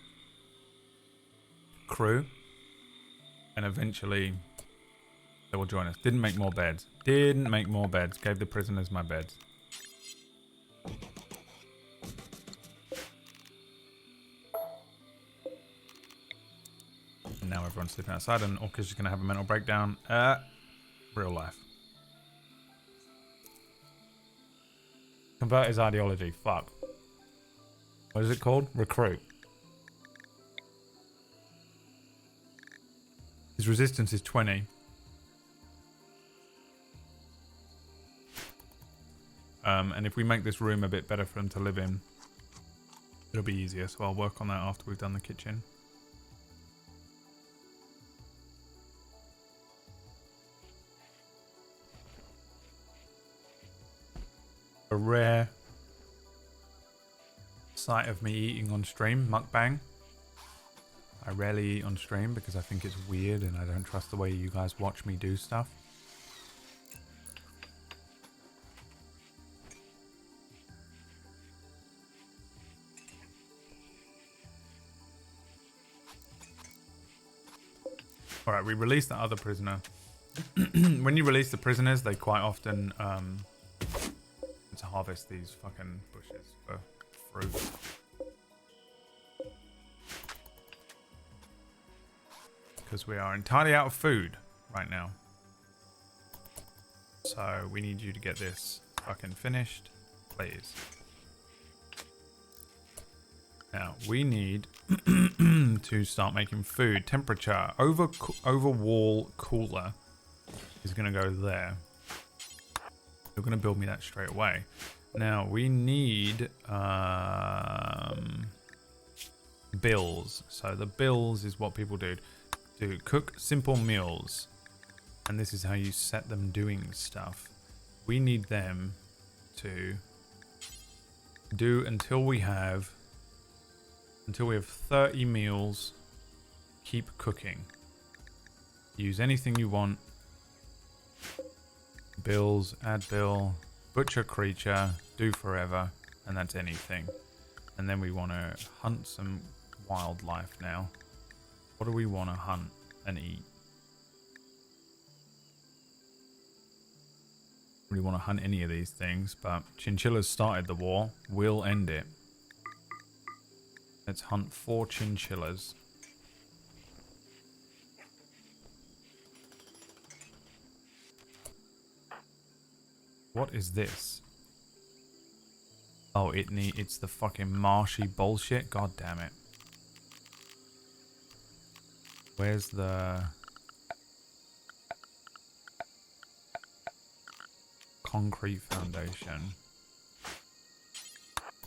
crew. And eventually they will join us. Didn't make more beds. Didn't make more beds. Gave the prisoners my beds. And now everyone's sleeping outside and Orca's just going to have a mental breakdown. Real life. Convert his ideology. Fuck. What is it called? Recruit. His resistance is 20. And if we make this room a bit better for him to live in, it'll be easier. So I'll work on that after we've done the kitchen. A rare sight of me eating on stream, mukbang. I rarely eat on stream because I think it's weird and I don't trust the way you guys watch me do stuff. Alright, we released the other prisoner. When you release the prisoners, they quite often to harvest these fucking bushes for fruit. Because we are entirely out of food right now. So we need you to get this fucking finished, please. Now we need to start making food. Temperature over wall cooler is going to go there. You're going to build me that straight away. Now we need bills. So the bills is what people do. Cook simple meals, and this is how you set them doing stuff. We need them to do until we have 30 meals. Keep cooking. Use anything you want. Bills, add bill, butcher creature, do forever, and that's anything. And then we want to hunt some wildlife now. What do we want to hunt and eat? Really want to hunt any of these things, but chinchillas started the war. We'll end it. Let's hunt 4 chinchillas. What is this? Oh, it's the fucking marshy bullshit. God damn it. Where's the concrete foundation?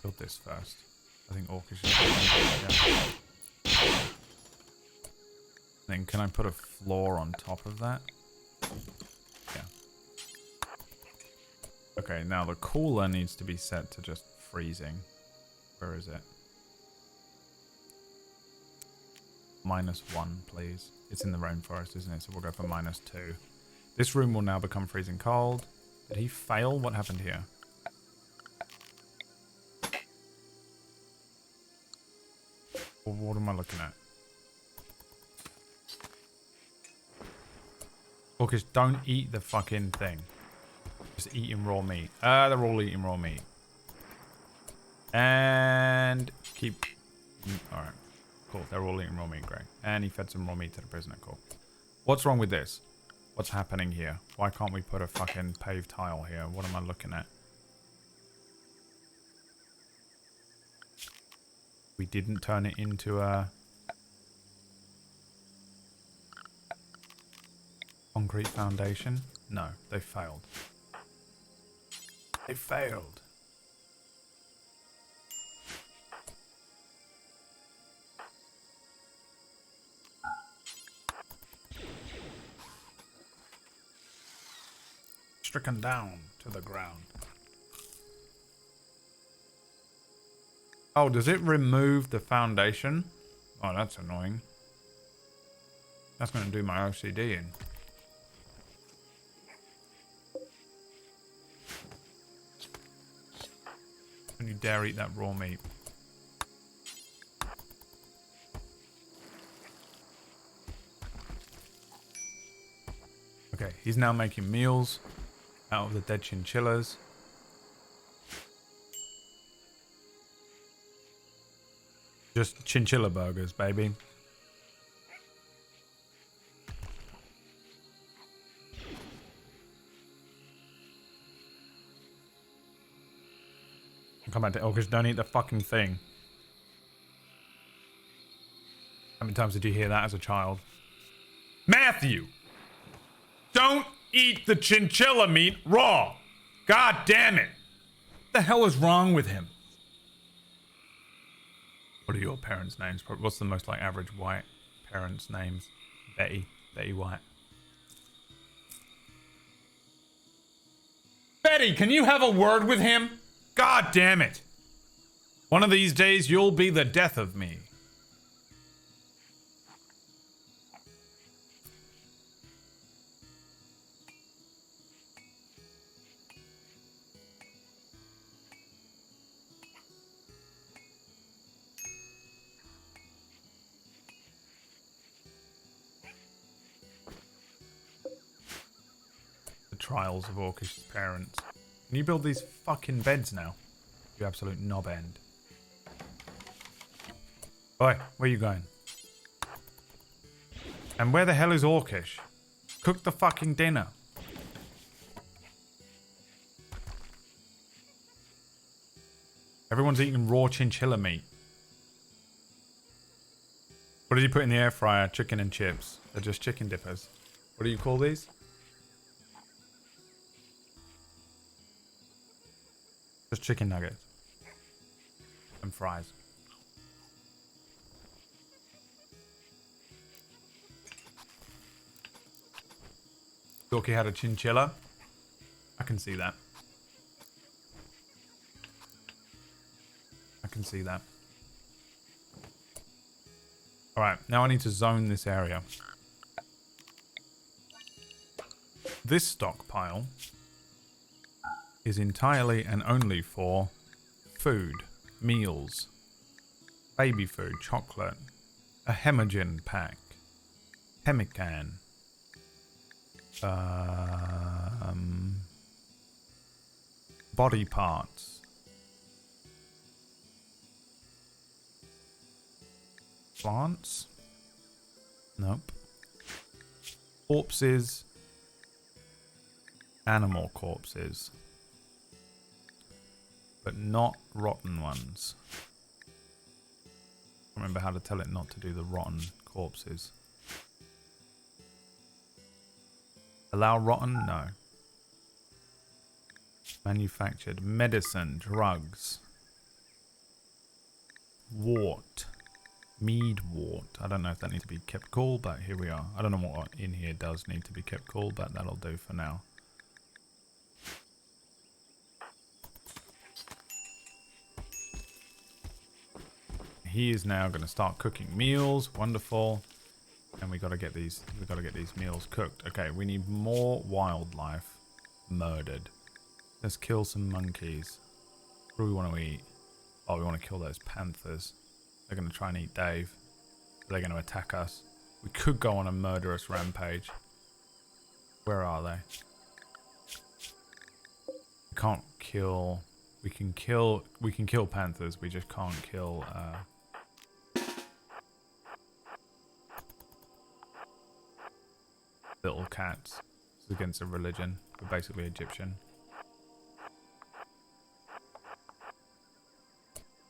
Build this first. I think Orcish is yeah. Then can I put a floor on top of that? Yeah. Okay, now the cooler needs to be set to just freezing. Where is it? -1, please. It's in the rainforest, isn't it? So we'll go for -2. This room will now become freezing cold. Did he fail? What happened here? Well, what am I looking at? Orcish, don't eat the fucking thing. Just eating raw meat. They're all eating raw meat. And keep... Alright. Cool, they're all eating raw meat, great. And he fed some raw meat to the prisoner, cool. What's wrong with this? What's happening here? Why can't we put a fucking paved tile here? What am I looking at? We didn't turn it into a concrete foundation? No, they failed. They failed. Stricken down to the ground. Oh, does it remove the foundation? Oh, that's annoying. That's going to do my OCD in. Don't you dare eat that raw meat. Okay, he's now making meals out of the dead chinchillas. Just chinchilla burgers, baby. Come back to Elkish, don't eat the fucking thing. How many times did you hear that as a child? Matthew! Don't eat the chinchilla meat raw! God damn it! What the hell is wrong with him? What are your parents' names? What's the most like average white parents' names? Betty. Betty White. Betty, can you have a word with him? God damn it. One of these days you'll be the death of me. The trials of Orkish's parents. Can you build these fucking beds now? You absolute knob end. Oi, where you going? And where the hell is Orkish? Cook the fucking dinner. Everyone's eating raw chinchilla meat. What did you put in the air fryer? Chicken and chips. They're just chicken dippers. What do you call these? Just chicken nuggets. And fries. Dorky had a chinchilla. I can see that. I can see that. Alright, now I need to zone this area. This stockpile is entirely and only for food, meals, baby food, chocolate, a hemagen pack, pemmican, body parts, plants, nope, corpses, animal corpses, but not rotten ones. I remember how to tell it not to do the rotten corpses. Allow rotten? No. Manufactured. Medicine. Drugs. Wort. Mead wort. I don't know if that needs to be kept cool, but here we are. I don't know what in here does need to be kept cool, but that'll do for now. He is now going to start cooking meals. Wonderful. And we got to get these meals cooked. Okay, we need more wildlife murdered. Let's kill some monkeys. What do we want to eat? Oh, we want to kill those panthers. They're going to try and eat Dave. They're going to attack us. We could go on a murderous rampage. Where are they? We can't kill. We can kill panthers. We just can't kill little cats. It's against a religion. We're basically Egyptian.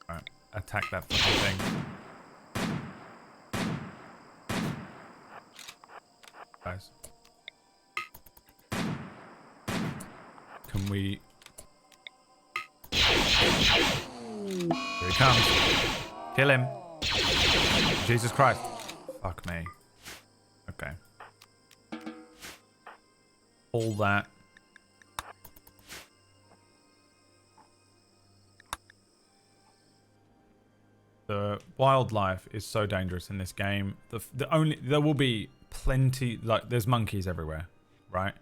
Alright, attack that fucking thing. Guys. Can we... Here he comes. Kill him. Jesus Christ. Fuck me. Okay. All that. The wildlife is so dangerous in this game. There will be plenty, like there's monkeys everywhere, right?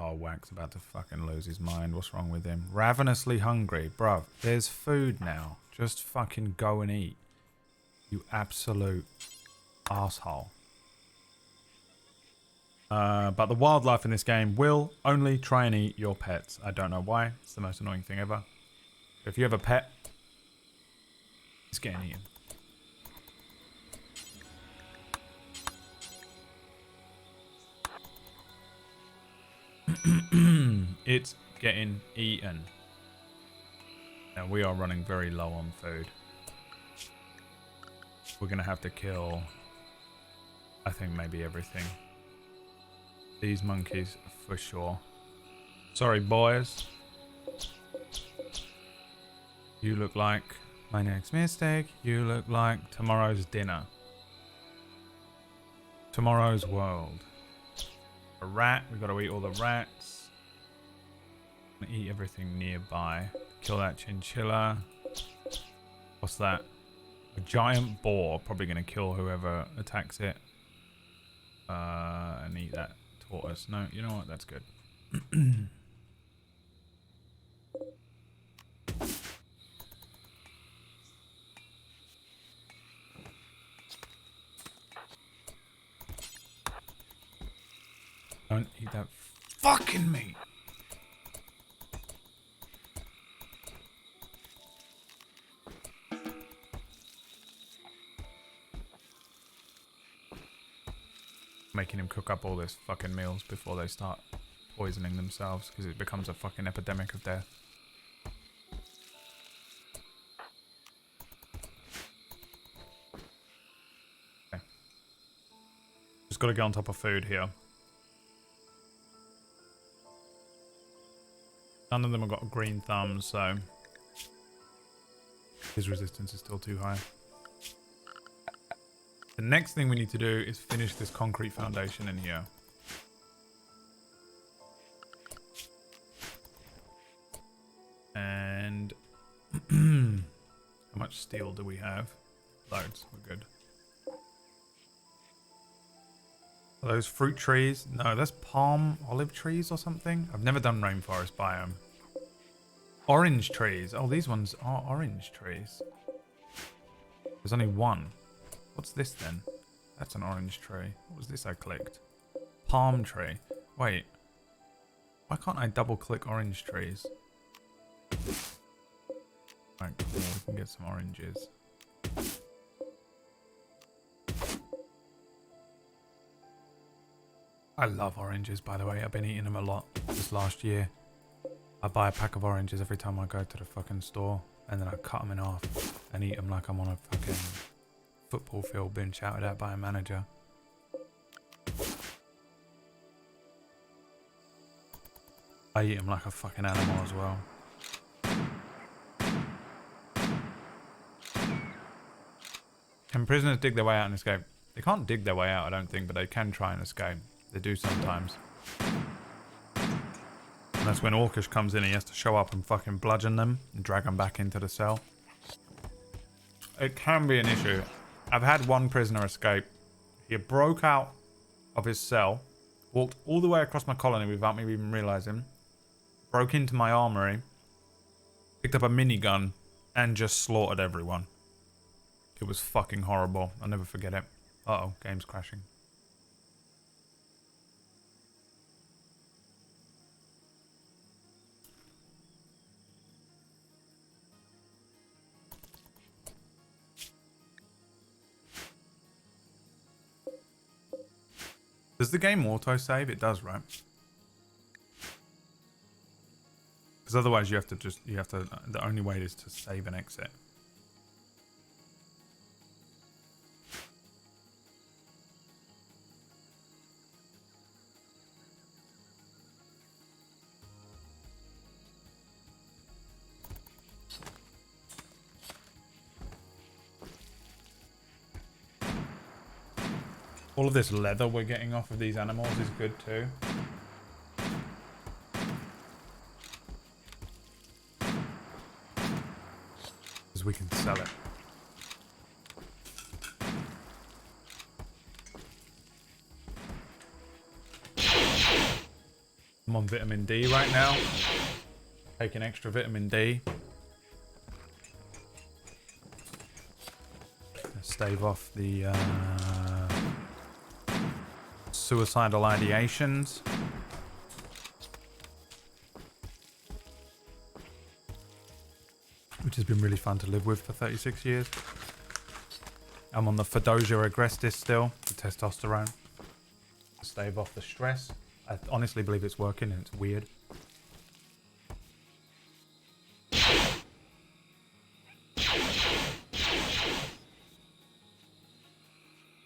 Oh, Wack's about to fucking lose his mind. What's wrong with him? Ravenously hungry, bruv. There's food now. Just fucking go and eat. You absolute asshole. But the wildlife in this game will only try and eat your pets. I don't know why. It's the most annoying thing ever. If you have a pet, it's getting eaten. It's getting eaten. Now we are running very low on food. We're gonna have to kill, I think, maybe everything. These monkeys for sure. Sorry, boys. You look like my next mistake. You look like tomorrow's dinner. Tomorrow's world. A rat. We've got to eat all the rats. Eat everything nearby. Kill that chinchilla. What's that? A giant boar. Probably going to kill whoever attacks it. And eat that tortoise. No, you know what? That's good. Don't eat that fucking meat. Making him cook up all this fucking meals before they start poisoning themselves, because it becomes a fucking epidemic of death. Okay. Just gotta get on top of food here. None of them have got green thumbs, so his resistance is still too high. The next thing we need to do is finish this concrete foundation in here. And how much steel do we have? Loads. We're good. Are those fruit trees? No, that's palm olive trees or something. I've never done rainforest biome. Orange trees. Oh, these ones are orange trees. There's only one. What's this then? That's an orange tree. What was this I clicked? Palm tree. Wait. Why can't I double click orange trees? Right, cool. We can get some oranges. I love oranges, by the way. I've been eating them a lot this last year. I buy a pack of oranges every time I go to the fucking store, and then I cut them in half and eat them like I'm on a fucking football field being shouted at by a manager. I eat them like a fucking animal as well. Can prisoners dig their way out and escape? They can't dig their way out, I don't think, but they can try and escape. They do sometimes. And that's when Orcish comes in, he has to show up and fucking bludgeon them and drag them back into the cell. It can be an issue. I've had one prisoner escape. He broke out of his cell, walked all the way across my colony without me even realizing, broke into my armory, picked up a minigun, and just slaughtered everyone. It was fucking horrible. I'll never forget it. Uh-oh, game's crashing. Does the game auto-save? It does, right? Because otherwise you have to the only way is to save and exit. All of this leather we're getting off of these animals is good too. Because we can sell it. I'm on vitamin D right now. Taking extra vitamin D. Stave off the suicidal ideations. Which has been really fun to live with for 36 years. I'm on the Fedosia agrestis still, the testosterone. To stave off the stress. I honestly believe it's working and it's weird.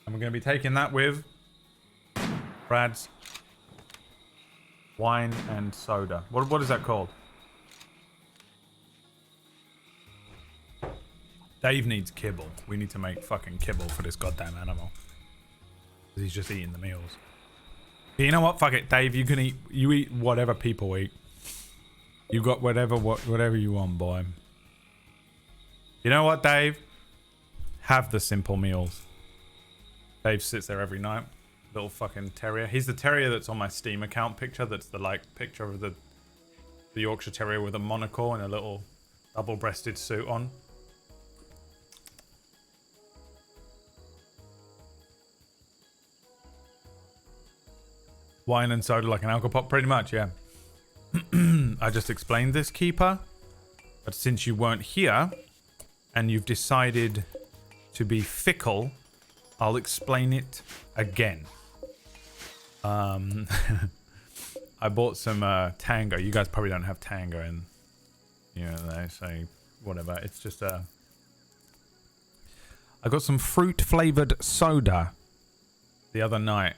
And we're going to be taking that with Brad's wine and soda. What is that called? Dave needs kibble. We need to make fucking kibble for this goddamn animal. He's just eating the meals. But you know what? Fuck it, Dave. You can eat. You eat whatever people eat. You got whatever you want, boy. You know what, Dave? Have the simple meals. Dave sits there every night. Little fucking terrier. He's the terrier that's on my Steam account picture. That's the like picture of the Yorkshire Terrier with a monocle and a little double-breasted suit on. Wine and soda like an alcopop, pretty much, yeah. I just explained this, Keeper. But since you weren't here, and you've decided to be fickle, I'll explain it again. I bought some Tango. You guys probably don't have Tango, and you know they say whatever. It's just I got some fruit-flavored soda the other night,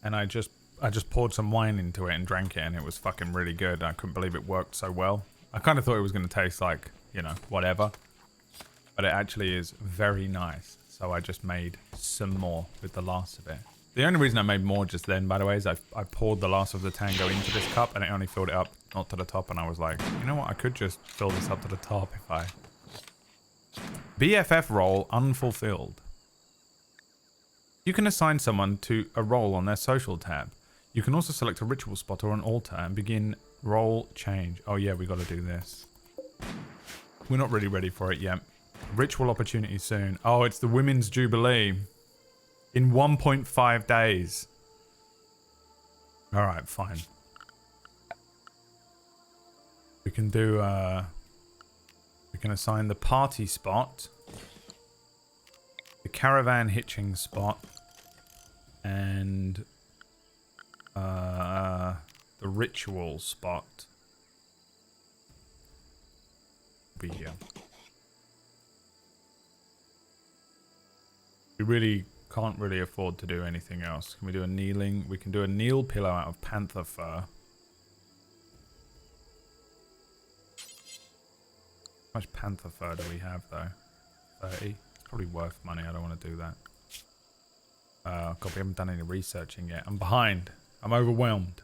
and I just poured some wine into it and drank it, and it was fucking really good. I couldn't believe it worked so well. I kind of thought it was going to taste like, you know, whatever. But it actually is very nice. So I just made some more with the last of it. The only reason I made more just then, by the way, is I poured the last of the Tango into this cup, and it only filled it up, not to the top. And I was like, you know what? I could just fill this up to the top if I... BFF role unfulfilled. You can assign someone to a role on their social tab. You can also select a ritual spot or an altar and begin role change. Oh yeah, we got to do this. We're not really ready for it yet. Ritual opportunity soon. Oh, it's the Women's Jubilee. In 1.5 days. Alright, fine. We can do, we can assign the party spot, the caravan hitching spot, and the ritual spot. Be here. We really can't really afford to do anything else. Can we do a kneeling? We can do a kneel pillow out of panther fur. How much panther fur do we have though? 30? It's probably worth money. I don't want to do that. God, we haven't done any researching yet. I'm behind. I'm overwhelmed.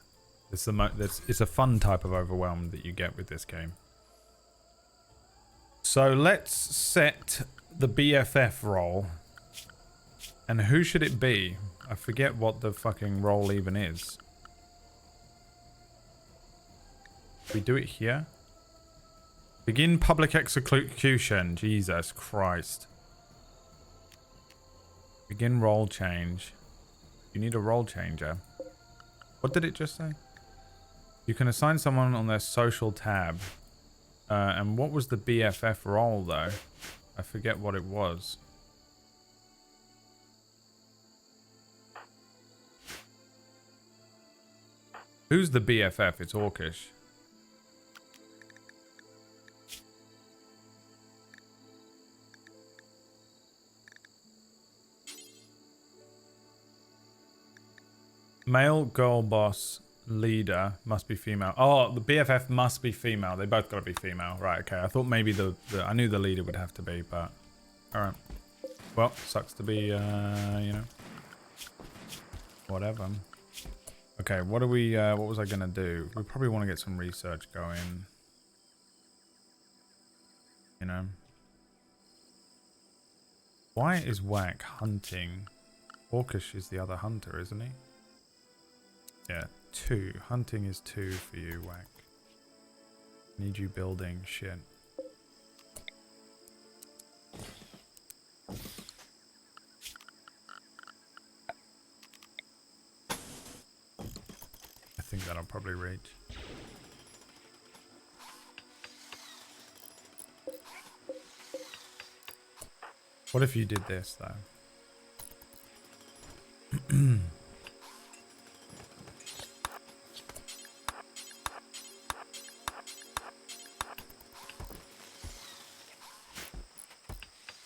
It's a fun type of overwhelmed that you get with this game. So let's set the BFF role. And who should it be? I forget what the fucking role even is. We do it here? Begin public execution. Jesus Christ. Begin role change. You need a role changer. What did it just say? You can assign someone on their social tab. And what was the BFF role though? I forget what it was. Who's the BFF? It's Orcish. Male girl boss leader must be female. Oh, the BFF must be female. They both gotta be female. Right, okay. I thought maybe I knew the leader would have to be, but... Alright. Well, sucks to be, you know... Whatever. Okay, what was I gonna do? We probably want to get some research going. You know? Why is Whack hunting? Orcish is the other hunter, isn't he? Yeah, 2. Hunting is 2 for you, Whack. Need you building shit. I'll probably reach. What if you did this though?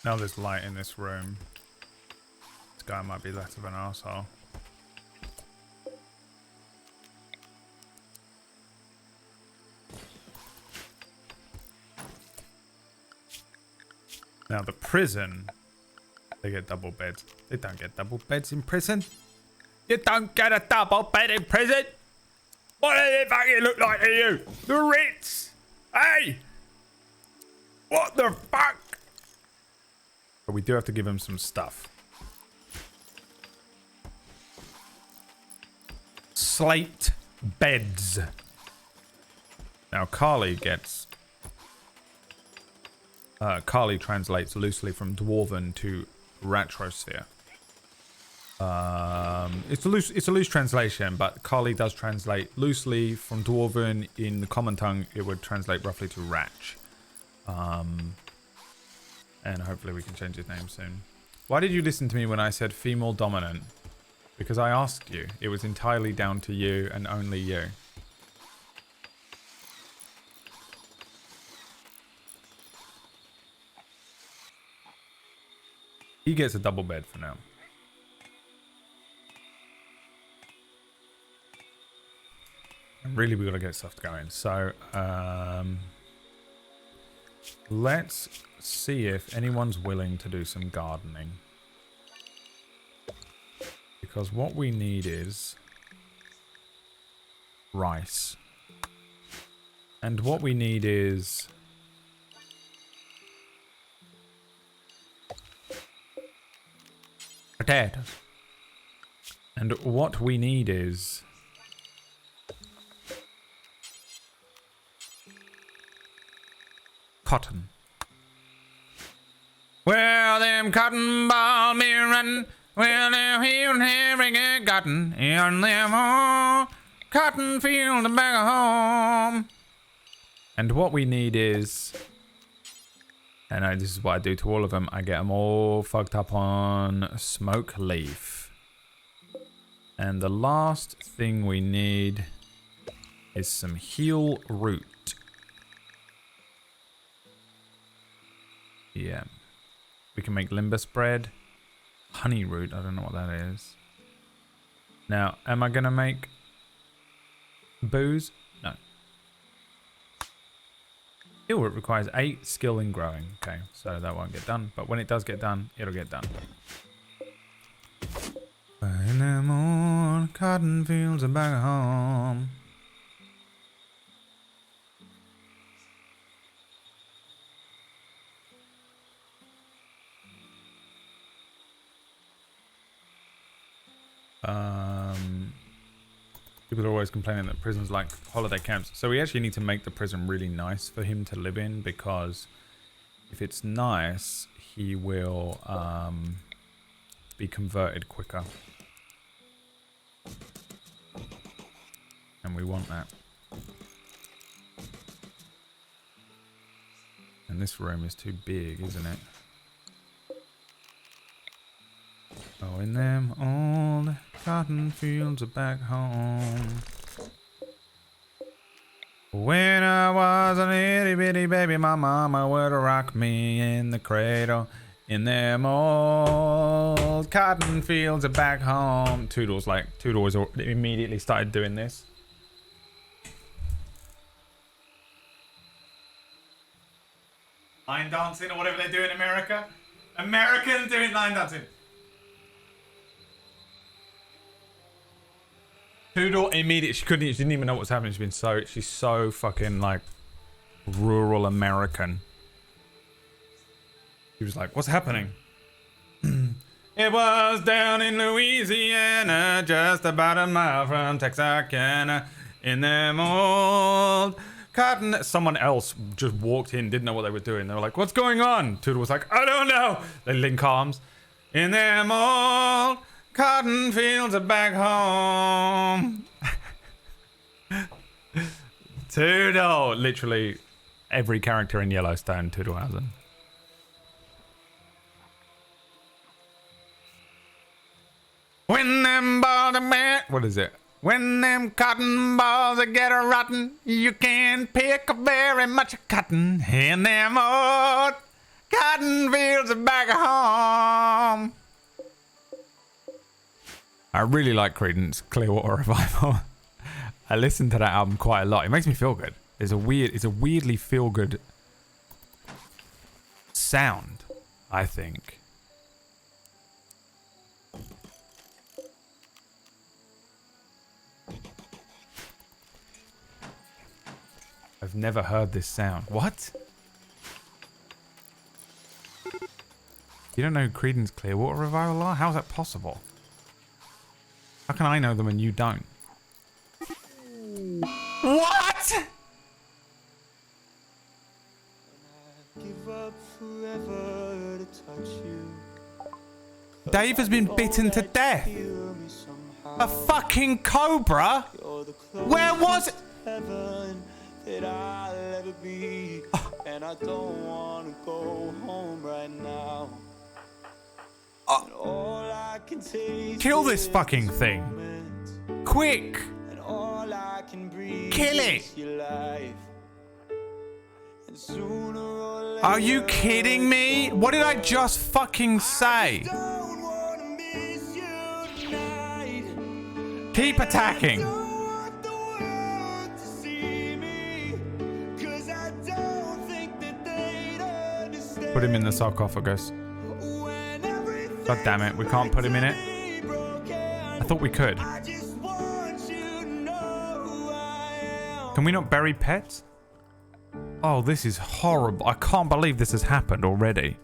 Now there's light in this room. This guy might be less of an asshole. Now the prison, they get double beds. They don't get double beds in prison. You don't get a double bed in prison. What do they fucking look like to you? The Ritz. Hey, what the fuck? But we do have to give him some stuff. Slate beds. Now Carly gets... Carly translates loosely from Dwarven to Retrosphere. It's a loose translation, but Carly does translate loosely from Dwarven. In the common tongue, it would translate roughly to Ratch. And hopefully we can change his name soon. Why did you listen to me when I said female dominant? Because I asked you. It was entirely down to you and only you. He gets a double bed for now. And really, we got to get stuff going. So, let's see if anyone's willing to do some gardening. Because what we need is rice. And what we need is potatoes. And what we need is cotton. Well, them cotton ball me running. Well, they're hearing a cotton in them all cotton field back home. And what we need is, and this is what I do to all of them, I get them all fucked up on smoke leaf. And the last thing we need is some heel root. Yeah. We can make limbus bread. Honey root, I don't know what that is. Now, am I gonna make booze? No. Heel root requires 8 skill in growing. Okay, so that won't get done. But when it does get done, it'll get done. In the morning, cotton fields are back home. People are always complaining that prisons like holiday camps. So we actually need to make the prison really nice for him to live in, because if it's nice, he will be converted quicker. And we want that. And this room is too big, isn't it? Oh, in them old cotton fields are back home. When I was a itty bitty baby, my mama would rock me in the cradle. In them old cotton fields are back home. Toodles immediately started doing this. Line dancing or whatever they do in America. Americans doing line dancing. Toodle immediately, she didn't even know what was happening. She's so fucking like rural American. She was like, what's happening? It was down in Louisiana, just about a mile from Texarkana, in them old cotton. Someone else just walked in, didn't know what they were doing. They were like, what's going on? Toodle was like, I don't know. They link arms. In them old cotton fields are back home. Toodle! Literally every character in Yellowstone, Toodlehausen. When them balls are what is it? When them cotton balls get rotten, you can pick very much cotton in them old cotton fields back home. I really like Creedence Clearwater Revival. I listen to that album quite a lot. It makes me feel good. It's a weirdly feel good sound, I think. I've never heard this sound. What? You don't know who Creedence Clearwater Revival are? How's that possible? How can I know them and you don't? What? Dave has been bitten to death. A fucking cobra? Where was it? That I'll ever be, and I don't want to go home right now. All I can taste kill this fucking thing. Quick! And all I can breathe kill it! And sooner or later, are you kidding me? What did I just fucking say? Keep attacking. Put him in the sarcophagus. God damn it, we can't put him in it. I thought we could. Can we not bury pets? Oh, this is horrible. I can't believe this has happened already.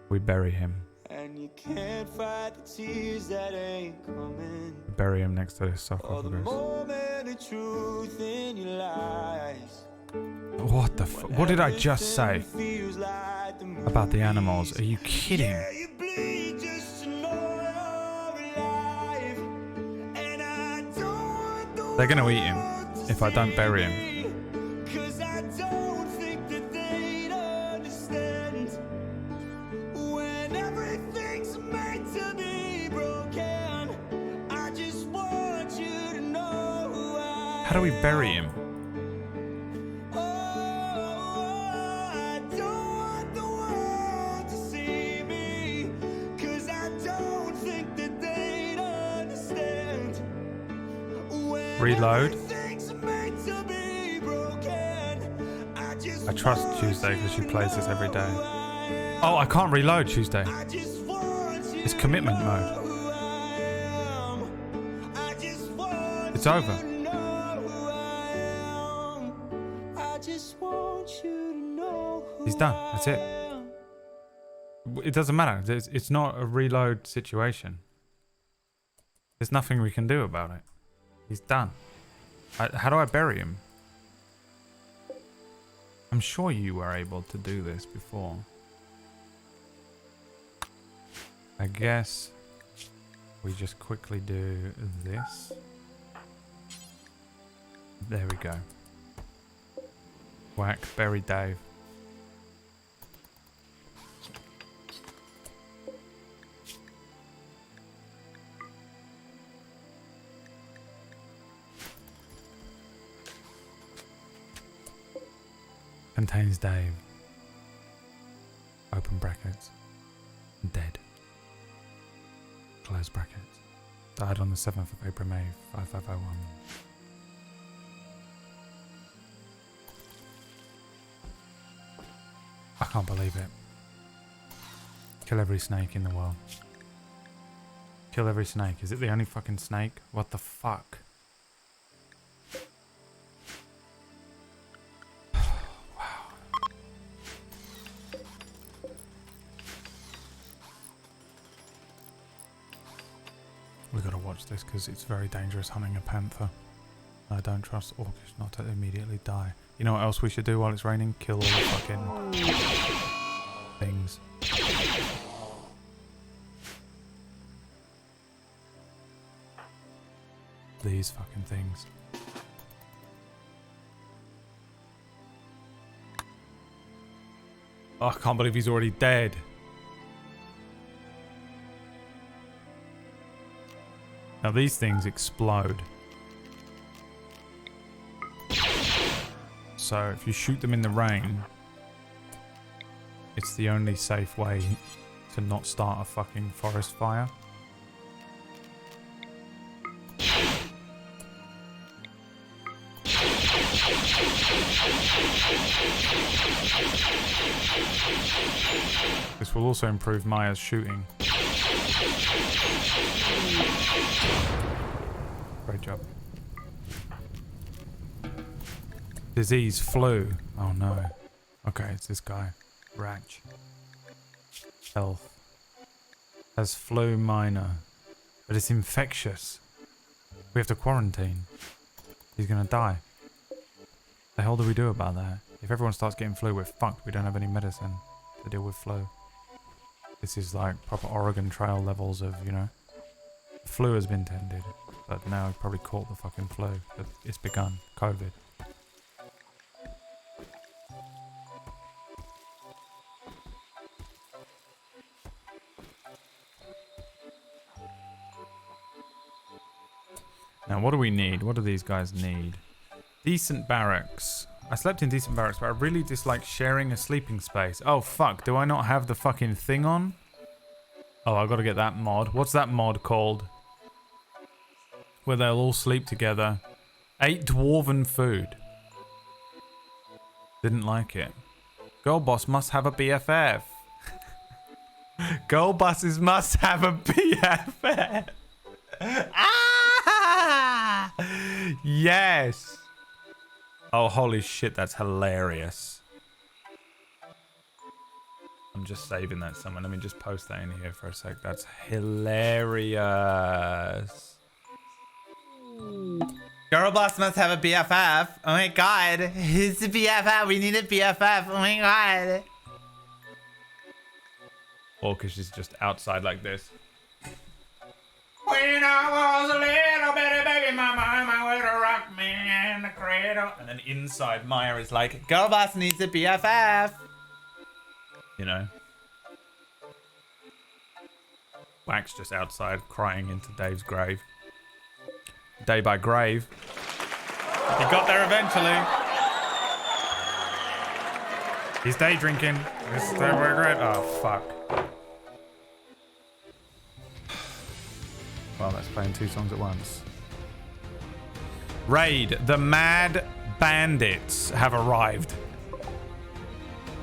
We bury him. Bury him next to this sarcophagus. What the what did I just say about the animals? Are you kidding? They're gonna eat him if I don't bury him. How do we bury him? Reload. I trust Tuesday because she plays this every day. Oh, I can't reload Tuesday. It's commitment mode. It's over. He's done. That's it. It doesn't matter. It's not a reload situation. There's nothing we can do about it. He's done. How do I bury him? I'm sure you were able to do this before. I guess we just quickly do this. There we go. Whack, bury Dave. Contains Dave. Open brackets. Dead. Close brackets. Died on the 7th of April, May 5501. I can't believe it. Kill every snake in the world. Kill every snake. Is it the only fucking snake? What the fuck? We gotta watch this because it's very dangerous hunting a panther. I don't trust orcish not to immediately die. You know what else we should do while it's raining? Kill all the fucking things. these fucking things. Oh, I can't believe he's already dead. Now these things explode. So if you shoot them in the rain, it's the only safe way to not start a fucking forest fire. This will also improve Maya's shooting. Great job. Disease, flu. Oh no. Okay, it's this guy. Ratch. Health. Has flu minor. But it's infectious. We have to quarantine. He's gonna die. The hell do we do about that? If everyone starts getting flu, we're fucked. We don't have any medicine to deal with flu. This is like proper Oregon Trail levels of, you know. The flu has been tended. But now we've probably caught the fucking flu. It's begun. COVID. Now, what do we need? What do these guys need? Decent barracks. I slept in decent barracks, but I really dislike sharing a sleeping space. Oh, fuck. Do I not have the fucking thing on? Oh, I've got to get that mod. What's that mod called? Where they'll all sleep together. 8 dwarven food. Didn't like it. Girl boss must have a BFF. Girl bosses must have a BFF. Ah! Yes. Oh, holy shit, that's hilarious. I'm just saving that somewhere. Let me just post that in here for a sec. That's hilarious. Girl boss must have a BFF. Oh my god. Who's the BFF? We need a BFF. Oh my god. Or because she's just outside like this. When I was a little bitty baby, my mama would rock me in the cradle. And then inside, Maya is like, girl boss needs a BFF. You know. Wax just outside crying into Dave's grave. Day by grave. He got there eventually. He's day drinking. This is great. Oh, fuck. Well, that's playing 2 songs at once. Raid. The Mad Bandits have arrived.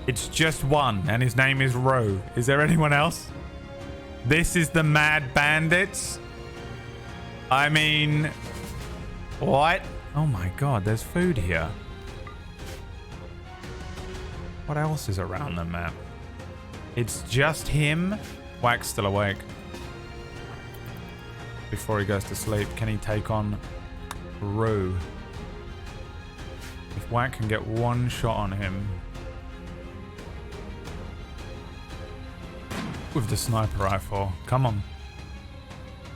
It's just one, and his name is Ro. Is there anyone else? This is the Mad Bandits? I mean... What? Oh my god, there's food here. What else is around the map? It's just him. Wax still awake. Before he goes to sleep, can he take on Rue? If Wack can get one shot on him with the sniper rifle, come on,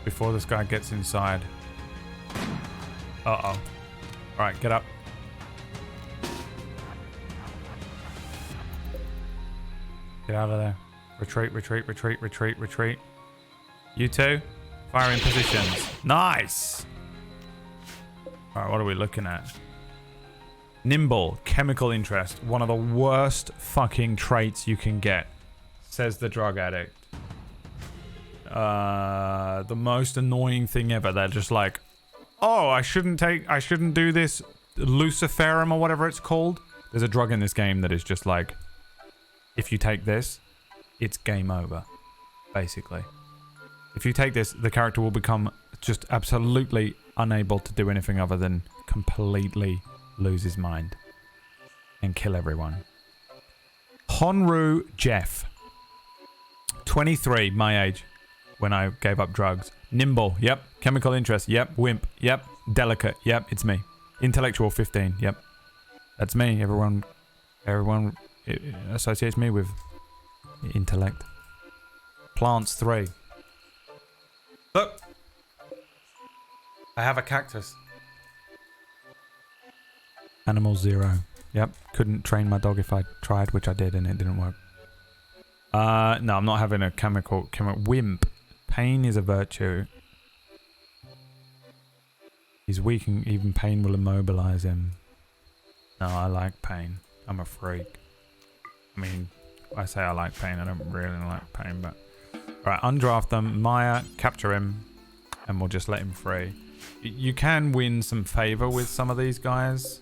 before this guy gets inside. Uh-oh. Alright, get up. Get out of there. Retreat, retreat, retreat, retreat, retreat. You two? Firing positions. Nice! Alright, what are we looking at? Nimble. Chemical interest. One of the worst fucking traits you can get. Says the drug addict. The most annoying thing ever. They're just like, oh, I shouldn't do this Luciferum or whatever it's called. There's a drug in this game that is just like, if you take this, it's game over. Basically. If you take this, the character will become just absolutely unable to do anything other than completely lose his mind and kill everyone. Honru Jeff. 23, my age, when I gave up drugs. Nimble, yep. Chemical interest, yep. Wimp, yep. Delicate, yep. It's me. Intellectual, 15, yep. That's me. Everyone associates me with intellect. Plants, 3. Look. I have a cactus. Animal 0. Yep, couldn't train my dog if I tried, which I did, and it didn't work. No, I'm not having a chemical wimp. Pain is a virtue. He's weak and even pain will immobilize him. No, I like pain. I'm a freak. I mean, I say I like pain. I don't really like pain, but... Alright, undraft them. Maya, capture him. And we'll just let him free. You can win some favor with some of these guys.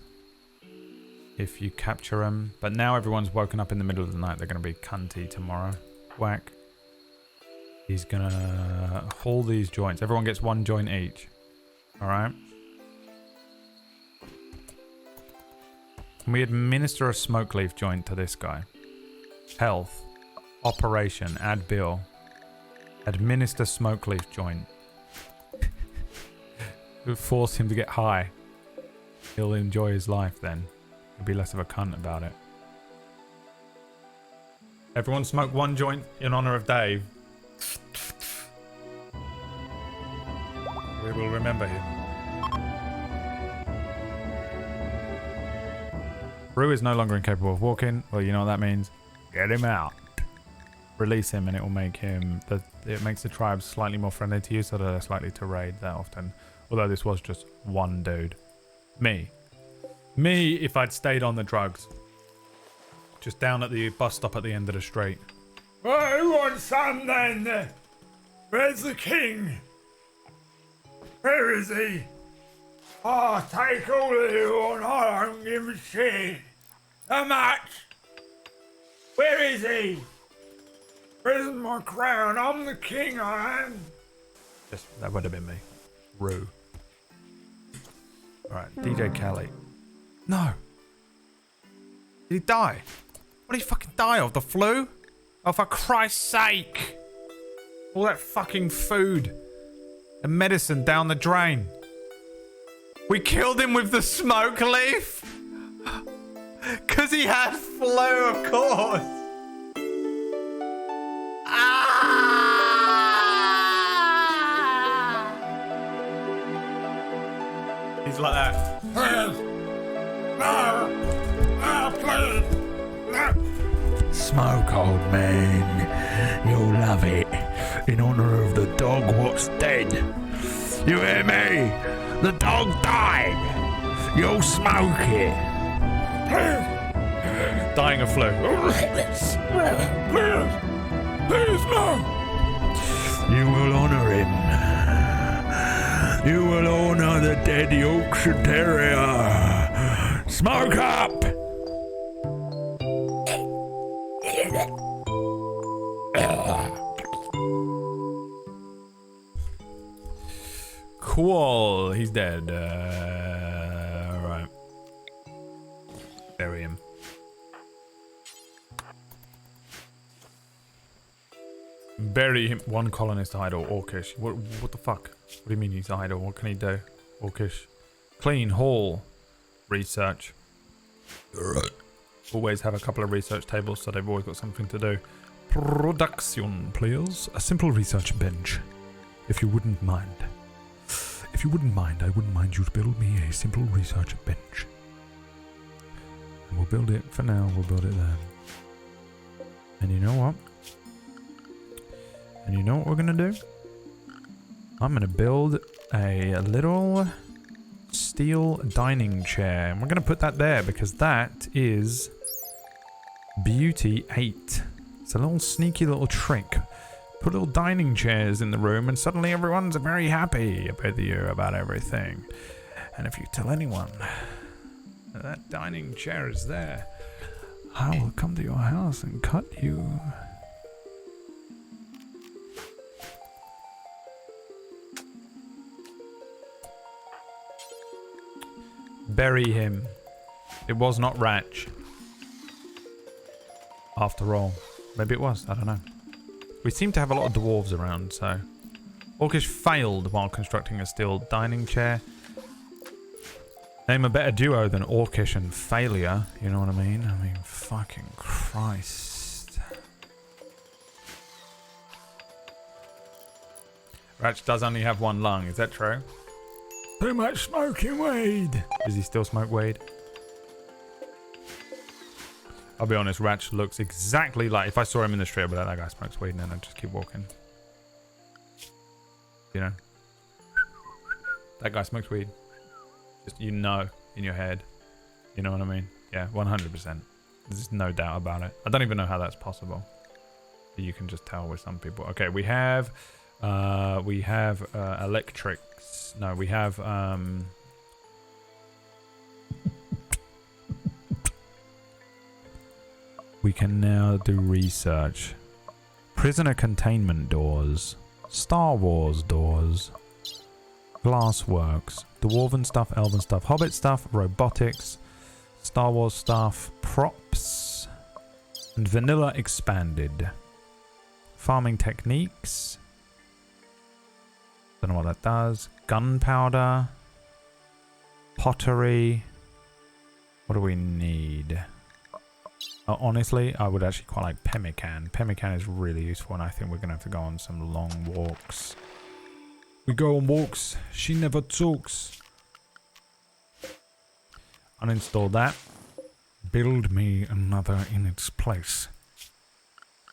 If you capture them. But now everyone's woken up in the middle of the night. They're going to be cunty tomorrow. Whack. He's going to haul these joints. Everyone gets 1 joint each. Alright. Can we administer a smoke leaf joint to this guy? Health. Operation. Add bill. Administer smoke leaf joint. We'll force him to get high. He'll enjoy his life then. He'll be less of a cunt about it. Everyone smoke 1 joint in honor of Dave. We will remember him. Rue is no longer incapable of walking. Well, you know what that means. Get him out. Release him and it will make him... It makes the tribe slightly more friendly to you, so they're less likely to raid that often. Although this was just 1 dude. Me if I'd stayed on the drugs. Just down at the bus stop at the end of the street. Well, who wants some then? Where's the king? Where is he? Oh, take all of you on. I don't give a shit. How much? Where is he? Where's my crown? I'm the king, I am. That would have been me. Rue. Alright, DJ Kelly. No. Did he die? What did he fucking die of? The flu? Oh, for Christ's sake. All that fucking food and medicine down the drain. We killed him with the smoke leaf? Because he had flu, of course. He's like that. Please. No. No, please. No. Smoke, old man. You'll love it. In honor of the dog what's dead. You hear me? The dog died. You'll smoke it. Dying of flu. Please, no. You will honor him. You will honor the dead Yorkshire Terrier. Smoke up! Cool. He's dead. Right. Bury him. Bury him. 1 colonist idle. Orcish. What the fuck? What do you mean he's idle? What can he do? Orcish. Clean. Haul. Research. Always have a couple of research tables, so they've always got something to do. Production, please. A simple research bench. If you wouldn't mind. If you wouldn't mind, I wouldn't mind you to build me a simple research bench. And we'll build it, for now, we'll build it there. And you know what? And you know what we're going to do? I'm going to build a little steel dining chair. And we're going to put that there because that is beauty 8. It's a little sneaky little trick. Put little dining chairs in the room and suddenly everyone's very happy with you about everything. And if you tell anyone that dining chair is there, I will come to your house and cut you. Bury him. It was not Ratch. After all. Maybe it was. I don't know. We seem to have a lot of dwarves around, so... Orcish failed while constructing a steel dining chair. Name a better duo than Orcish and Failure. You know what I mean? I mean, fucking Christ. Ratch does only have 1 lung. Is that true? Too much smoking weed. Does he still smoke weed? I'll be honest, Ratch looks exactly like, if I saw him in the street, I'd be like, that guy smokes weed, and then I'd just keep walking. You know? That guy smokes weed. Just, you know, in your head. You know what I mean? Yeah, 100%. There's no doubt about it. I don't even know how that's possible. You can just tell with some people. Okay, we have electrics. No, we have we can now do research. Prisoner containment doors, Star Wars doors, glassworks, dwarven stuff, elven stuff, hobbit stuff, robotics, Star Wars stuff, props, and vanilla expanded. Farming techniques. Don't know what that does. Gunpowder. Pottery. What do we need? Honestly, I would actually quite like pemmican. Pemmican is really useful, and I think we're going to have to go on some long walks. We go on walks. She never talks. Uninstall that. Build me another in its place.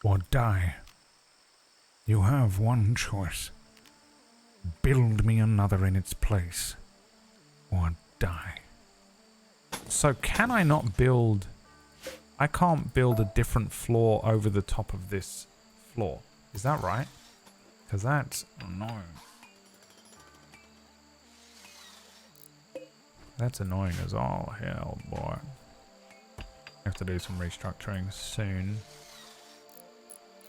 Or die. You have one choice. Build me another in its place. Or die. So can I not build... I can't build a different floor over the top of this floor. Is that right? Because that's annoying. That's annoying as all hell, boy. I have to do some restructuring soon.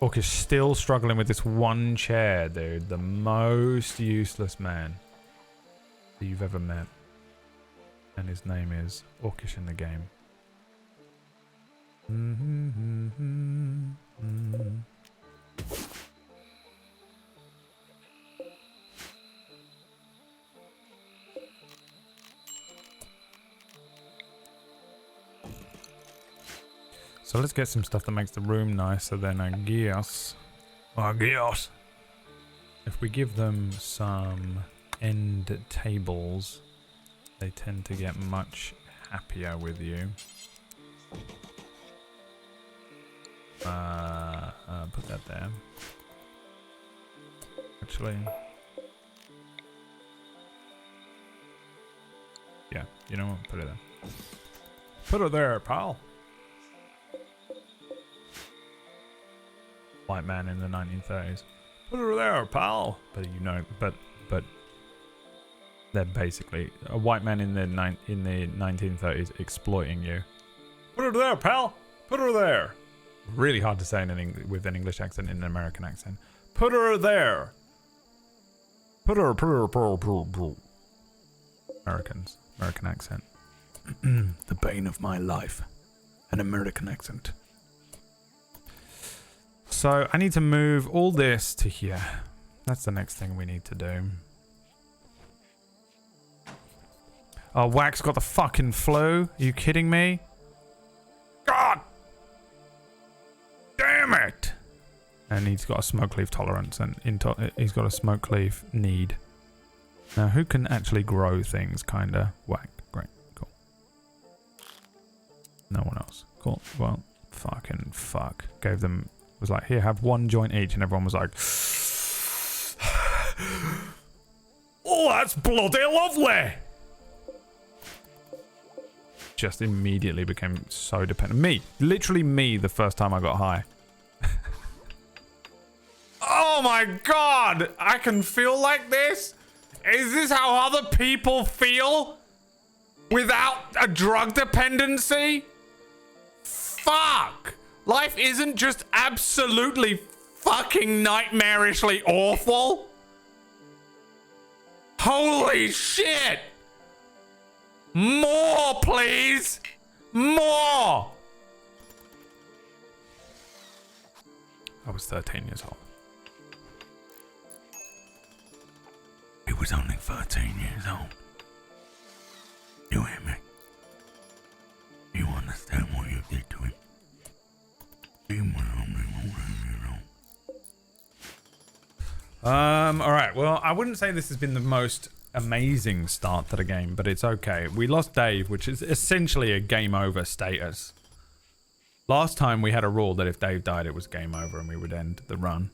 Orc is still struggling with this one chair, dude. The most useless man that you've ever met. And his name is Orcish in the game. So let's get some stuff that makes the room nicer then, I guess. If we give them some end tables, they tend to get much happier with you. Put that there. Actually, yeah, you know what? Put it there. Put it there, pal. White man in the 1930s. Put her there, pal. But you know, but they're basically a white man in the 1930s exploiting you. Put her there, pal. Put her there. Really hard to say with an English accent in an American accent. Put her there. Put her. American accent. The bane of my life. An American accent. So I need to move all this to here. That's the next thing we need to do. Oh, Wax got the fucking flu. Are you kidding me? God! Damn it! And he's got a smoke leaf tolerance, and he's got a smoke leaf need. Now, who can actually grow things, kinda? Whack. Great. Cool. No one else. Cool. Well, fucking fuck. Gave them... Was like, here, have one joint each, and everyone was like... Oh, that's bloody lovely! Just immediately became so dependent. Me. Literally me the first time I got high. Oh my god! I can feel like this? Is this how other people feel? Without a drug dependency? Fuck! Life isn't just absolutely fucking nightmarishly awful? Holy shit! More, please! More! I was 13 years old. He was only 13 years old. You hear me? You understand what you did to him? He was only 14 years old. Alright, well, I wouldn't say this has been the most amazing start to the game, but it's okay. We lost Dave, which is essentially a game over status. Last time we had a rule that if Dave died, it was game over and we would end the run.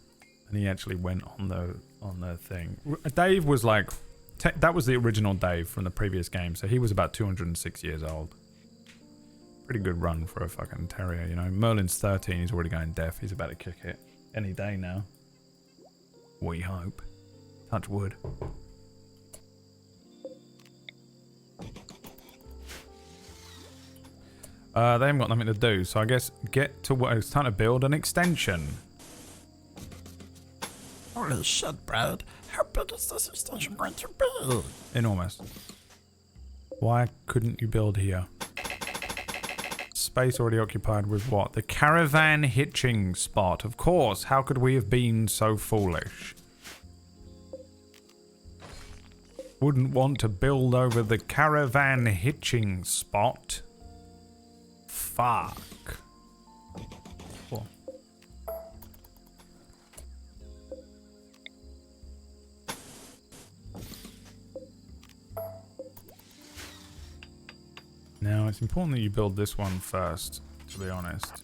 And he actually went on the thing. Dave was like, that was the original Dave from the previous game, so he was about 206 years old. Pretty good run for a fucking terrier, you know. Merlin's 13, he's already going deaf. He's about to kick it any day now. We hope. Touch wood. They haven't got nothing to do, so I guess get to work. It's time to build an extension. Holy shit, Brad. How big is this extension going to be? Enormous. Why couldn't you build here? Space already occupied with what? The caravan hitching spot. Of course. How could we have been so foolish? Wouldn't want to build over the caravan hitching spot. Fuck. Cool. Now, it's important that you build this one first, to be honest.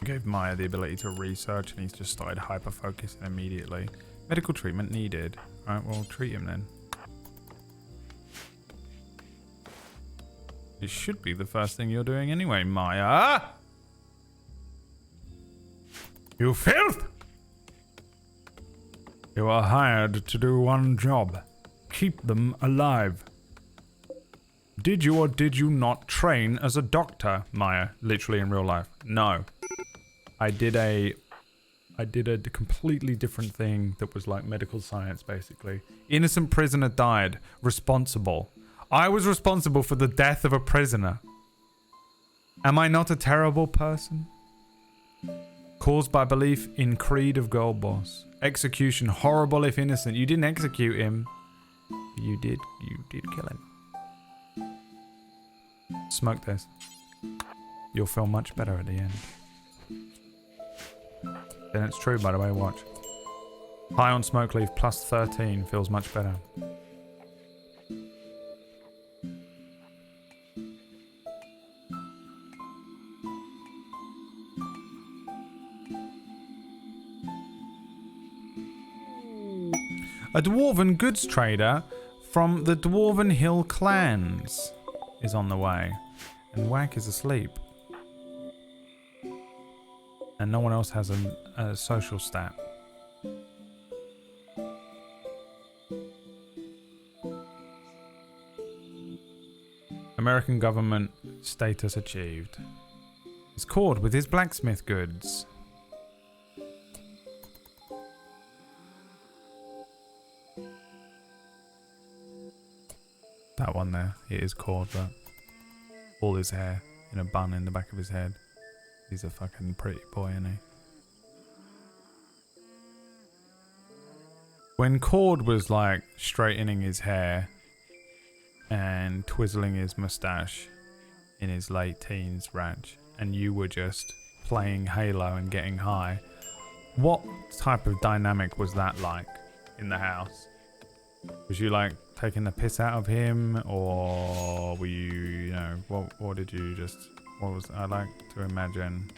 I gave Maya the ability to research and he's just started hyper-focusing immediately. Medical treatment needed. Alright, well, treat him then. It should be the first thing you're doing anyway, Maya. You filth! You are hired to do one job. Keep them alive. Did you or did you not train as a doctor, Maya? Literally in real life. No. I did a completely different thing that was like medical science, basically. Innocent prisoner died. Responsible. I was responsible for the death of a prisoner. Am I not a terrible person? Caused by belief in creed of gold boss. Execution horrible if innocent. You didn't execute him. You did kill him. Smoke this. You'll feel much better at the end. Then it's true, by the way, watch. High on smoke leaf, plus 13, feels much better. A dwarven goods trader from the Dwarven Hill clans is on the way. And Whack is asleep. And no one else has a social stat. American government status achieved. He's caught with his blacksmith goods. That one there, it is caught, but all his hair in a bun in the back of his head. He's a fucking pretty boy, isn't he? When Cord was like straightening his hair and twizzling his mustache in his late teens, Raj, and you were just playing Halo and getting high, what type of dynamic was that like in the house? Was you like taking the piss out of him, or were you know, what did you just, what was, I like to imagine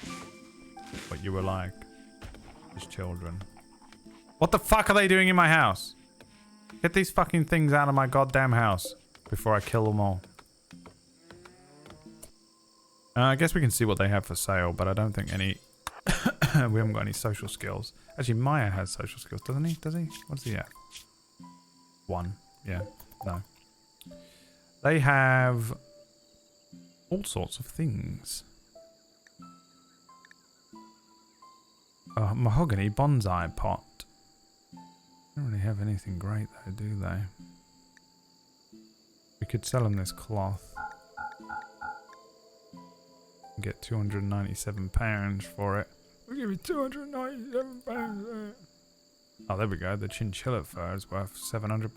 what you were like as children. What the fuck are they doing in my house? Get these fucking things out of my goddamn house before I kill them all. I guess we can see what they have for sale, but I don't think any... we haven't got any social skills. Actually, Maya has social skills, doesn't he? Does he? What does he have? 1. Yeah. No. They have all sorts of things. A mahogany bonsai pot. They don't really have anything great though, do they? We could sell them this cloth. Get £297 for it. We'll give you £297. Oh, there we go. The chinchilla fur is worth £700.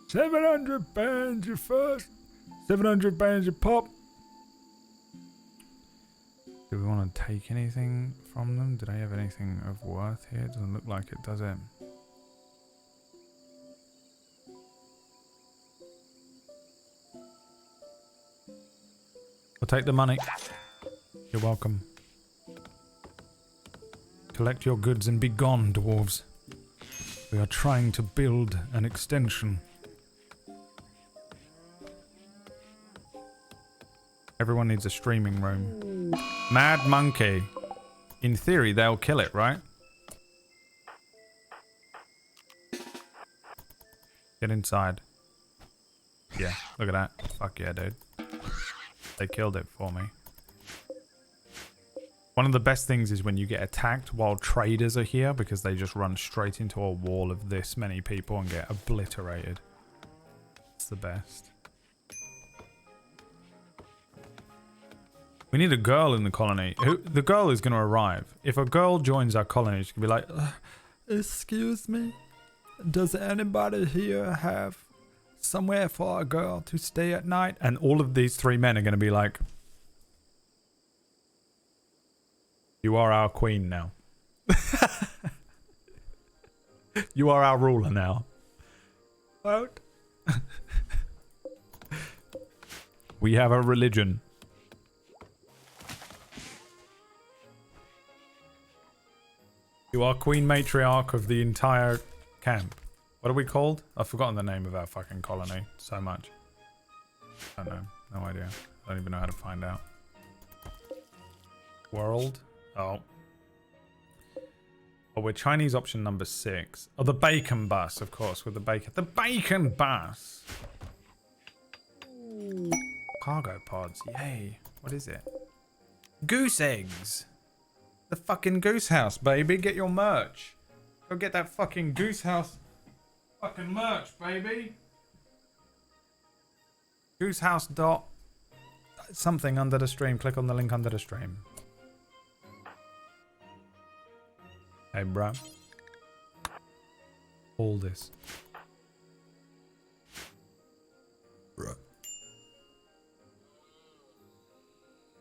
£700 your first. £700 your pop. Do we want to take anything from them? Do they have anything of worth here? It doesn't look like it, does it? We'll take the money. You're welcome. Collect your goods and be gone, dwarves. We are trying to build an extension. Everyone needs a streaming room. Mad monkey. In theory, they'll kill it, right? Get inside. Yeah, look at that. Fuck yeah, dude. They killed it for me. One of the best things is when you get attacked while traders are here, because they just run straight into a wall of this many people and get obliterated. It's the best. We need a girl in the colony. The girl is going to arrive. If a girl joins our colony, she can be like, excuse me, does anybody here have somewhere for a girl to stay at night? And all of these three men are going to be like, you are our queen now. You are our ruler now. What? We have a religion. You are queen matriarch of the entire camp. What are we called? I've forgotten the name of our fucking colony so much. I don't know. No idea. I don't even know how to find out. World? Oh. Oh, we're Chinese option number 6. Oh, the bacon bus, of course, with the bacon. The bacon bus! Cargo pods, yay. What is it? Goose eggs! The fucking goose house, baby. Get your merch. Go get that fucking goose house fucking merch, baby. Goose house dot something under the stream. Click on the link under the stream. Hey, bro. All this. Bro.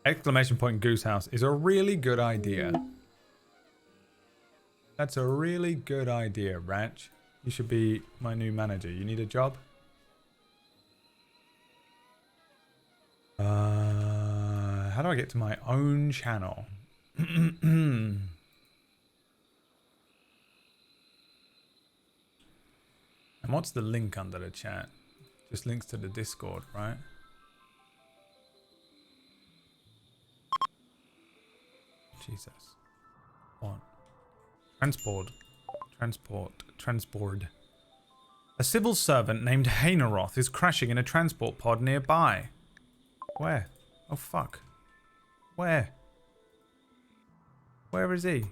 Exclamation point goose house is a really good idea. That's a really good idea, Ranch. You should be my new manager. You need a job? How do I get to my own channel? And what's the link under the chat? Just links to the Discord, right? Jesus. What? Transport. A civil servant named Hainaroth is crashing in a transport pod nearby. Where? Oh, fuck. Where? Where is he?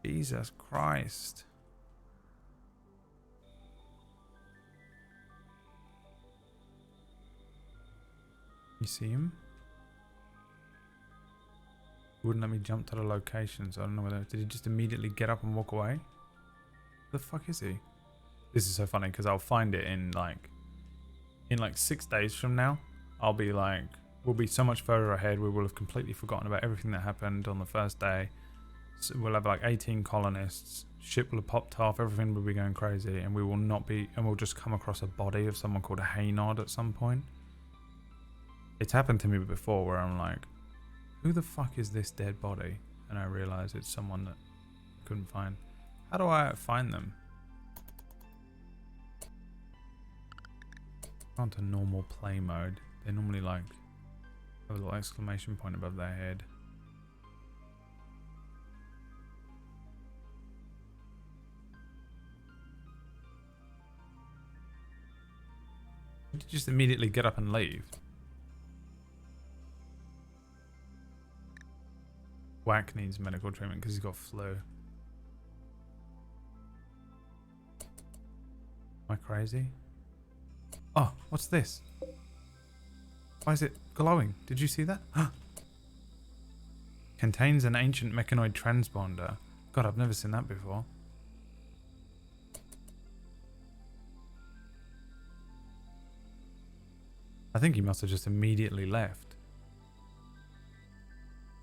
Jesus Christ. You see him? Wouldn't let me jump to the location, so I don't know whether... Did he just immediately get up and walk away? Where the fuck is he? This is so funny, because I'll find it in like 6 days from now. I'll be like... We'll be so much further ahead. We will have completely forgotten about everything that happened on the first day. So we'll have like 18 colonists. Ship will have popped off. Everything will be going crazy. And we will not be... And we'll just come across a body of someone called a Haynod at some point. It's happened to me before where I'm like... Who the fuck is this dead body? And I realize it's someone that I couldn't find. How do I find them? Gone to normal play mode. They normally like have a little exclamation point above their head. Did you just immediately get up and leave? Whack needs medical treatment because he's got flu. Am I crazy? Oh, what's this? Why is it glowing? Did you see that? Contains an ancient mechanoid transponder. God, I've never seen that before. I think he must have just immediately left.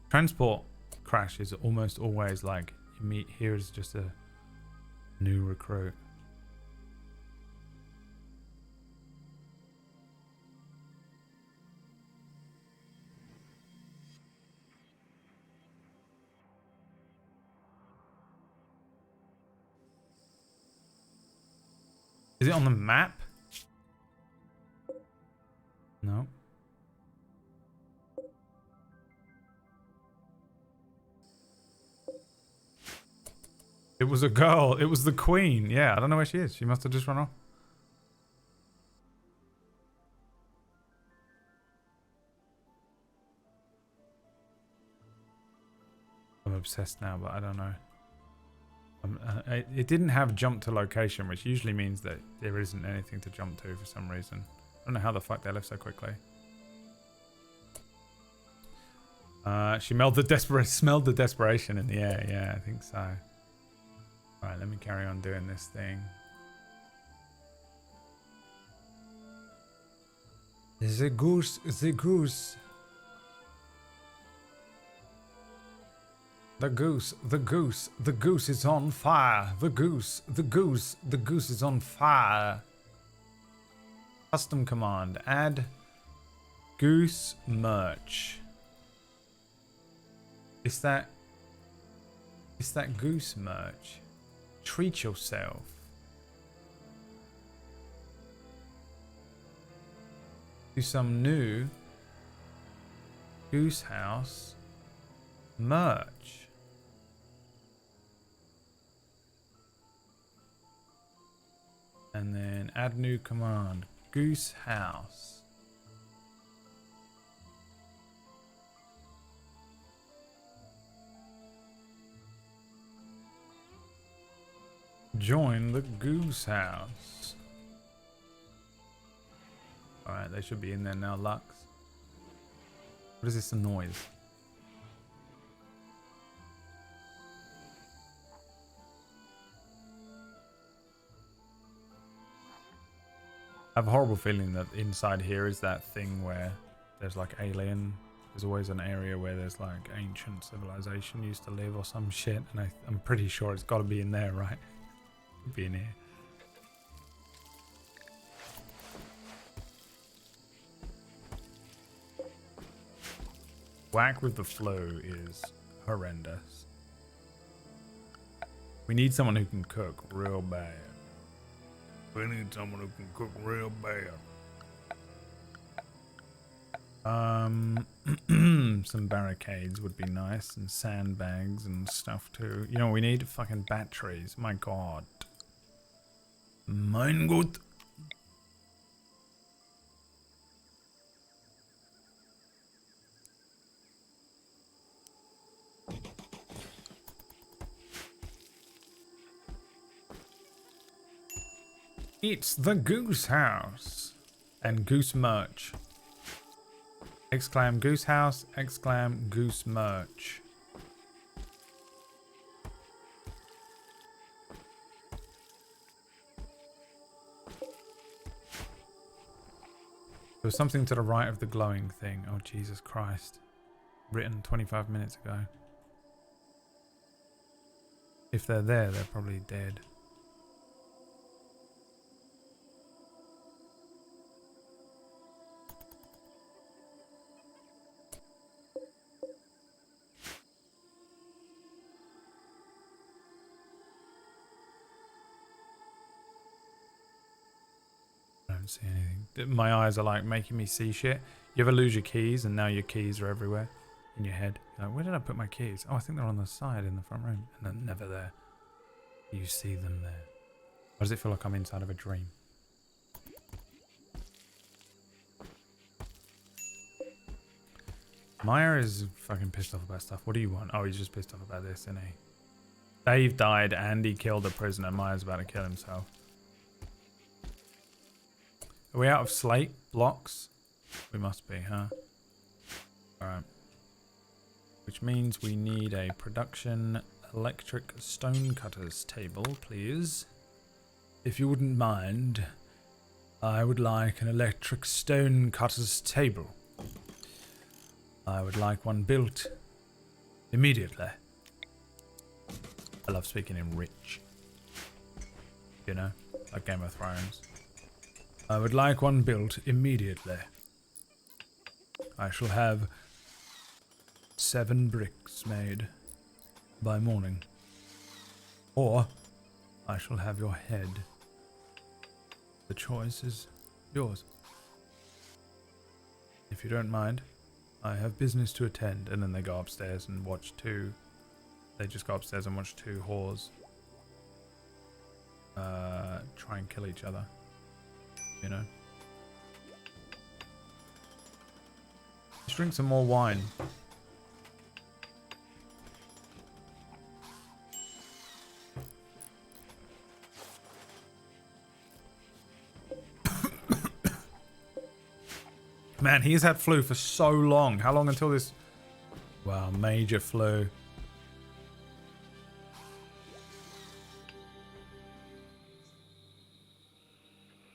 Transport crash is almost always like, you meet, here is just a new recruit. Is it on the map? No. It was a girl. It was the queen. Yeah, I don't know where she is. She must have just run off. I'm obsessed now, but I don't know. It didn't have jump to location, which usually means that there isn't anything to jump to for some reason. I don't know how the fuck they left so quickly. She smelled the desperation in the air. Yeah, I think so. Alright, let me carry on doing this thing. The goose, the goose. The goose, the goose, the goose is on fire. The goose, the goose, the goose is on fire. Custom command, add goose merch. Is that goose merch? Treat yourself. Do some new goose house merch. And then add new command. Goose house. Join the goose house. Alright, they should be in there now, Lux. What is this noise? I have a horrible feeling that inside here is that thing where there's like alien. There's always an area where there's like ancient civilization used to live or some shit. And I'm pretty sure it's got to be in there, right? It'd be in here. Whack with the flow is horrendous. We need someone who can cook real bad. We need someone who can cook real bad. Some barricades would be nice, and sandbags and stuff too. You know, we need fucking batteries. My god. Mein Gott. It's the goose house. And goose merch. Exclaim goose house, exclaim goose merch. There was something to the right of the glowing thing. Oh, Jesus Christ. Written 25 minutes ago. If they're there, they're probably dead. See anything. My eyes are like making me see shit. You ever lose your keys and now your keys are everywhere in your head? You're like, where did I put my keys? Oh, I think they're on the side in the front room. And they're never there. You see them there. Why does it feel like I'm inside of a dream? Maya is fucking pissed off about stuff. What do you want? Oh, he's just pissed off about this, isn't he? Dave died and he killed a prisoner. Maya's about to kill himself. Are we out of slate blocks? We must be, huh? Alright. Which means we need a production electric stone cutters table, please. If you wouldn't mind. I would like an electric stone cutter's table. I would like one built immediately. I love speaking in rich. You know, like Game of Thrones. I would like one built immediately. I shall have 7 bricks made by morning. Or I shall have your head. The choice is yours. If you don't mind, I have business to attend. And then they go upstairs and watch two. They just go upstairs and watch 2 whores try and kill each other. You know? Let's drink some more wine. Man, he's had flu for so long. How long until this? Wow, major flu.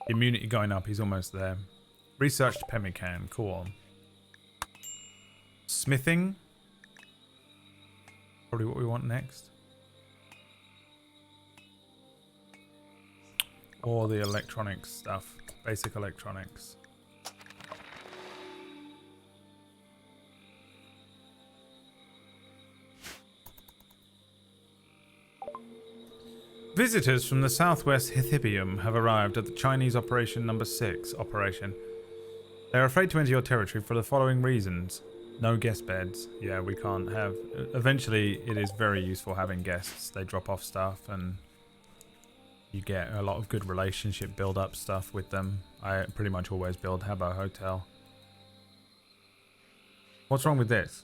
Immunity going up. He's almost there. Researched pemmican. Cool on. Smithing. Probably what we want next. Or the electronics stuff. Basic electronics. Visitors from the southwest Hithibium have arrived at the Chinese Operation Number 6 operation. They are afraid to enter your territory for the following reasons. No guest beds. Yeah, we can't have... Eventually, it is very useful having guests. They drop off stuff and you get a lot of good relationship build-up stuff with them. I pretty much always build Habbo Hotel. What's wrong with this?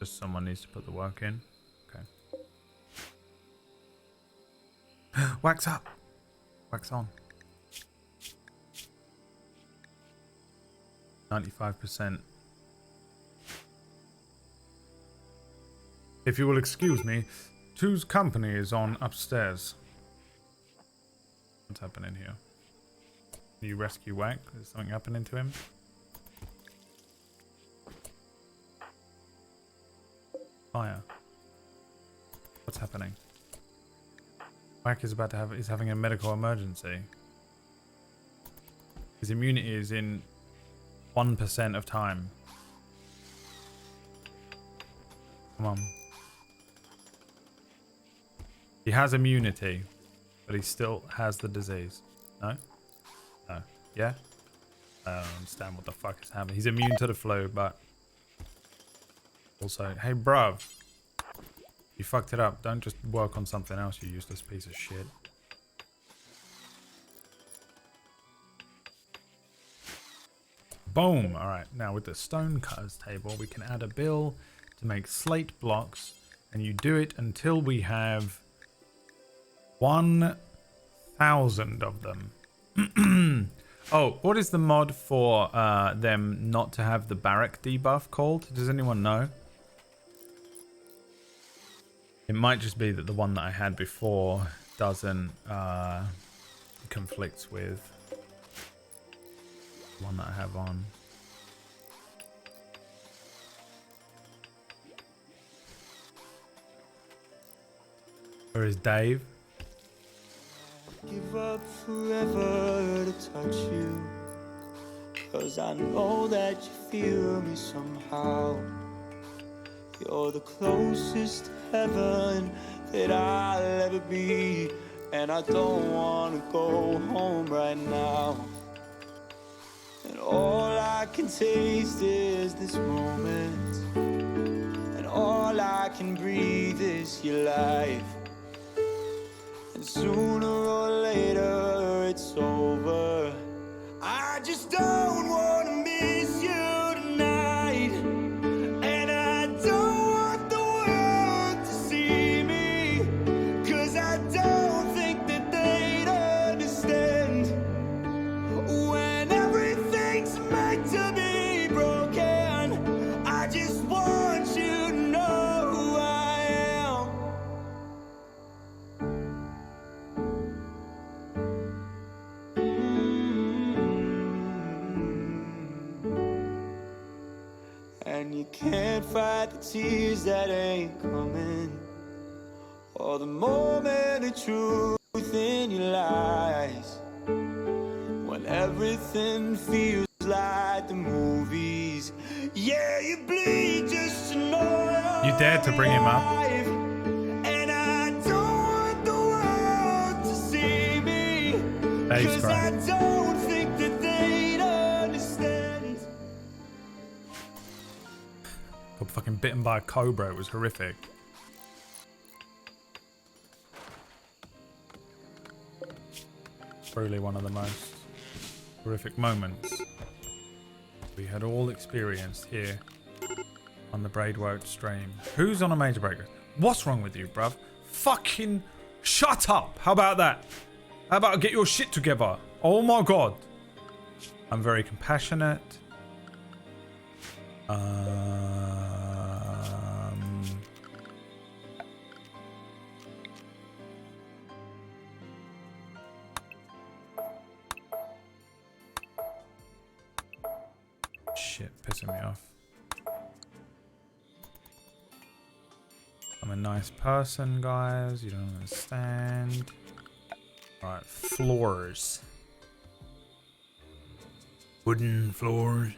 Just someone needs to put the work in. Okay. Wax up. Wax on. 95%. If you will excuse me, Two's company is on upstairs. What's happening here? You rescue Wack? Is something happening to him? Fire. What's happening? Wack is about to have... He's having a medical emergency. His immunity is in 1% of time. Come on. He has immunity, but he still has the disease. No? No. Yeah? I don't understand what the fuck is happening. He's immune to the flu, but... Also, hey bruv. You fucked it up. Don't just work on something else, you useless piece of shit. Boom! Alright, now with the stone cutters table, we can add a bill to make slate blocks, and you do it until we have 1,000 of them. Oh, what is the mod for them not to have the barrack debuff called? Does anyone know? It might just be that the one that I had before doesn't conflicts with the one that I have on. Where is Dave? Give up forever to touch you, 'cause I know that you feel me somehow. You're the closest to heaven that I'll ever be, and I don't wanna go home right now. And all I can taste is this moment, and all I can breathe is your life. And sooner or later it's over. I just don't wanna miss you tonight, and I don't want the world to see me, 'cause I don't think that they'd understand when everything's meant to be broken. I just want you to know who I am. And you can't fight the tears that ain't coming, or the moment of truth in your lies, when everything feels like the movies. Yeah, you bleed just to know You dared to bring him up. alive. And I don't want the world to see me, Dave's 'cause great. I don't think that they'd understand. Got fucking bitten by a cobra. It was horrific. Truly one of the most horrific moments we had all experienced here on the Braidwood stream. Who's on a major breaker? What's wrong with you, bruv? Fucking shut up. How about that? How about get your shit together? Oh my god. I'm very compassionate. Shit, pissing me off. I'm a nice person, guys. You don't understand. Alright, floors. Wooden floors.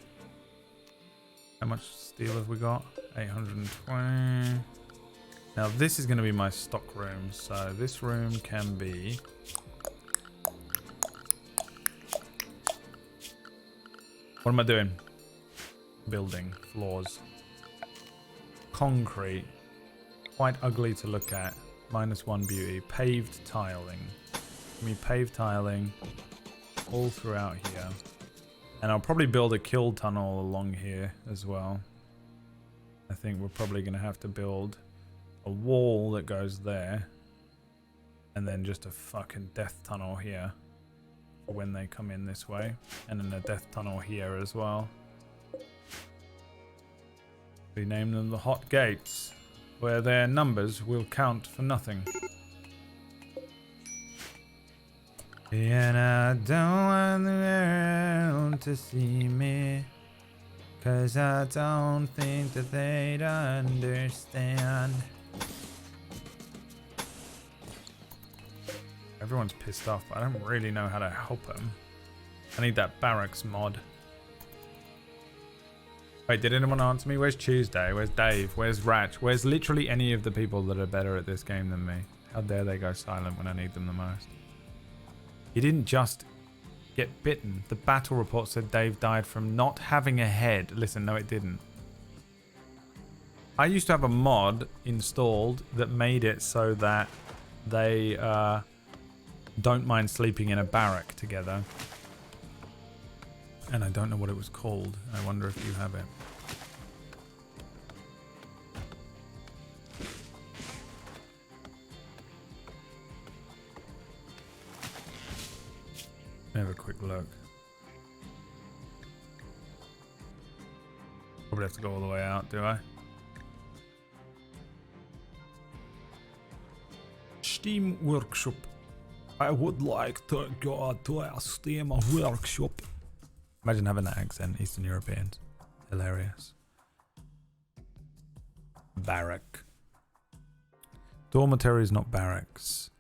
How much steel have we got? 820. Now this is going to be my stock room. So this room can be... What am I doing? Building floors. Concrete. Quite ugly to look at. -1 beauty. Paved tiling. Give me paved tiling all throughout here. And I'll probably build a kill tunnel along here as well. I think we're probably going to have to build a wall that goes there. And then just a fucking death tunnel here for when they come in this way. And then a death tunnel here as well. We name them the hot gates, where their numbers will count for nothing. And I don't want the world to see me, 'cause I don't think that they'd understand. Everyone's pissed off, but I don't really know how to help them. I need that barracks mod. Wait, did anyone answer me? Where's Tuesday? Where's Dave? Where's Ratch? Where's literally any of the people that are better at this game than me? How dare they go silent when I need them the most? He didn't just get bitten. The battle report said Dave died from not having a head. Listen, no it didn't. I used to have a mod installed that made it so that they don't mind sleeping in a barrack together. And I don't know what it was called. I wonder if you have it. Have a quick look. Probably have to go all the way out, do I? Steam Workshop. I would like to go to a Steam Workshop. Imagine having that accent, Eastern Europeans. Hilarious. Barrack. Dormitories, not barracks.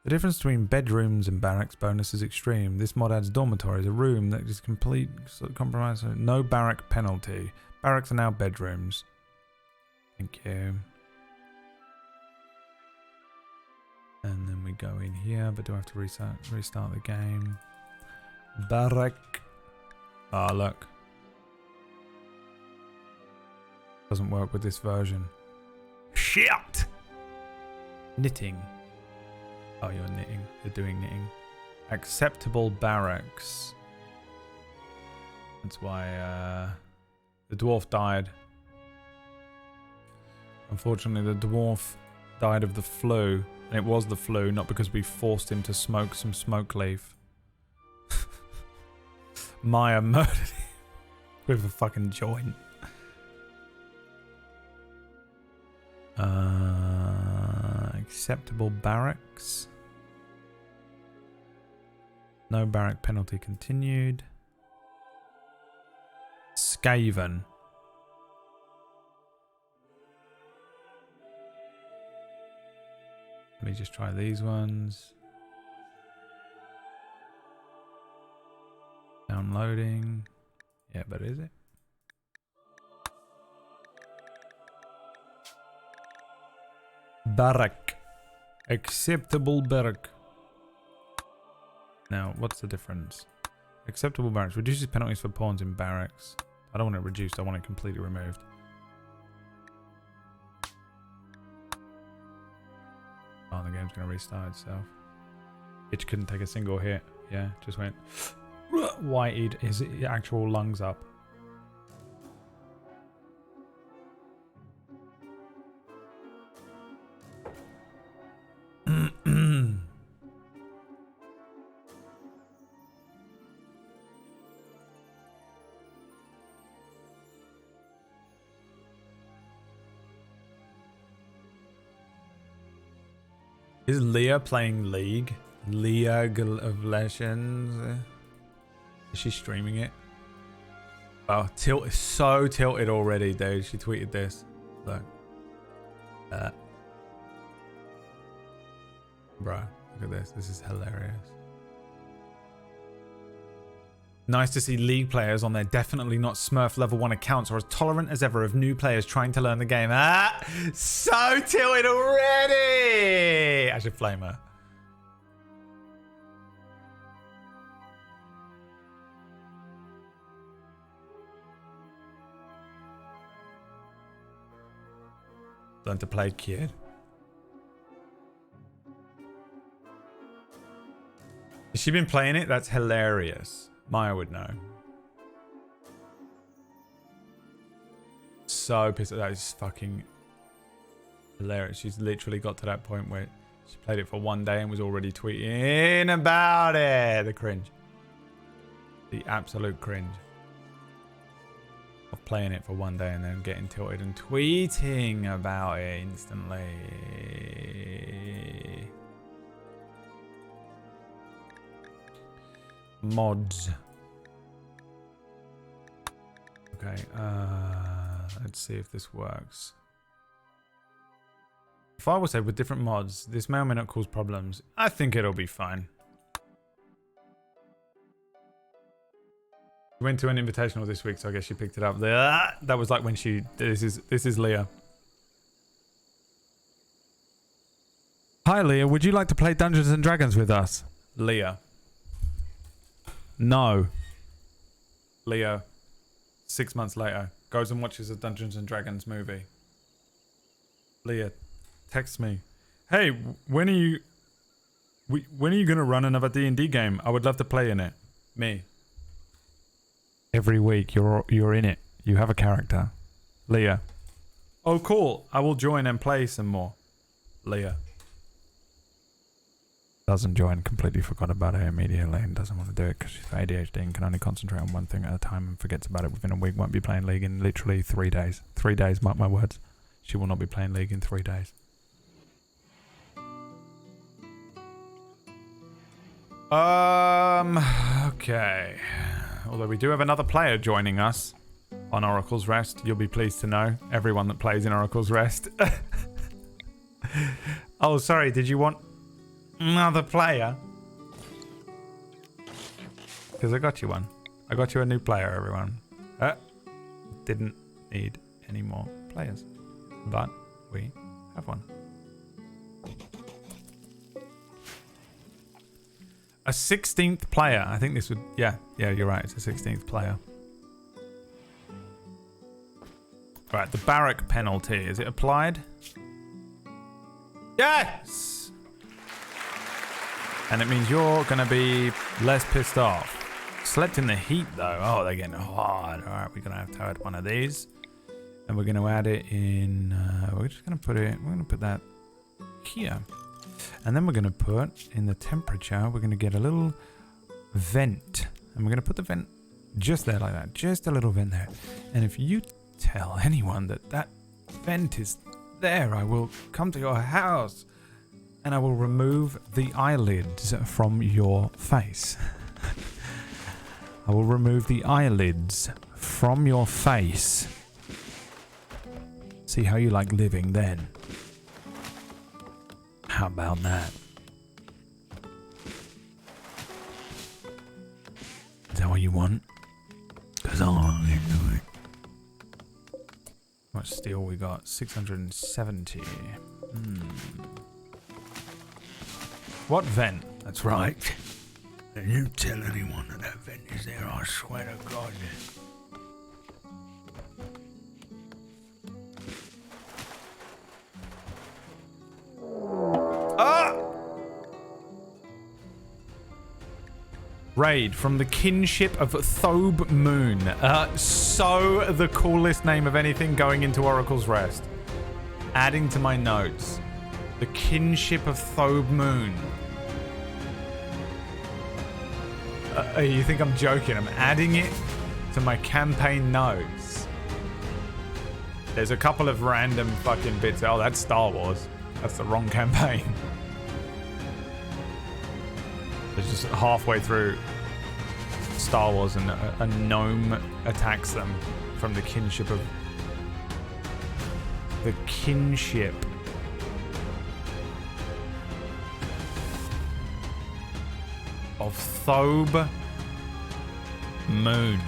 The difference between bedrooms and barracks bonus is extreme. This mod adds dormitories, a room that is complete compromise. No barrack penalty. Barracks are now bedrooms. Thank you. And then we go in here, but do I have to restart the game? Barrack. Ah, look. Doesn't work with this version. Shit! Knitting. Oh, you're knitting. You're doing knitting. Acceptable barracks. That's why the dwarf died. Unfortunately, the dwarf died of the flu. And it was the flu, not because we forced him to smoke some smoke leaf. Maya murdered him with a fucking joint. Acceptable barracks. No barrack penalty continued. Skaven. me just try these ones. Downloading. Yeah, but is it? Barrack. Acceptable barrack. Now, what's the difference? Acceptable barracks. Reduces penalties for pawns in barracks. I don't want it reduced. I want it completely removed. Oh, the game's going to restart itself. Itch couldn't take a single hit. Yeah, just went... whited his actual lungs up. Is Leah playing League? League of Legends? Is she streaming it? Oh, Tilt is so tilted already, dude. She tweeted this. Look. Bro, look at this. This is hilarious. Nice to see League players on their definitely not Smurf level 1 accounts are as tolerant as ever of new players trying to learn the game. Ah! So tilted already! I should flame her. Learn to play, kid. Has she been playing it? That's hilarious. Maya would know. So pissed. That is fucking hilarious. She's literally got to that point where she played it for one day and was already tweeting about it. The cringe. The absolute cringe. Of playing it for one day and then getting tilted and tweeting about it instantly. Mods. Okay, let's see if this works. If I was to say with different mods, this may or may not cause problems. I think it'll be fine. She went to an invitational this week, so I guess she picked it up. That was like when she... This is Leah. Hi, Leah. Would you like to play Dungeons and Dragons with us? Leah. No. Leah, 6 months later, goes and watches a Dungeons and Dragons movie. Leah, texts me. Hey, when are you gonna run another D&D game? I would love to play in it. Me. Every week you're in it. You have a character. Leah. Oh, cool. I will join and play some more. Leah. Doesn't join, completely forgot about it immediately and doesn't want to do it because she's ADHD and can only concentrate on one thing at a time and forgets about it within a week. Won't be playing League in literally 3 days. 3 days, mark my words. She will not be playing League in 3 days. Okay. Although we do have another player joining us on Oracle's Rest. You'll be pleased to know. Everyone that plays in Oracle's Rest. Oh, sorry. Did you want another player? Because I got you one. I got you a new player, everyone. Didn't need any more players. But we have one. A 16th player. I think this would... Yeah, you're right. It's a 16th player. Right, the barrack penalty. Is it applied? Yes! And it means you're going to be less pissed off. Slept in the heat, though. Oh, they're getting hard. All right, we're going to have to add one of these. And we're going to add it in... we're just going to put it... We're going to put that here. And then we're going to put in the temperature, we're going to get a little vent. And we're going to put the vent just there like that. Just a little vent there. And if you tell anyone that that vent is there, I will come to your house and I will remove the eyelids from your face. I will remove the eyelids from your face. See how you like living then. How about that? Is that what you want? Because I'm into it. How much steel we got? 670. What vent? That's right. And you tell anyone that vent is there, I swear to God. Raid from the kinship of Thobe Moon. So the coolest name of anything going into Oracle's Rest. Adding to my notes. The kinship of Thobe Moon. You think I'm joking? I'm adding it to my campaign notes. There's a couple of random fucking bits. Oh, that's Star Wars. That's the wrong campaign. It's just halfway through Star Wars and a gnome attacks them from the kinship of... The kinship. Of Thobe Moon.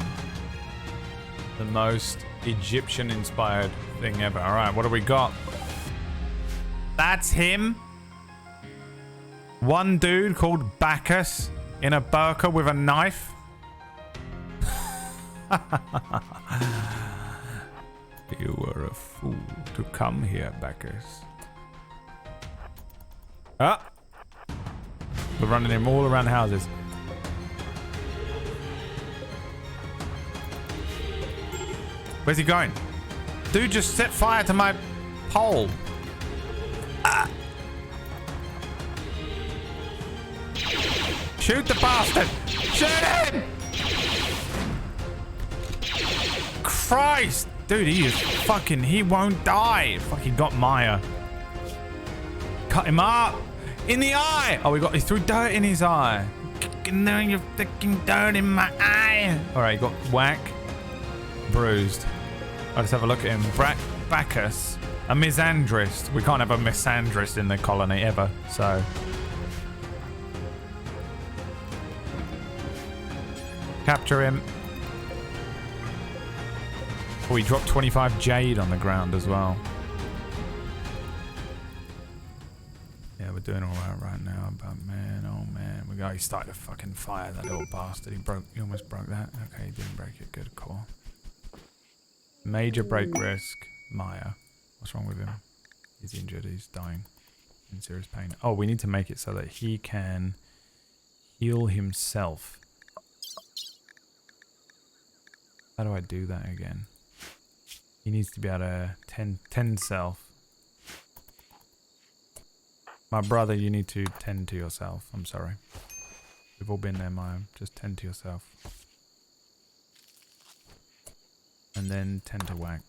The most Egyptian-inspired thing ever. Alright, what do we got? That's him. One dude called Bacchus in a burqa with a knife. You were a fool to come here, Bacchus. Ah! We're running him all around houses. Where's he going? Dude just set fire to my pole. Ah! Shoot the bastard! Shoot him! Christ! Dude, he is fucking... He won't die. Fucking got Maya. Cut him up! In the eye! Oh, he threw dirt in his eye. You're fucking dirt in my eye. Alright, got whack. Bruised. Let's have a look at him. Bacchus. A misandrist. We can't have a misandrist in the colony ever, so... Capture him. Oh, he dropped 25 jade on the ground as well. Yeah, we're doing all right now, but man, oh man, he started a fucking fire, that little bastard. He almost broke that. Okay, he didn't break it. Good call. Major break risk. Maya. What's wrong with him? He's injured. He's dying. In serious pain. Oh, we need to make it so that he can heal himself. How do I do that again? He needs to be able to tend self. My brother, you need to tend to yourself. I'm sorry. We've all been there, Maya. Just tend to yourself. And then tend to whack.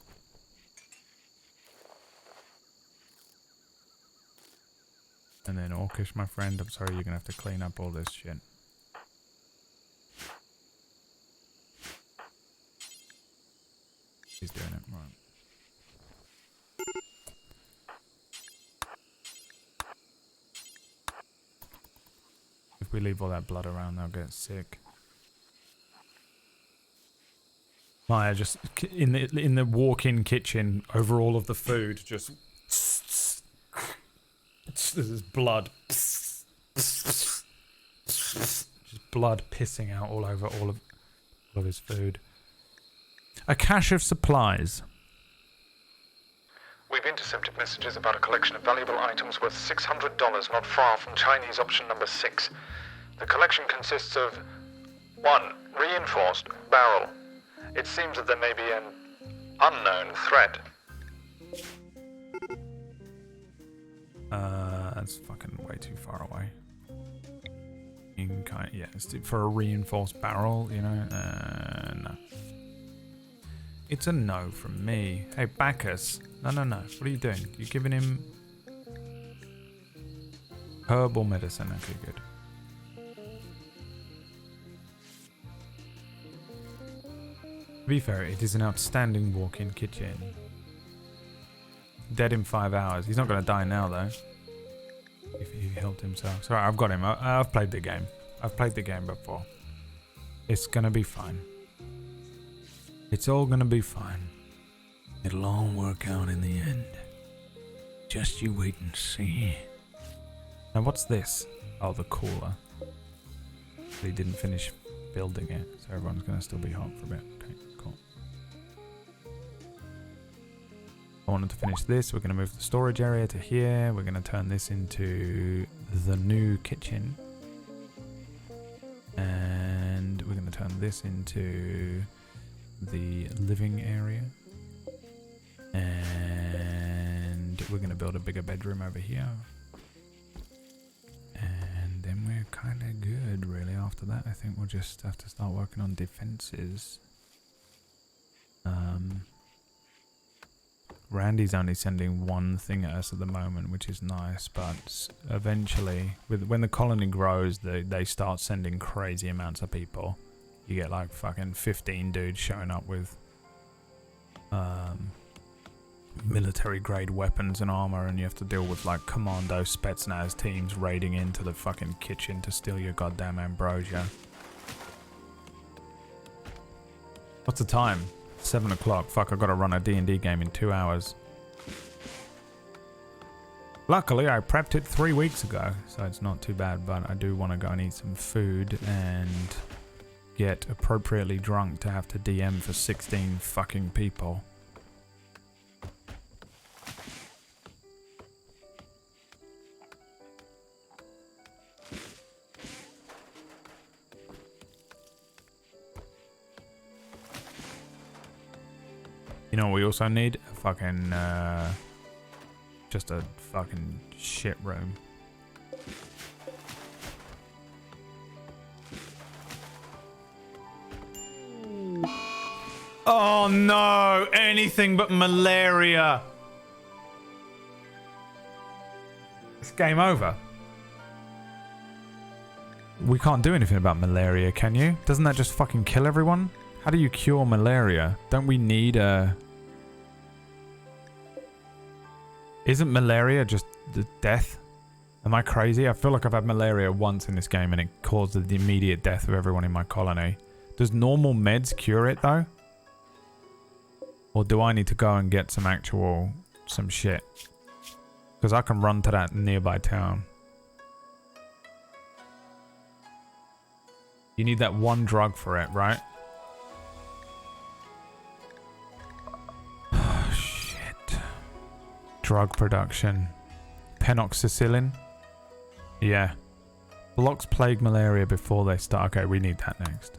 And then Orcish, my friend, I'm sorry, you're gonna have to clean up all this shit. He's doing it, right. If we leave all that blood around, they'll get sick. Maya just in the walk-in kitchen over all of the food, just there's blood, just blood pissing out all over all of his food. A cache of supplies. We've intercepted messages about a collection of valuable items worth $600 not far from Chinese option number 6. The collection consists of 1. Reinforced barrel. It seems that there may be an unknown threat. That's fucking way too far away. Yeah, for a reinforced barrel, you know? No. It's a no from me. Hey, Bacchus. No. What are you doing? You're giving him herbal medicine. Okay, good. To be fair, it is an outstanding walk-in kitchen. Dead in 5 hours. He's not going to die now, though. he helped himself. Sorry, I've got him. I've played the game. I've played the game before. It's gonna be fine. It's all gonna be fine. It'll all work out in the end. Just you wait and see. Now what's this? Oh, the cooler. He didn't finish building it, so everyone's gonna still be hot for a bit. Okay, cool. I wanted to finish this. We're gonna move the storage area to here. We're gonna turn this into the new kitchen. And we're gonna turn this into the living area. And we're gonna build a bigger bedroom over here. And then we're kind of good, really. After that, I think we'll just have to start working on defenses. Randy's only sending one thing at us at the moment, which is nice, but eventually, when the colony grows, they start sending crazy amounts of people. You get like fucking 15 dudes showing up with military grade weapons and armor, and you have to deal with like commando Spetsnaz teams raiding into the fucking kitchen to steal your goddamn ambrosia. What's the time? 7 o'clock. Fuck, I gotta run a D&D game in 2 hours. Luckily, I prepped it 3 weeks ago, so it's not too bad, but I do want to go and eat some food and get appropriately drunk to have to DM for 16 fucking people. You know what we also need? A fucking, just a fucking shit room. Oh no! Anything but malaria! It's game over. We can't do anything about malaria, can you? Doesn't that just fucking kill everyone? How do you cure malaria? Don't we need a... Isn't malaria just the death? Am I crazy? I feel like I've had malaria once in this game and it caused the immediate death of everyone in my colony. Does normal meds cure it though? Or do I need to go and get some shit? Because I can run to that nearby town. You need that one drug for it, right? Oh, shit. Drug production. Penoxycillin? Yeah. Blocks plague malaria before they start. Okay, we need that next.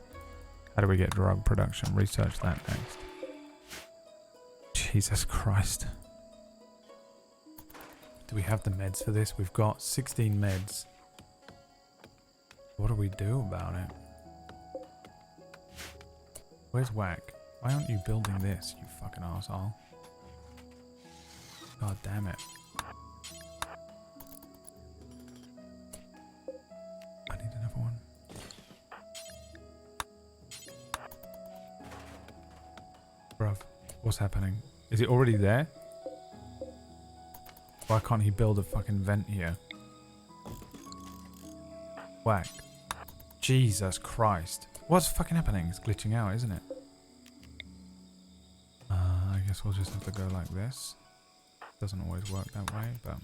How do we get drug production? Research that next. Jesus Christ. Do we have the meds for this? We've got 16 meds. What do we do about it? Where's Whack? Why aren't you building this, you fucking arsehole? God damn it. I need another one. Bruv, what's happening? Is it already there? Why can't he build a fucking vent here? Whack. Jesus Christ. What's fucking happening? It's glitching out, isn't it? I guess we'll just have to go like this. Doesn't always work that way, but...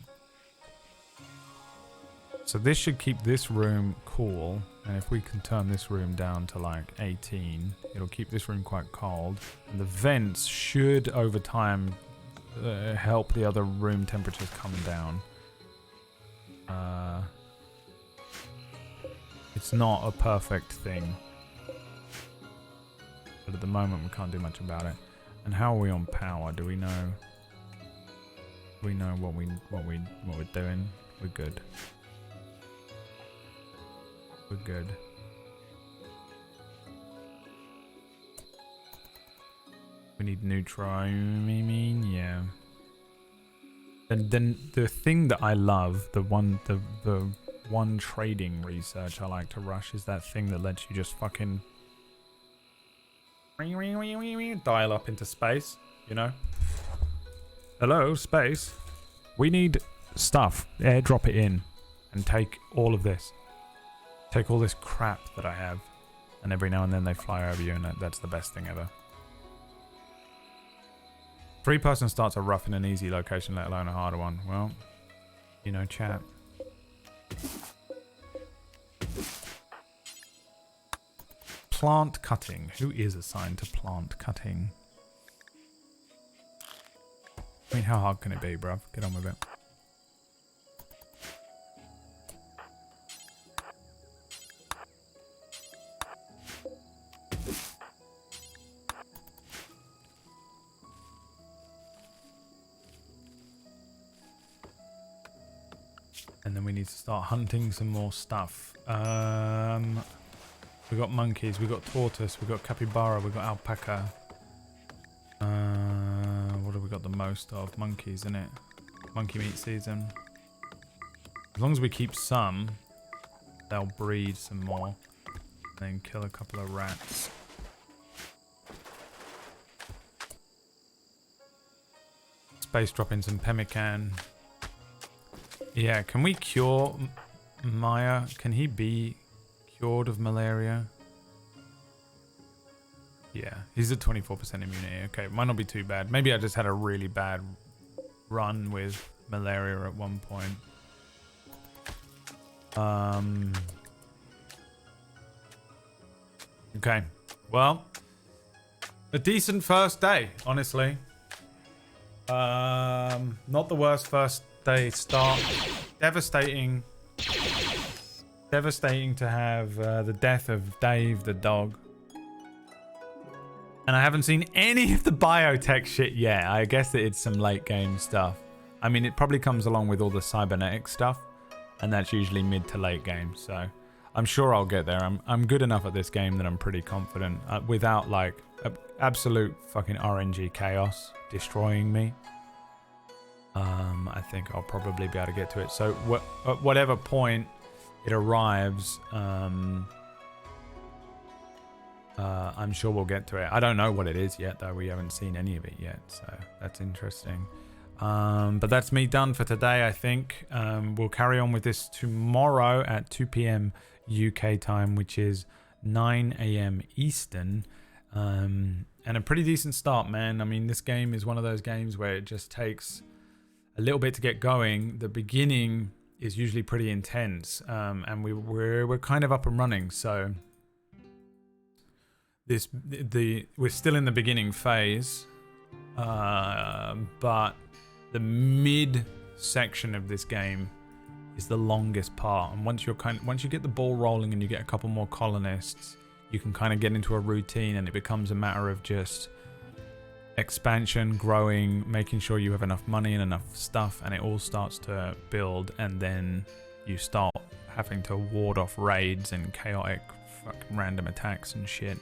So this should keep this room cool, and if we can turn this room down to like 18, it'll keep this room quite cold, and the vents should over time help the other room temperatures come down. It's not a perfect thing, but at the moment we can't do much about it. And how are we on power? Do we know? Do we know what we're doing? We're good. We're good. We need neutral. Yeah. And then the thing that I love, the one trading research I like to rush is that thing that lets you just fucking dial up into space, you know? Hello, space. We need stuff. Airdrop it in. and take all of this. Take all this crap that I have. And every now and then they fly over you, and that's the best thing ever. 3-person starts are rough in an easy location, let alone a harder one. Well, you know, chat. Plant cutting. Who is assigned to plant cutting? I mean, how hard can it be, bruv? Get on with it. And then we need to start hunting some more stuff. We got monkeys, we got tortoise, we got capybara, we got alpaca. What have we got the most of? Monkeys, isn't it? Monkey meat season. As long as we keep some, they'll breed some more. And then kill a couple of rats. Space drop in some pemmican. Yeah, can we cure Maya? Can he be cured of malaria? Yeah, he's at 24% immunity. Okay, might not be too bad. Maybe I just had a really bad run with malaria at one point. Okay, well, a decent first day, honestly. Not the worst first day start. Devastating to have the death of Dave the dog. And I haven't seen any of the biotech shit yet. I guess that it's some late game stuff. I mean, it probably comes along with all the cybernetic stuff, and that's usually mid to late game. So I'm sure I'll get there. I'm good enough at this game that I'm pretty confident without like absolute fucking RNG chaos destroying me. I think I'll probably be able to get to it. So at whatever point it arrives, I'm sure we'll get to it. I don't know what it is yet, though. We haven't seen any of it yet, so that's interesting. But that's me done for today, I think. We'll carry on with this tomorrow at 2 p.m. UK time, which is 9 a.m. Eastern. And a pretty decent start, man. I mean, this game is one of those games where it just takes a little bit to get going. The beginning is usually pretty intense, and we're kind of up and running. So we're still in the beginning phase, but the mid section of this game is the longest part. And once you get the ball rolling and you get a couple more colonists, you can kind of get into a routine, and it becomes a matter of just expansion, growing, making sure you have enough money and enough stuff, and it all starts to build. And then you start having to ward off raids and chaotic fucking random attacks and shit.